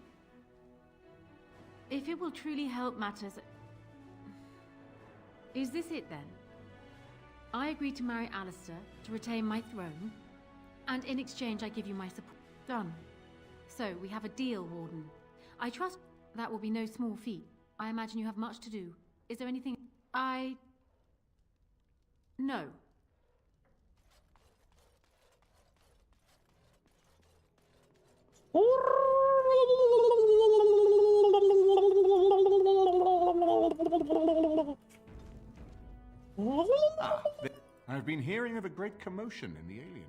If it will truly help matters... Is this it then? I agree to marry Alistair to retain my throne, and in exchange I give you my support. Done. So, we have a deal, Warden. I trust that will be no small feat. I imagine you have much to do. Is there anything... No. I've been hearing of a great commotion in the alienage.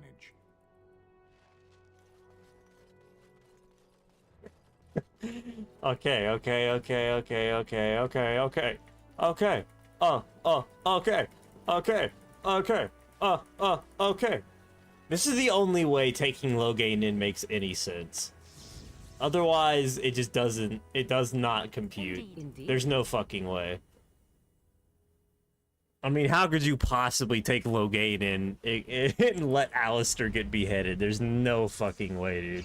Okay. Okay. This is the only way taking Loghain in makes any sense. Otherwise, it just doesn't, it does not compute. Indeed. There's no fucking way. I mean, how could you possibly take Loghain in and let Alistair get beheaded? There's no fucking way, dude.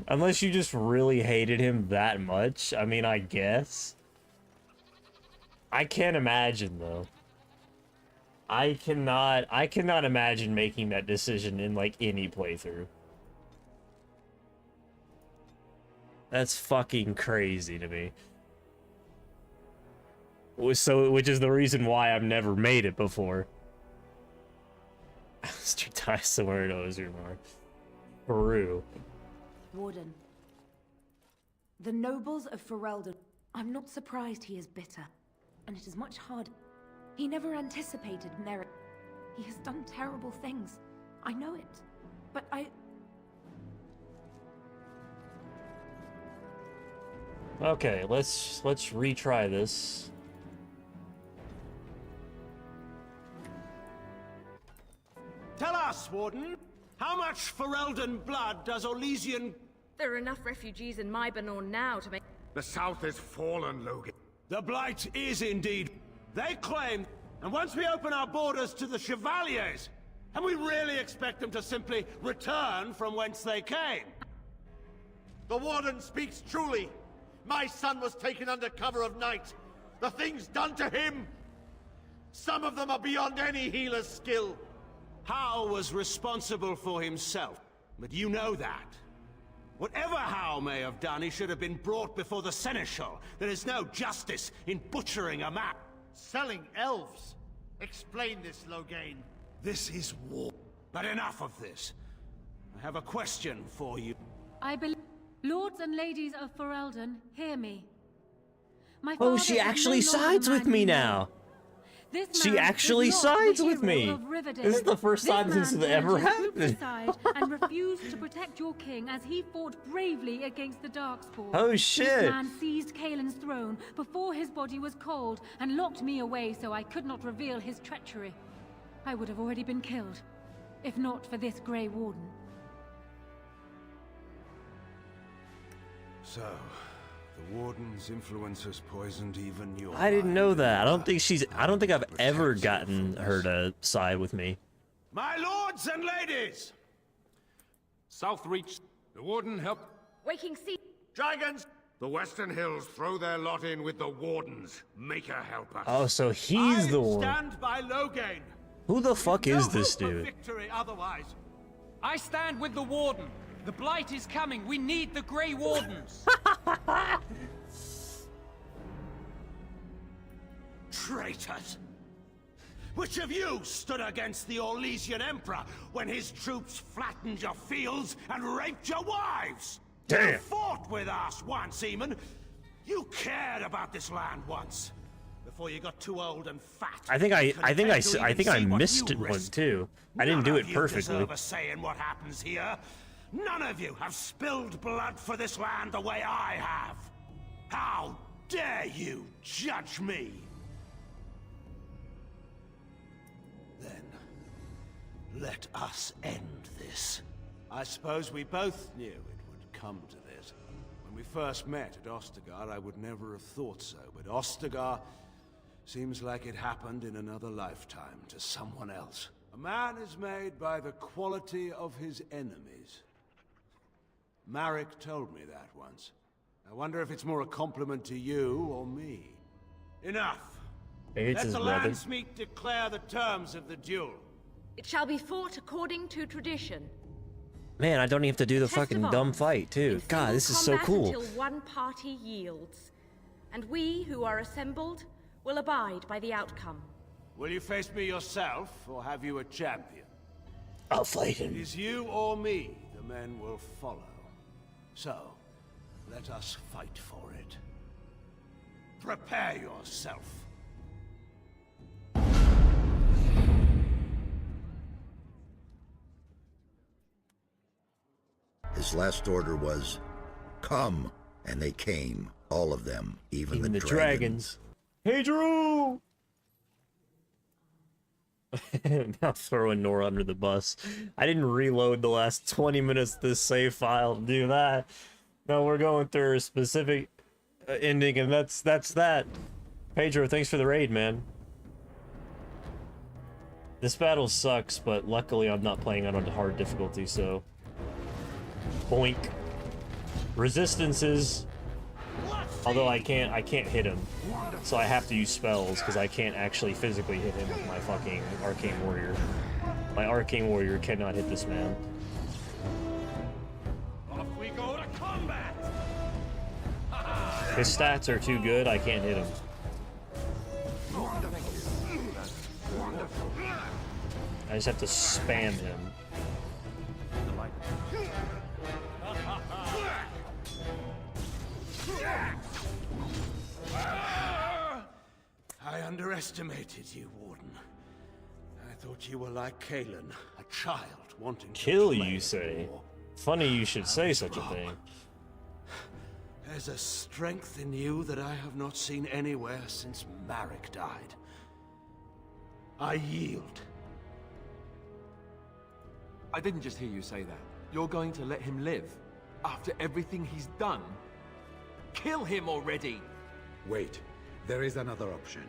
Unless you just really hated him that much. I mean, I guess. I can't imagine, though. I cannot imagine making that decision in, like, any playthrough. That's fucking crazy to me. So, which is the reason why I've never made it before. Alistair dies somewhere in Ozermar. Peru. Warden. The nobles of Ferelden. I'm not surprised he is bitter. And it is much harder. He never anticipated merit. He has done terrible things. I know it. but I... Okay, let's retry this. Tell us, Warden, how much Ferelden blood does Orlesian... There are enough refugees in Mybanor now to make... The South is fallen, Logan. The Blight is indeed... They claim, and once we open our borders to the Chevaliers, and we really expect them to simply return from whence they came? The Warden speaks truly. My son was taken under cover of night. The things done to him, some of them are beyond any healer's skill. Hal was responsible for himself, but you know that. Whatever Hal may have done, he should have been brought before the Seneschal. There is no justice in butchering a man. Selling elves. Explain this, Logain. This is war. But enough of this. I have a question for you. I believe... Lords and ladies of Ferelden, hear me. My Oh, father she is actually no longer sides the with man me you know. now. This She man actually is not sides the with hero me. of Rivendell. This is the first time this has ever happened. And refused to protect your king as he fought bravely against the Darkspawn. Oh, shit. This man seized Kaelin's throne before his body was cold and locked me away so I could not reveal his treachery. I would have already been killed, if not for this Grey Warden. So, the Warden's influence has poisoned even your... I didn't know that. I don't think I've ever gotten her to side with me. My lords and ladies! Southreach. The Warden helped... Waking sea... Dragons! The Western Hills throw their lot in with the Wardens. Make her help us. Oh, so he's the one. Stand by Logain. Who the fuck is No this hope of dude? victory otherwise. I stand with the Warden. The Blight is coming. We need the Grey Wardens. Traitors! Which of you stood against the Orlesian Emperor when his troops flattened your fields and raped your wives? Damn. You fought with us once, Eamon. You cared about this land once. Before you got too old and fat. I think I missed one too. I didn't do it perfectly. None of you deserve a say in what happens here. None of you have spilled blood for this land the way I have. How dare you judge me? Then, let us end this. I suppose we both knew it would come to this. When we first met at Ostagar, I would never have thought so, but Ostagar seems like it happened in another lifetime to someone else. A man is made by the quality of his enemies. Marek told me that once. I wonder if it's more a compliment to you or me. Enough. Maybe it's Let his the brother. landsmeet declare the terms of the duel. It shall be fought according to tradition. Man, I don't even have to do the Test fucking of dumb arms. fight too. God, this is so Combat cool. Until one party yields, and we who are assembled will abide by the outcome. Will you face me yourself, or have you a champion? I'll fight him. It is you or me the men will follow. So, let us fight for it. Prepare yourself. His last order was, "Come," and they came, all of them, even the dragons. Hey, Drew! Now throwing Nora under the bus. I didn't reload the last 20 minutes of this save file to do that. No, we're going through a specific ending, and that's that. Pedro, thanks for the raid, man. This battle sucks, but luckily I'm not playing on a hard difficulty, so... Boink. Resistances. Although I can't hit him. So I have to use spells, because I can't actually physically hit him with my fucking Arcane Warrior. My Arcane Warrior cannot hit this man. Off we go to combat! His stats are too good, I can't hit him. I just have to spam him. I underestimated you, Warden. I thought you were like Kalen, a child wanting to Kill, play you say? war. Funny you should say such a thing. There's a strength in you that I have not seen anywhere since Marek died. I yield. I didn't just hear you say that. You're going to let him live? After everything he's done? Kill him already! Wait, there is another option.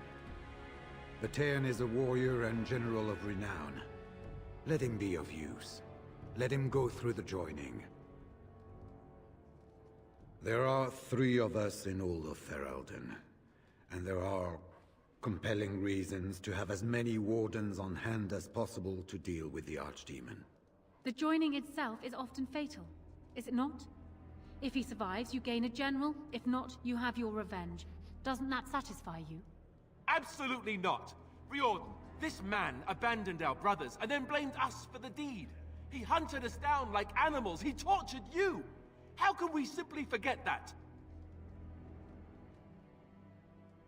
Batean is a warrior and general of renown. Let him be of use. Let him go through the joining. There are 3 of us in all of Ferelden, and there are compelling reasons to have as many wardens on hand as possible to deal with the Archdemon. The joining itself is often fatal, is it not? If he survives, you gain a general. If not, you have your revenge. Doesn't that satisfy you? Absolutely not! Riordan, this man abandoned our brothers and then blamed us for the deed. He hunted us down like animals. He tortured you! How can we simply forget that?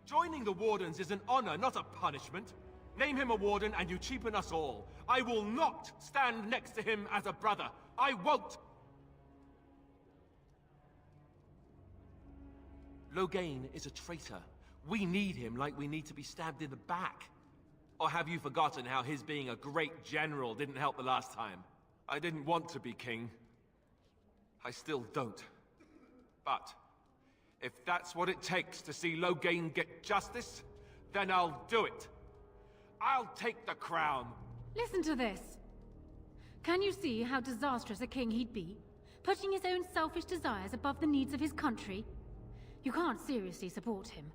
Joining the Wardens is an honor, not a punishment. Name him a Warden and you cheapen us all. I will not stand next to him as a brother. I won't! Loghain is a traitor. We need him like we need to be stabbed in the back. Or have you forgotten how his being a great general didn't help the last time? I didn't want to be king. I still don't. But if that's what it takes to see Loghain get justice, then I'll do it. I'll take the crown. Listen to this. Can you see how disastrous a king he'd be? Putting his own selfish desires above the needs of his country? You can't seriously support him.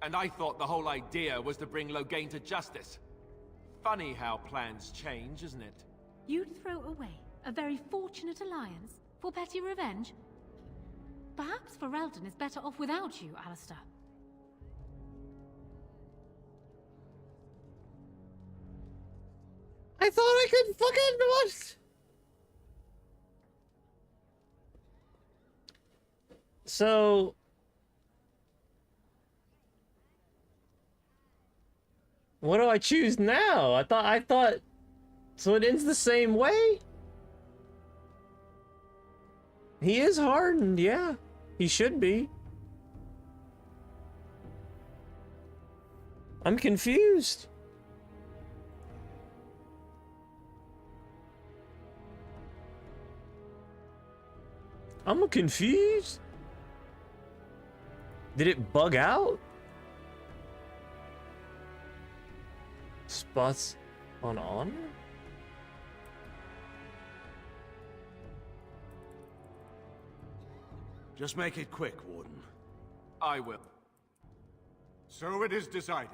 And I thought the whole idea was to bring Loghain to justice. Funny how plans change, isn't it? You'd throw away a very fortunate alliance for petty revenge? Perhaps Ferelden is better off without you, Alistair. I thought I could fucking what? So what do I choose now? I thought so it ends the same way? He is hardened, yeah. He should be. I'm confused. I'm confused. Did it bug out? Spots on honor? Just make it quick, Warden. I will. So it is decided.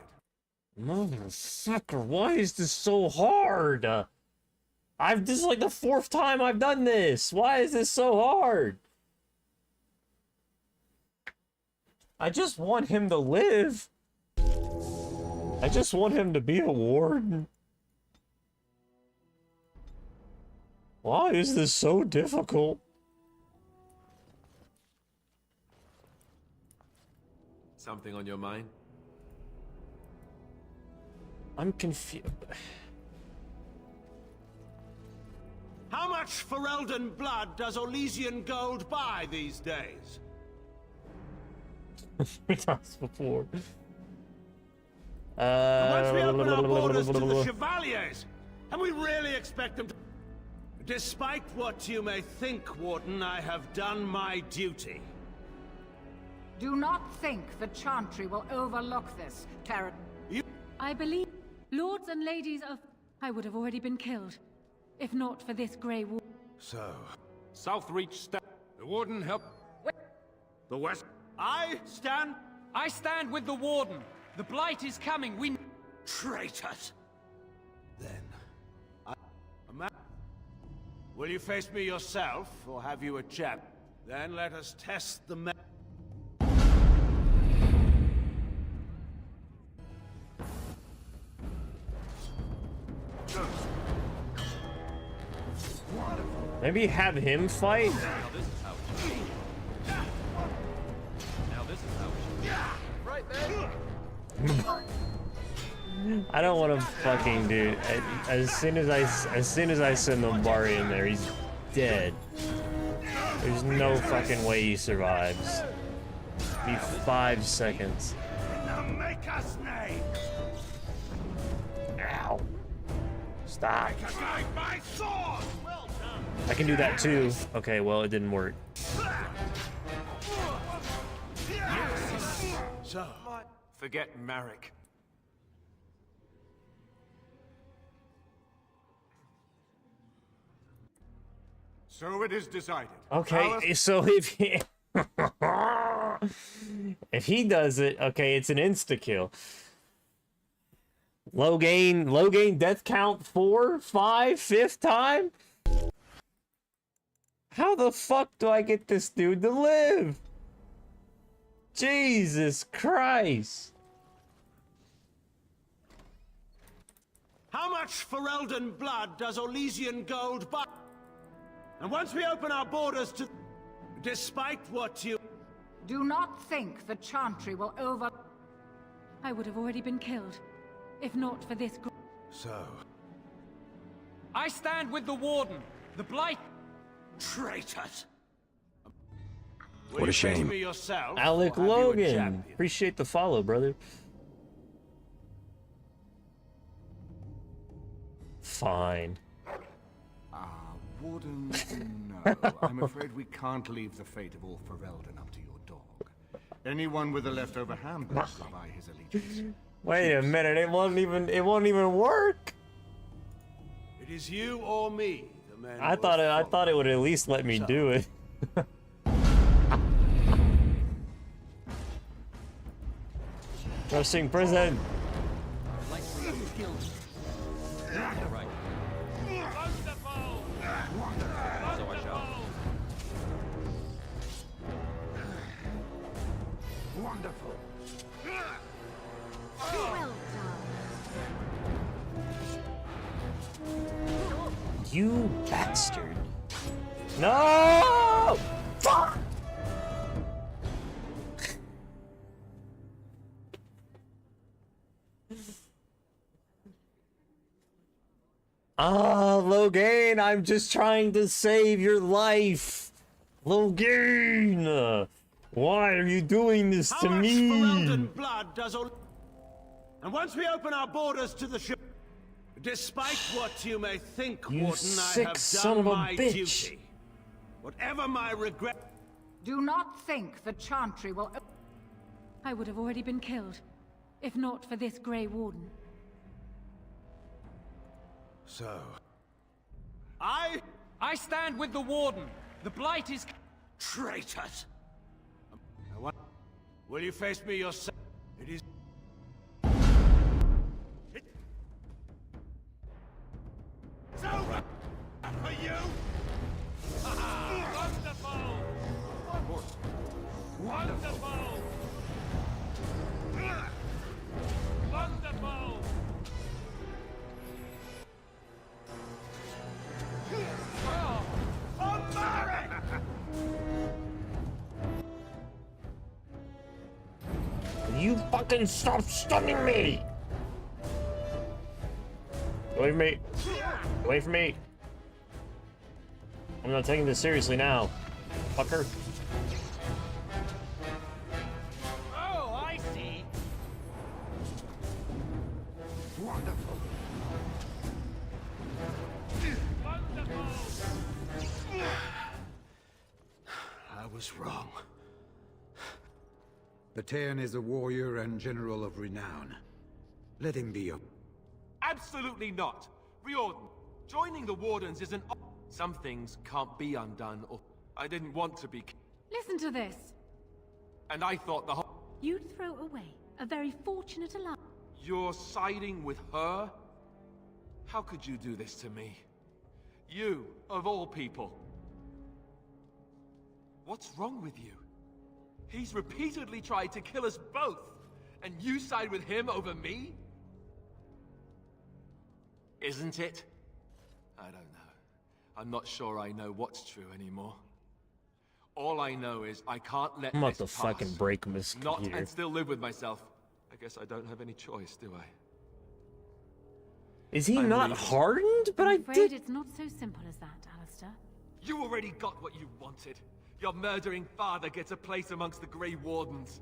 Motherfucker, why is this so hard? This is like the 4th time I've done this. Why is this so hard? I just want him to live. I just want him to be a warden. Why is this so difficult? Something on your mind? I'm confused. How much Ferelden blood does Orlesian gold buy these days? We talked before. Once we open our borders to the Chevaliers, and we really expect them to... Despite what you may think, Warden, I have done my duty. Do not think the Chantry will overlook this, Terran. I believe lords and ladies of... I would have already been killed, if not for this grey wall. So... Southreach step. The Warden help... The West... I stand with the Warden. The Blight is coming, we... Traitors! Then... Will you face me yourself, or have you a chap? Then let us test the Maybe have him fight? Now this is how it should be. Now this is how it should be. Right there. I don't want to fucking, dude. As soon as I send the Bari in there, he's dead. There's no fucking way he survives. Be 5 seconds. Ow. Stop. I can do that too. Okay, well, it didn't work. So, forget Marek. So it is decided. Okay, so if he if he does it, okay, it's an insta kill. Low gain death count 4, 5, 5th time? How the fuck do I get this dude to live? Jesus Christ. How much Ferelden blood does Orlesian gold buy? And once we open our borders to... Despite what you... Do not think the Chantry will over... I would have already been killed, if not for this... So... I stand with the Warden. The Blight... Traitors! What a shame. Alec Logan. Appreciate the follow, brother. Fine. Warden, no. I'm afraid we can't leave the fate of all Ferelden up to your dog. Anyone with a leftover hamburger will buy his allegiance. Wait a minute, it won't even work. It is you or me, the man. I thought it would at least let me do it. Trusting prison. Right. So I shall. Wonderful. Well done. You bastard. No! Fuck! Logan, I'm just trying to save your life. Logan, why are you doing this to me? Ferelden blood does all... And once we open our borders to the ship... Despite what you may think, You Warden, sick I have son done of a my bitch. duty. Whatever my regret... Do not think the Chantry will... I would have already been killed, if not for this Grey Warden. So... I stand with the Warden. The Blight is... Traitors! Will you face me yourself? It is... It's over for you! Wonderful! Wonderful! Wonderful! You fucking stop stunning me! Away from me. Away from me. I'm not taking this seriously now. Fucker. Oh, I see. Wonderful. I was wrong. Batean is a warrior and general of renown. Let him be your... Absolutely not. Riordan, joining the Wardens is an... Some things can't be undone, or... I didn't want to be... Listen to this. And I thought the whole... You'd throw away a very fortunate alliance. You're siding with her? How could you do this to me? You, of all people. What's wrong with you? He's repeatedly tried to kill us both, and you side with him over me? Isn't it? I don't know. I'm not sure I know what's true anymore. All I know is I can't let I'm about this to fucking pass. break this Not computer. and still live with myself. I guess I don't have any choice, do I? Is he not hardened? But I'm afraid it's not so simple as that, Alistair. You already got what you wanted. Your murdering father gets a place amongst the Grey Wardens.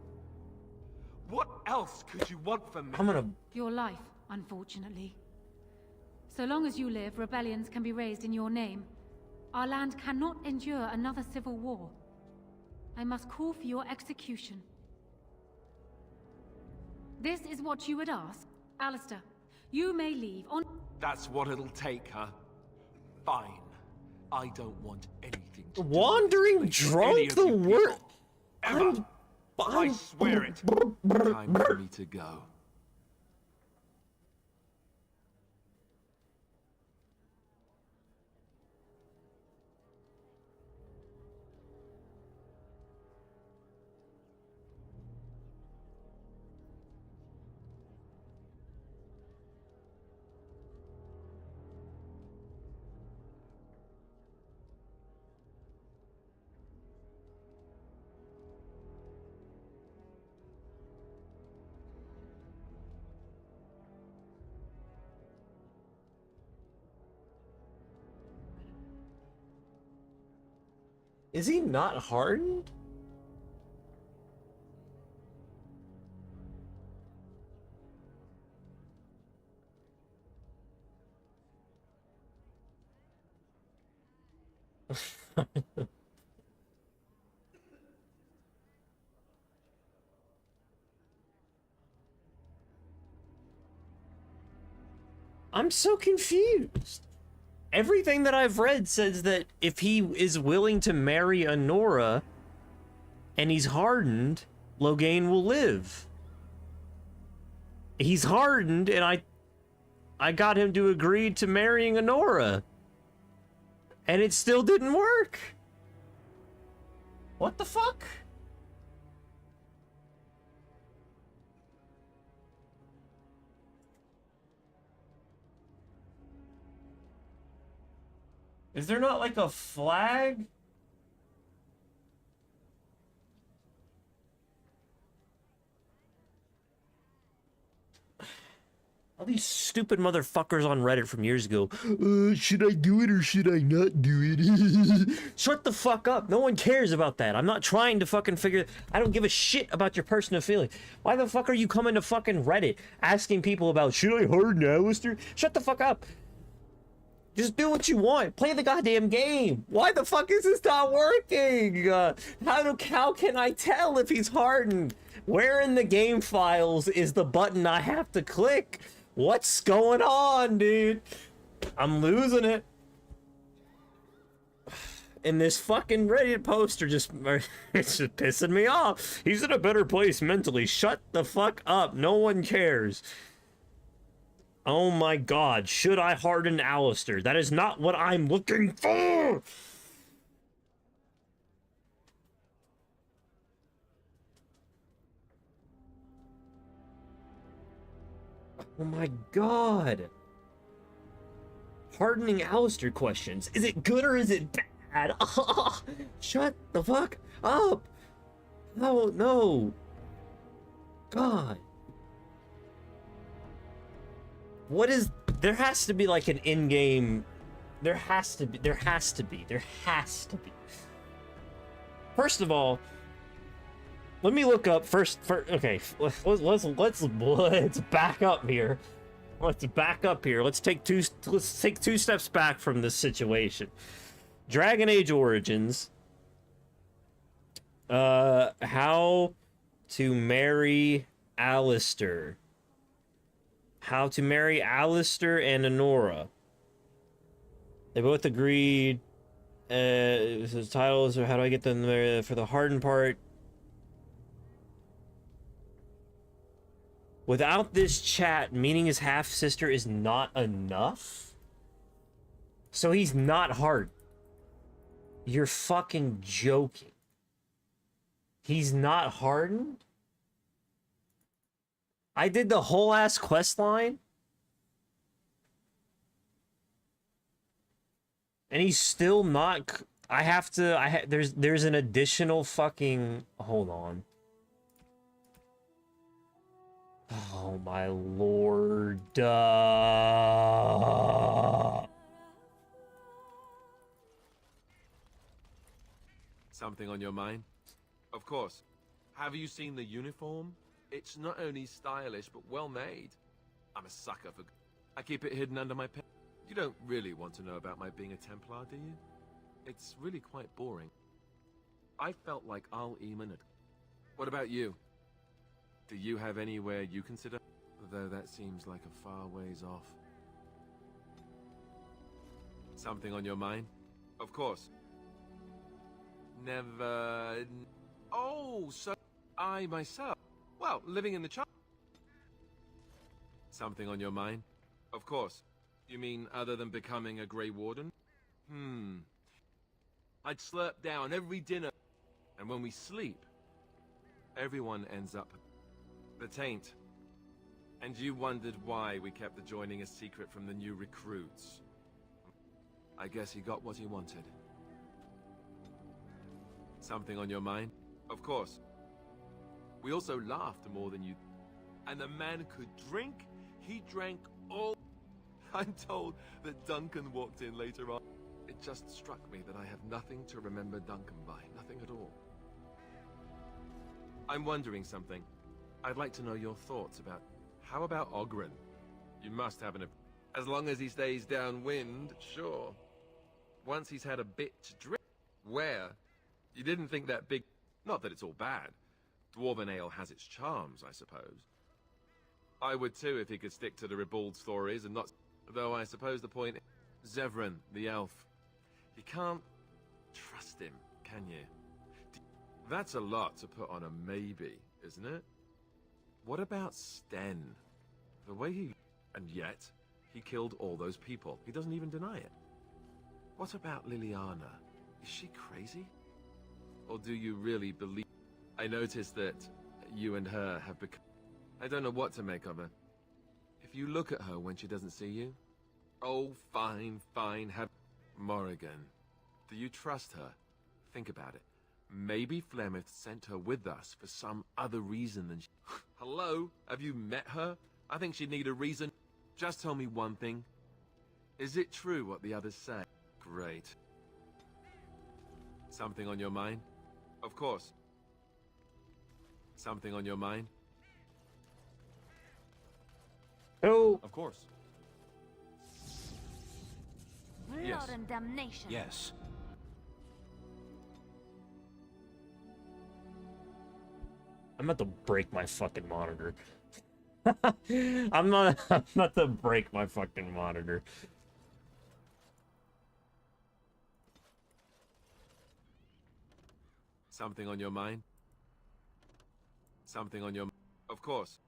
What else could you want from me? Your life, unfortunately. So long as you live, rebellions can be raised in your name. Our land cannot endure another civil war. I must call for your execution. This is what you would ask? Alistair, you may leave on... That's what it'll take, huh? Fine. I don't want anything to Wandering drunk, the word. I swear it. Time for me to go. Is he not hardened? I'm so confused. Everything that I've read says that if he is willing to marry Honora and he's hardened, Loghain will live. He's hardened, and I got him to agree to marrying Honora. And it still didn't work. What the fuck? Is there not like a flag? All these stupid motherfuckers on Reddit from years ago. Should I do it or should I not do it? Shut the fuck up. No one cares about that. I'm not trying to fucking figure... I don't give a shit about your personal feeling. Why the fuck are you coming to fucking Reddit asking people about, should I harden Alistair? Shut the fuck up. Just do what you want. Play the goddamn game. Why the fuck is this not working? How can I tell if he's hardened? Where in the game files is the button I have to click? What's going on, dude? I'm losing it. And this fucking Reddit poster it's just pissing me off. He's in a better place mentally. Shut the fuck up. No one cares. Oh my god, should I harden Alistair? That is not what I'm looking for! Oh my god. Hardening Alistair questions. Is it good or is it bad? Oh, shut the fuck up! No, no. God. What is... There has to be like an in-game... There has to be. First of all, let me look up first. Okay, let's back up here. Let's take two steps back from this situation. Dragon Age Origins. How to marry Alistair. How to marry Alistair and Honora. They both agreed. The titles are how do I get them there for the hardened part. Without this chat, meeting his half-sister is not enough? So he's not hard. You're fucking joking. He's not hardened? I did the whole ass quest line? And he's still not... I have to... there's an additional fucking... Hold on. Oh my lord. Something on your mind? Of course. Have you seen the uniform? It's not only stylish, but well made. I'm a sucker for... I keep it hidden under my pen. You don't really want to know about my being a Templar, do you? It's really quite boring. I felt like Al-Eamon had... What about you? Do you have anywhere you consider? Though that seems like a far ways off. Something on your mind? Of course. Never... Oh, so I myself... Well, living in the Something on your mind? Of course. You mean other than becoming a Grey Warden? I'd slurp down every dinner. And when we sleep, everyone ends up the taint. And you wondered why we kept the joining a secret from the new recruits. I guess he got what he wanted. Something on your mind? Of course. We also laughed more than you... And the man could drink? He drank all... I'm told that Duncan walked in later on. It just struck me that I have nothing to remember Duncan by. Nothing at all. I'm wondering something. I'd like to know your thoughts about... How about Ogren? You must have an... As long as he stays downwind, sure. Once he's had a bit to drink... Where? You didn't think that big... Not that it's all bad. Dwarven ale has its charms, I suppose. I would too if he could stick to the ribald stories and not... Though I suppose the point... Zevran, the elf. You can't trust him, can you? That's a lot to put on a maybe, isn't it? What about Sten? The way he... And yet, he killed all those people. He doesn't even deny it. What about Liliana? Is she crazy? Or do you really believe... I noticed that you and her have become... I don't know what to make of her. If you look at her when she doesn't see you... Oh, fine, fine, have... Morrigan. Do you trust her? Think about it. Maybe Flemeth sent her with us for some other reason than she... Hello? Have you met her? I think she'd need a reason. Just tell me one thing. Is it true what the others say? Great. Something on your mind? Of course. Something on your mind? Oh. Of course. Yes. Blood and damnation. Yes. I'm about to break my fucking monitor. I'm not to break my fucking monitor. Something on your mind? Something on your... Of course.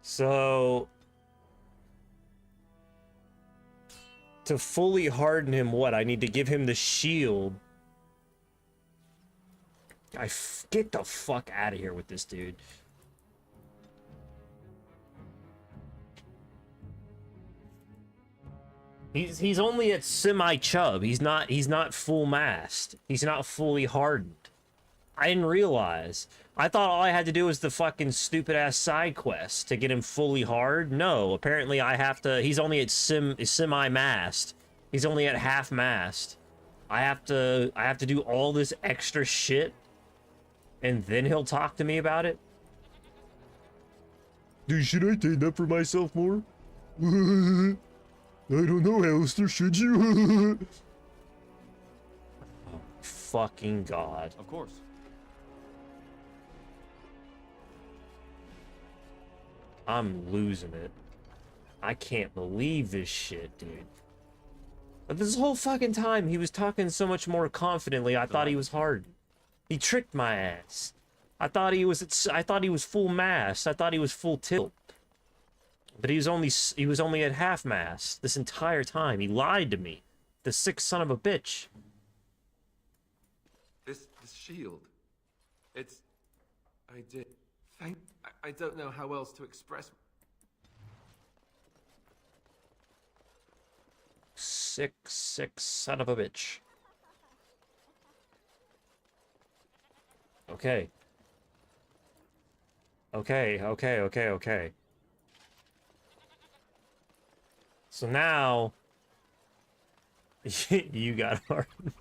So... To fully harden him, what? I need to give him the shield. Get the fuck out of here with this dude. He's only at semi-chub. He's not full mast. He's not fully hardened. I didn't realize. I thought all I had to do was the fucking stupid ass side quest to get him fully hard. No, apparently I have to. He's only at semi-mast. He's only at half mast. I have to do all this extra shit, and then he'll talk to me about it. Dude, should I take up for myself more? I don't know, Alistair, should you? Oh, fucking God. Of course. I'm losing it. I can't believe this shit, dude. But this whole fucking time, he was talking so much more confidently, I thought he was hard. He tricked my ass. I thought he was full mast. I thought he was full tilt. But he was only at half mast this entire time. He lied to me. The sick son of a bitch. This shield. It's... I did... I don't know how else to express... Sick son of a bitch. Okay. Okay. So now you got hardened.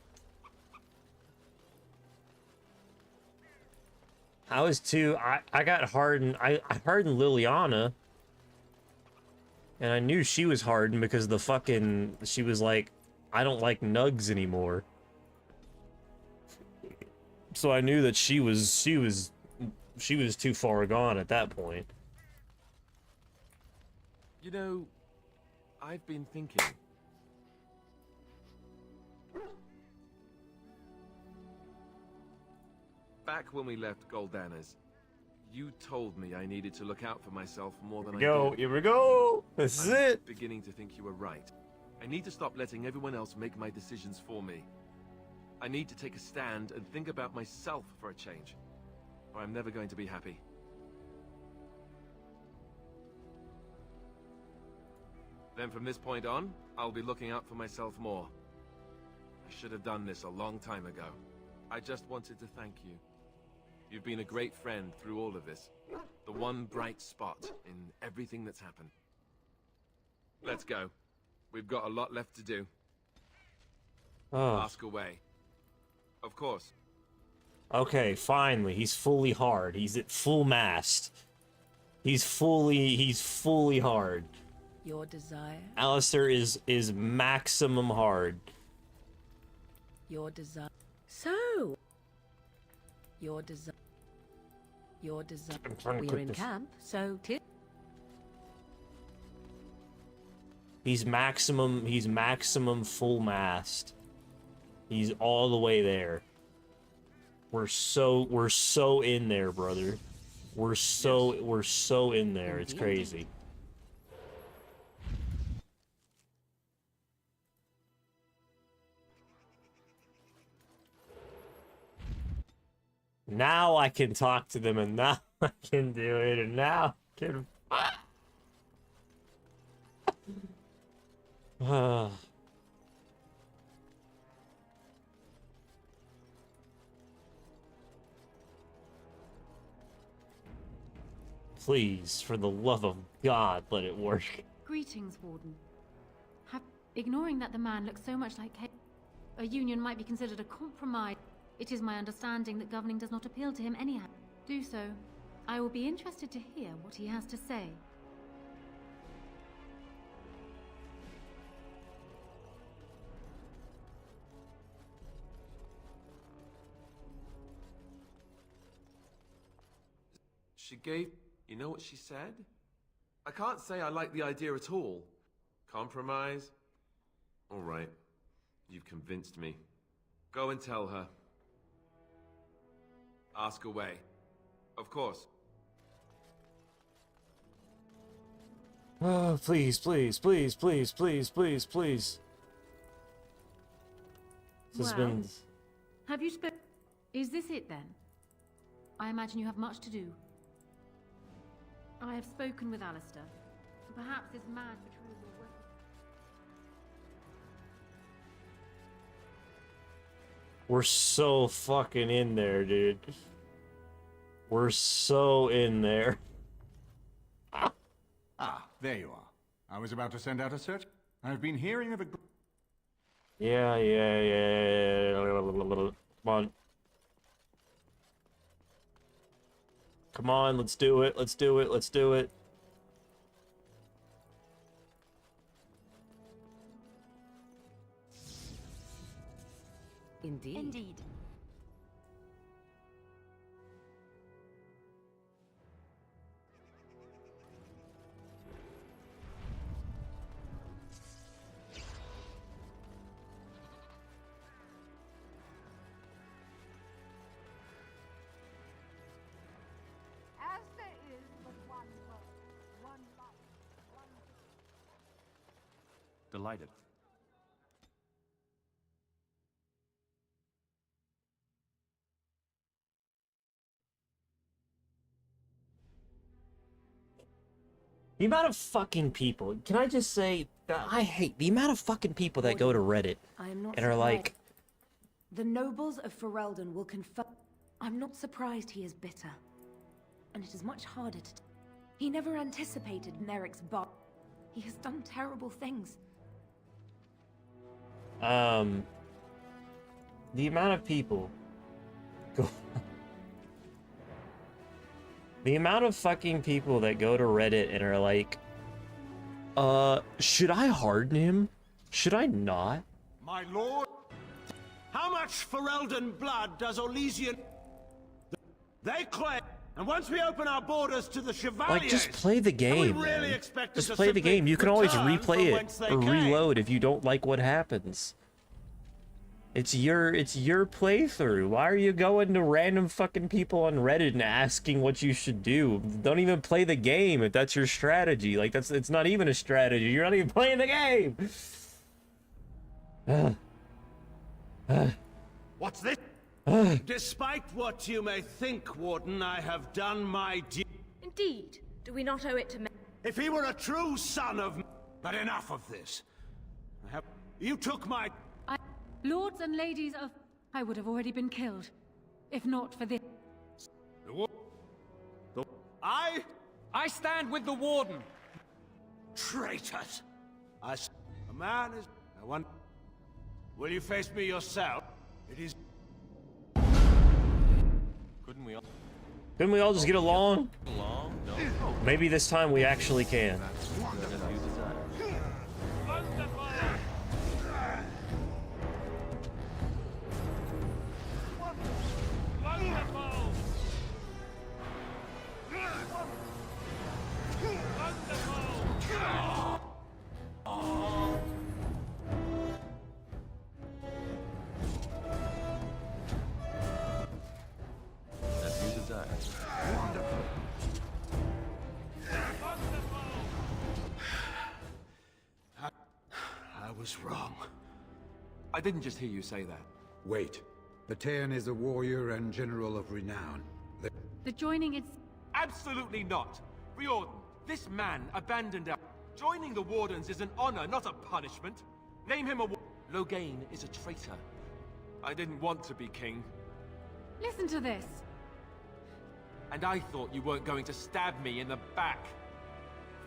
I was too. I got hardened. I hardened Liliana, and I knew she was hardened because the fucking she was like, I don't like nugs anymore. So I knew that she was too far gone at that point. You know, I've been thinking. Back when we left Goldanas, you told me I needed to look out for myself more than I did. Here we go. This is it. Beginning to think you were right. I need to stop letting everyone else make my decisions for me. I need to take a stand and think about myself for a change, or I'm never going to be happy. Then from this point on, I'll be looking out for myself more. I should have done this a long time ago. I just wanted to thank you. You've been a great friend through all of this. The one bright spot in everything that's happened. Let's go. We've got a lot left to do. Oh. Ask away. Of course. Okay, finally, he's fully hard. He's at full mast. He's fully hard. Your desire. Alistair is maximum hard. Your desire. So. Your desire. Your desire. We're in camp, so He's maximum full mast. He's all the way there. We're so in there, brother. We're so in there. It's crazy. Now I can talk to them, and now I can do it, and now I can. Please, for the love of God, let it work. Greetings, Warden. Ignoring that the man looks so much like a union might be considered a compromise. It is my understanding that governing does not appeal to him anyhow. Do so. I will be interested to hear what he has to say. She gave... You know what she said? I can't say I like the idea at all. Compromise? All right. You've convinced me. Go and tell her. Ask away. Of course. Oh, please, please, please, please, please, please, please. This has been... Have you spoken? Is this it then? I imagine you have much to do. I have spoken with Alistair. Perhaps this mad betrayal will work. We're so fucking in there, dude. We're so in there. Ah, there you are. I was about to send out a search. I've been hearing of a... Yeah. Come on. Come on, let's do it. Let's do it. Let's do it. Indeed. As there is but one world, one life, one... Delighted. The amount of fucking people, can I just say, that I hate the amount of fucking people that go to Reddit I am not and are like, the nobles of Ferelden will confirm. I'm not surprised he is bitter. And it is much harder to... He never anticipated Merrick's bar. He has done terrible things. The amount of people the amount of fucking people that go to Reddit and are like, should I harden him? Should I not? My lord, how much Ferelden blood does Orlesian... They claim, and once we open our borders to the Chevaliers... Like, just play the game, really man. Just play the game. You can always replay it or came. reload if you don't like what happens. It's your playthrough. Why are you going to random fucking people on Reddit and asking what you should do? Don't even play the game if that's your strategy. Like, it's not even a strategy. You're not even playing the game. What's this? Despite what you may think, Warden, I have done my duty. Indeed. Do we not owe it to... If he were a true son of... But enough of this. You took my... Lords and ladies of... I would have already been killed, if not for this. I stand with the Warden. Traitors! A man is... I want... Will you face me yourself? It is... Couldn't we all... Couldn't we all just get along? No. Maybe this time we actually can. As you desire. As you desire. I was wrong. I didn't just hear you say that. Wait. Bataeon is a warrior and general of renown. The joining is... Absolutely not. Riordan, this man abandoned our... Joining the Wardens is an honor, not a punishment. Name him a... Loghain is a traitor. I didn't want to be king. Listen to this. And I thought you weren't going to stab me in the back.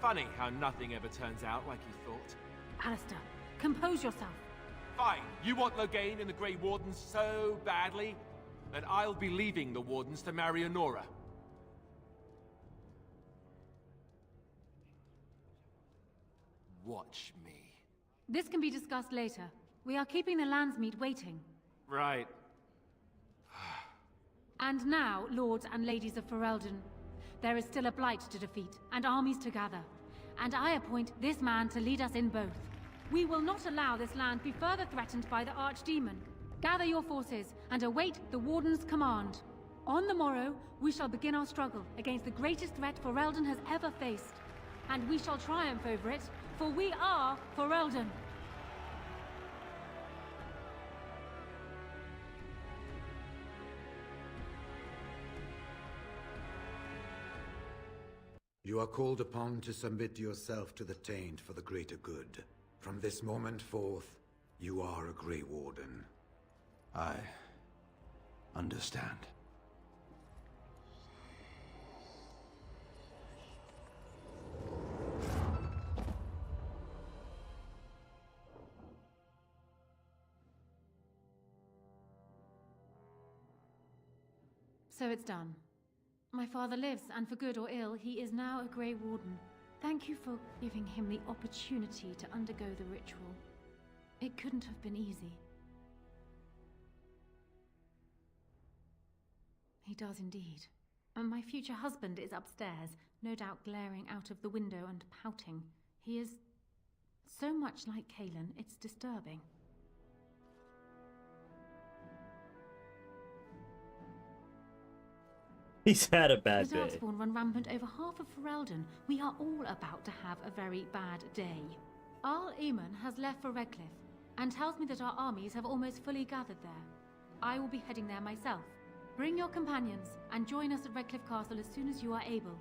Funny how nothing ever turns out like you thought. Alistair, compose yourself. Fine, you want Loghain and the Grey Wardens so badly? Then I'll be leaving the Wardens to marry Honora. Watch me. This can be discussed later. We are keeping the Landsmeet waiting. Right. And now, lords and ladies of Ferelden, there is still a blight to defeat, and armies to gather. And I appoint this man to lead us in both. We will not allow this land be further threatened by the Archdemon. Gather your forces, and await the Warden's command. On the morrow, we shall begin our struggle against the greatest threat Ferelden has ever faced. And we shall triumph over it, for we are Ferelden. You are called upon to submit yourself to the Taint for the greater good. From this moment forth, you are a Grey Warden. I understand. So it's done. My father lives, and for good or ill, he is now a Grey Warden. Thank you for giving him the opportunity to undergo the ritual. It couldn't have been easy. He does indeed. And my future husband is upstairs, no doubt glaring out of the window and pouting. He is so much like Cailan, it's disturbing. He's had a bad The day. Darkspawn run rampant over half of Ferelden. We are all about to have a very bad day. Arl Eamon has left for Redcliffe, and tells me that our armies have almost fully gathered there. I will be heading there myself. Bring your companions, and join us at Redcliffe Castle as soon as you are able.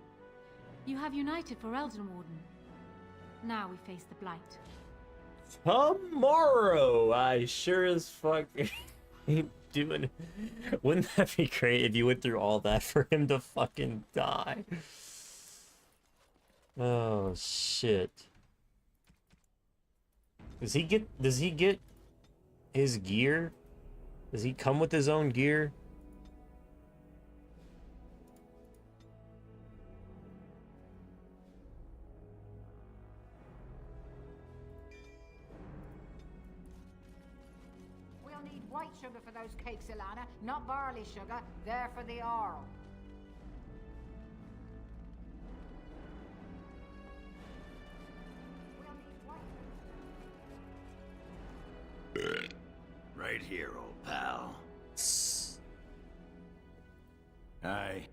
You have united Ferelden, Warden. Now we face the Blight. Tomorrow, I sure as fuck... He doing... Wouldn't that be great if you went through all that for him to fucking die? Oh, shit. Does he get his gear? Does he come with his own gear? We'll need white sugar for those cakes, Ilana, not barley sugar. They're for the Arl. Right here, old pal. Aye.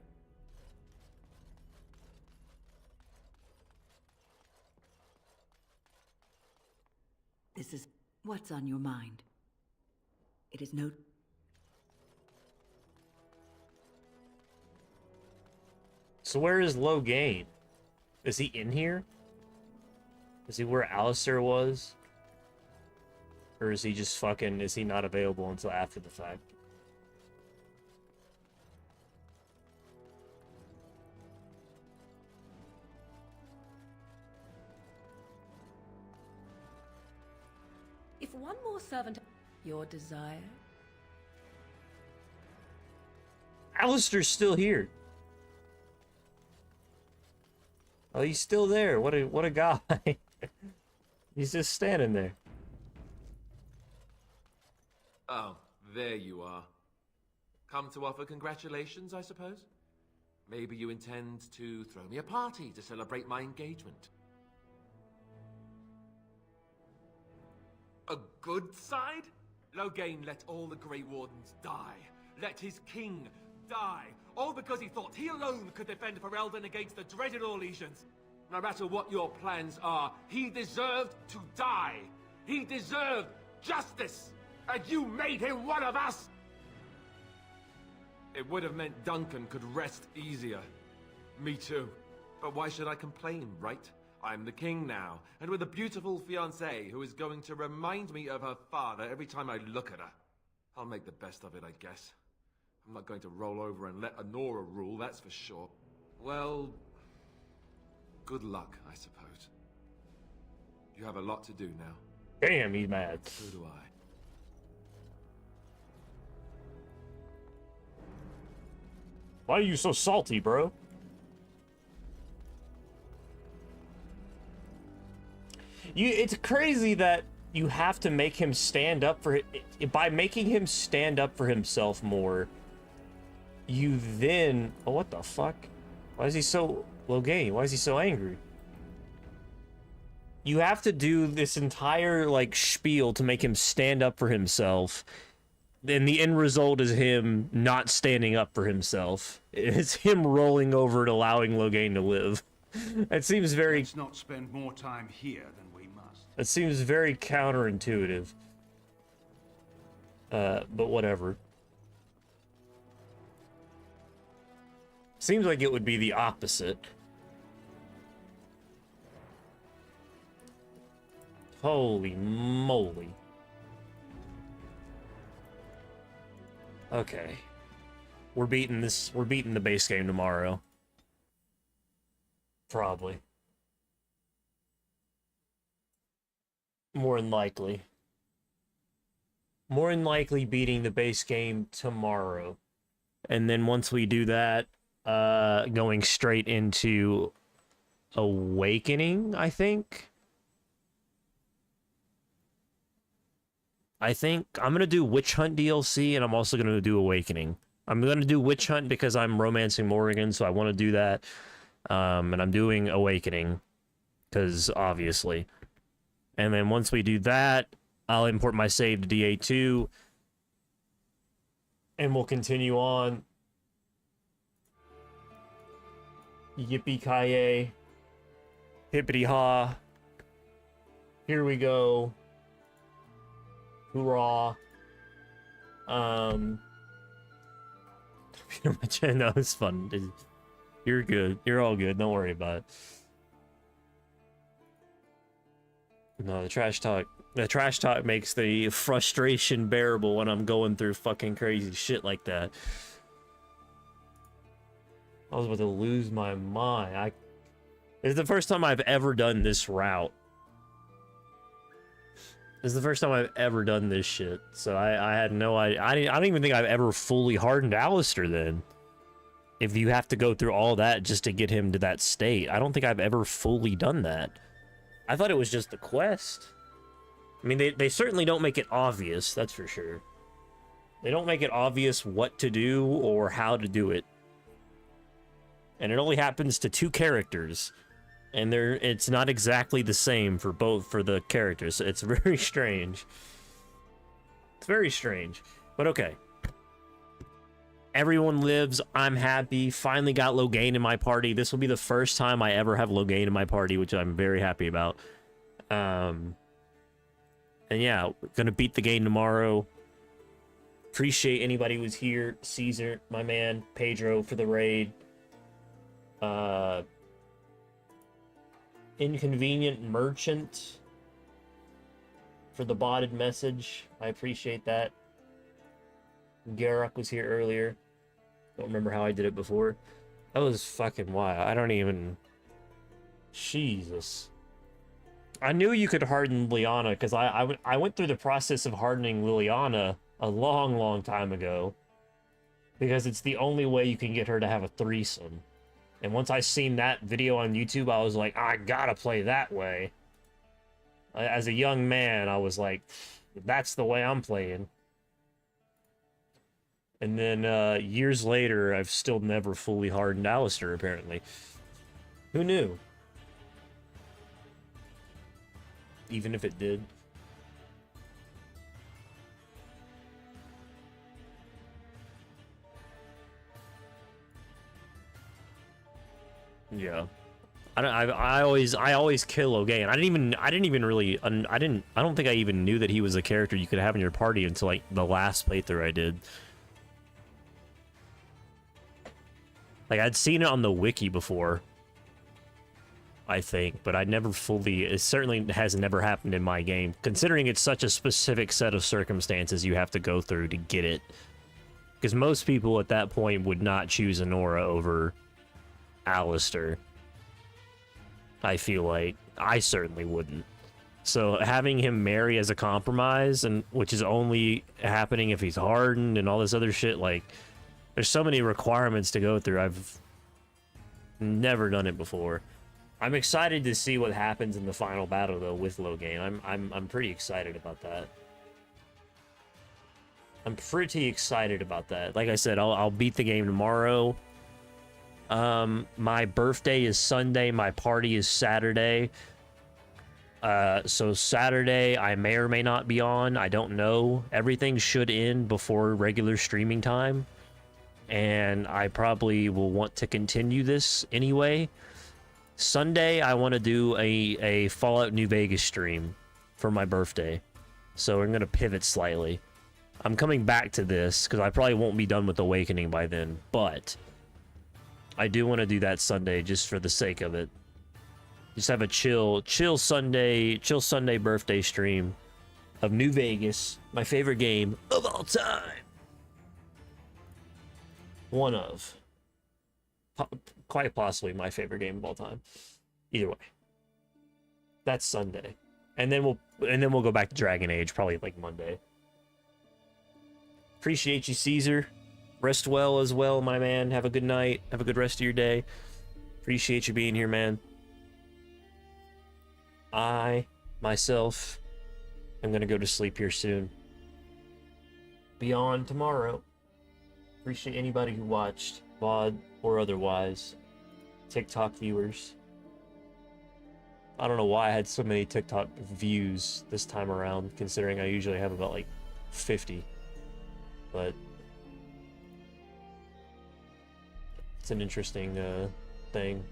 This is what's on your mind. It is no... So where is Logain? Is he in here? Is he where Alistair was? Or is he just fucking... Is he not available until after the fact? If one more servant... Your desire? Alistair's still here. Oh, he's still there. What a guy. He's just standing there. Oh, there you are. Come to offer congratulations, I suppose? Maybe you intend to throw me a party to celebrate my engagement. A good side? Logain let all the Grey Wardens die. Let his king die. All because he thought he alone could defend Ferelden against the dreaded Orlesians. No matter what your plans are, he deserved to die. He deserved justice. And you made him one of us! It would have meant Duncan could rest easier. Me too. But why should I complain, right? I'm the king now, and with a beautiful fiancée who is going to remind me of her father every time I look at her. I'll make the best of it, I guess. I'm not going to roll over and let Honora rule, that's for sure. Well, good luck, I suppose. You have a lot to do now. Damn, he's mad. So do I. Why are you so salty, bro? It's crazy that you have to make him stand up for it. By making him stand up for himself more, you then... Oh, what the fuck? Why is he so... Logain, why is he so angry? You have to do this entire, like, spiel to make him stand up for himself. Then the end result is him not standing up for himself. It's him rolling over and allowing Logain to live. It seems very... Let's not spend more time here than we must. It seems very counterintuitive. But whatever. Seems like it would be the opposite. Holy moly. Okay. We're beating the base game tomorrow. Probably. More than likely. More than likely beating the base game tomorrow. And then once we do that, going straight into Awakening, I think. I'm going to do Witch Hunt DLC, and I'm also going to do Awakening. I'm going to do Witch Hunt because I'm romancing Morrigan, so I want to do that. And I'm doing Awakening, because obviously. And then once we do that, I'll import my save to DA2, and we'll continue on. Yippee-ki-yay. Hippity-ha. Here we go. Hoorah. No, it's fun. You're good. You're all good. Don't worry about it. No, the trash talk. The trash talk makes the frustration bearable when I'm going through fucking crazy shit like that. I was about to lose my mind. It's the first time I've ever done this route. This is the first time I've ever done this shit. So I had no idea. I don't even think I've ever fully hardened Alistair then. If you have to go through all that just to get him to that state. I don't think I've ever fully done that. I thought it was just the quest. I mean, they certainly don't make it obvious, that's for sure. They don't make it obvious what to do or how to do it. And it only happens to 2 characters. And it's not exactly the same for the characters. It's very strange. It's very strange. But okay. Everyone lives. I'm happy. Finally got Loghain in my party. This will be the first time I ever have Loghain in my party, which I'm very happy about. And yeah, we're gonna beat the game tomorrow. Appreciate anybody who was here. Caesar, my man, Pedro for the raid. Inconvenient Merchant for the botted message. I appreciate that. Garak was here earlier. Don't remember how I did it before. That was fucking wild. I don't even... Jesus. I knew you could harden Liliana, because I went through the process of hardening Liliana a long, long time ago. Because it's the only way you can get her to have a threesome. And once I seen that video on YouTube, I was like, I gotta play that way. As a young man, I was like, that's the way I'm playing. And then years later, I've still never fully hardened Alistair, apparently. Who knew? Even if it did. Yeah. I always kill Loghain. I don't think I even knew that he was a character you could have in your party until like the last playthrough I did. Like I'd seen it on the wiki before, I think, but I never fully, it certainly has never happened in my game, considering it's such a specific set of circumstances you have to go through to get it. Because most people at that point would not choose Anora over Alistair. I feel like I certainly wouldn't. So having him marry as a compromise, and which is only happening if he's hardened and all this other shit, like there's so many requirements to go through. I've never done it before. I'm excited to see what happens in the final battle though with Loghain. I'm pretty excited about that. I'm pretty excited about that. Like I said, I'll beat the game tomorrow. My birthday is Sunday, my party is Saturday. So Saturday I may or may not be on, I don't know. Everything should end before regular streaming time. And I probably will want to continue this anyway. Sunday I want to do a Fallout New Vegas stream for my birthday. So we're going to pivot slightly. I'm coming back to this because I probably won't be done with Awakening by then, but I do want to do that Sunday just for the sake of it. Just have a chill Sunday birthday stream of New Vegas, my favorite game of all time. One of. Quite possibly my favorite game of all time. Either way. That's Sunday. And then we'll go back to Dragon Age probably like Monday. Appreciate you, Caesar. Rest well as well, my man. Have a good night. Have a good rest of your day. Appreciate you being here, man. I, myself, am going to go to sleep here soon. Be on tomorrow. Appreciate anybody who watched, VOD or otherwise. TikTok viewers. I don't know why I had so many TikTok views this time around, considering I usually have about like 50. But it's an interesting thing.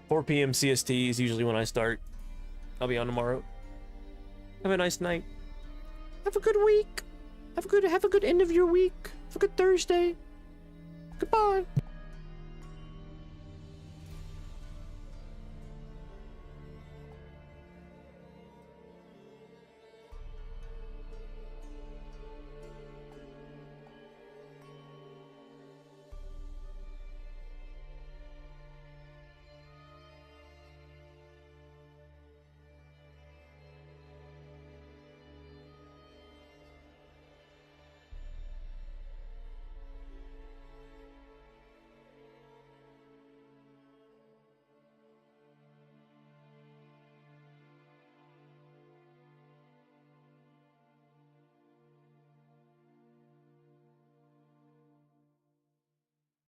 4 p.m. CST is usually when I start. I'll be on tomorrow. Have a nice night. Have a good week. Have a good end of your week. Have a good Thursday. Goodbye.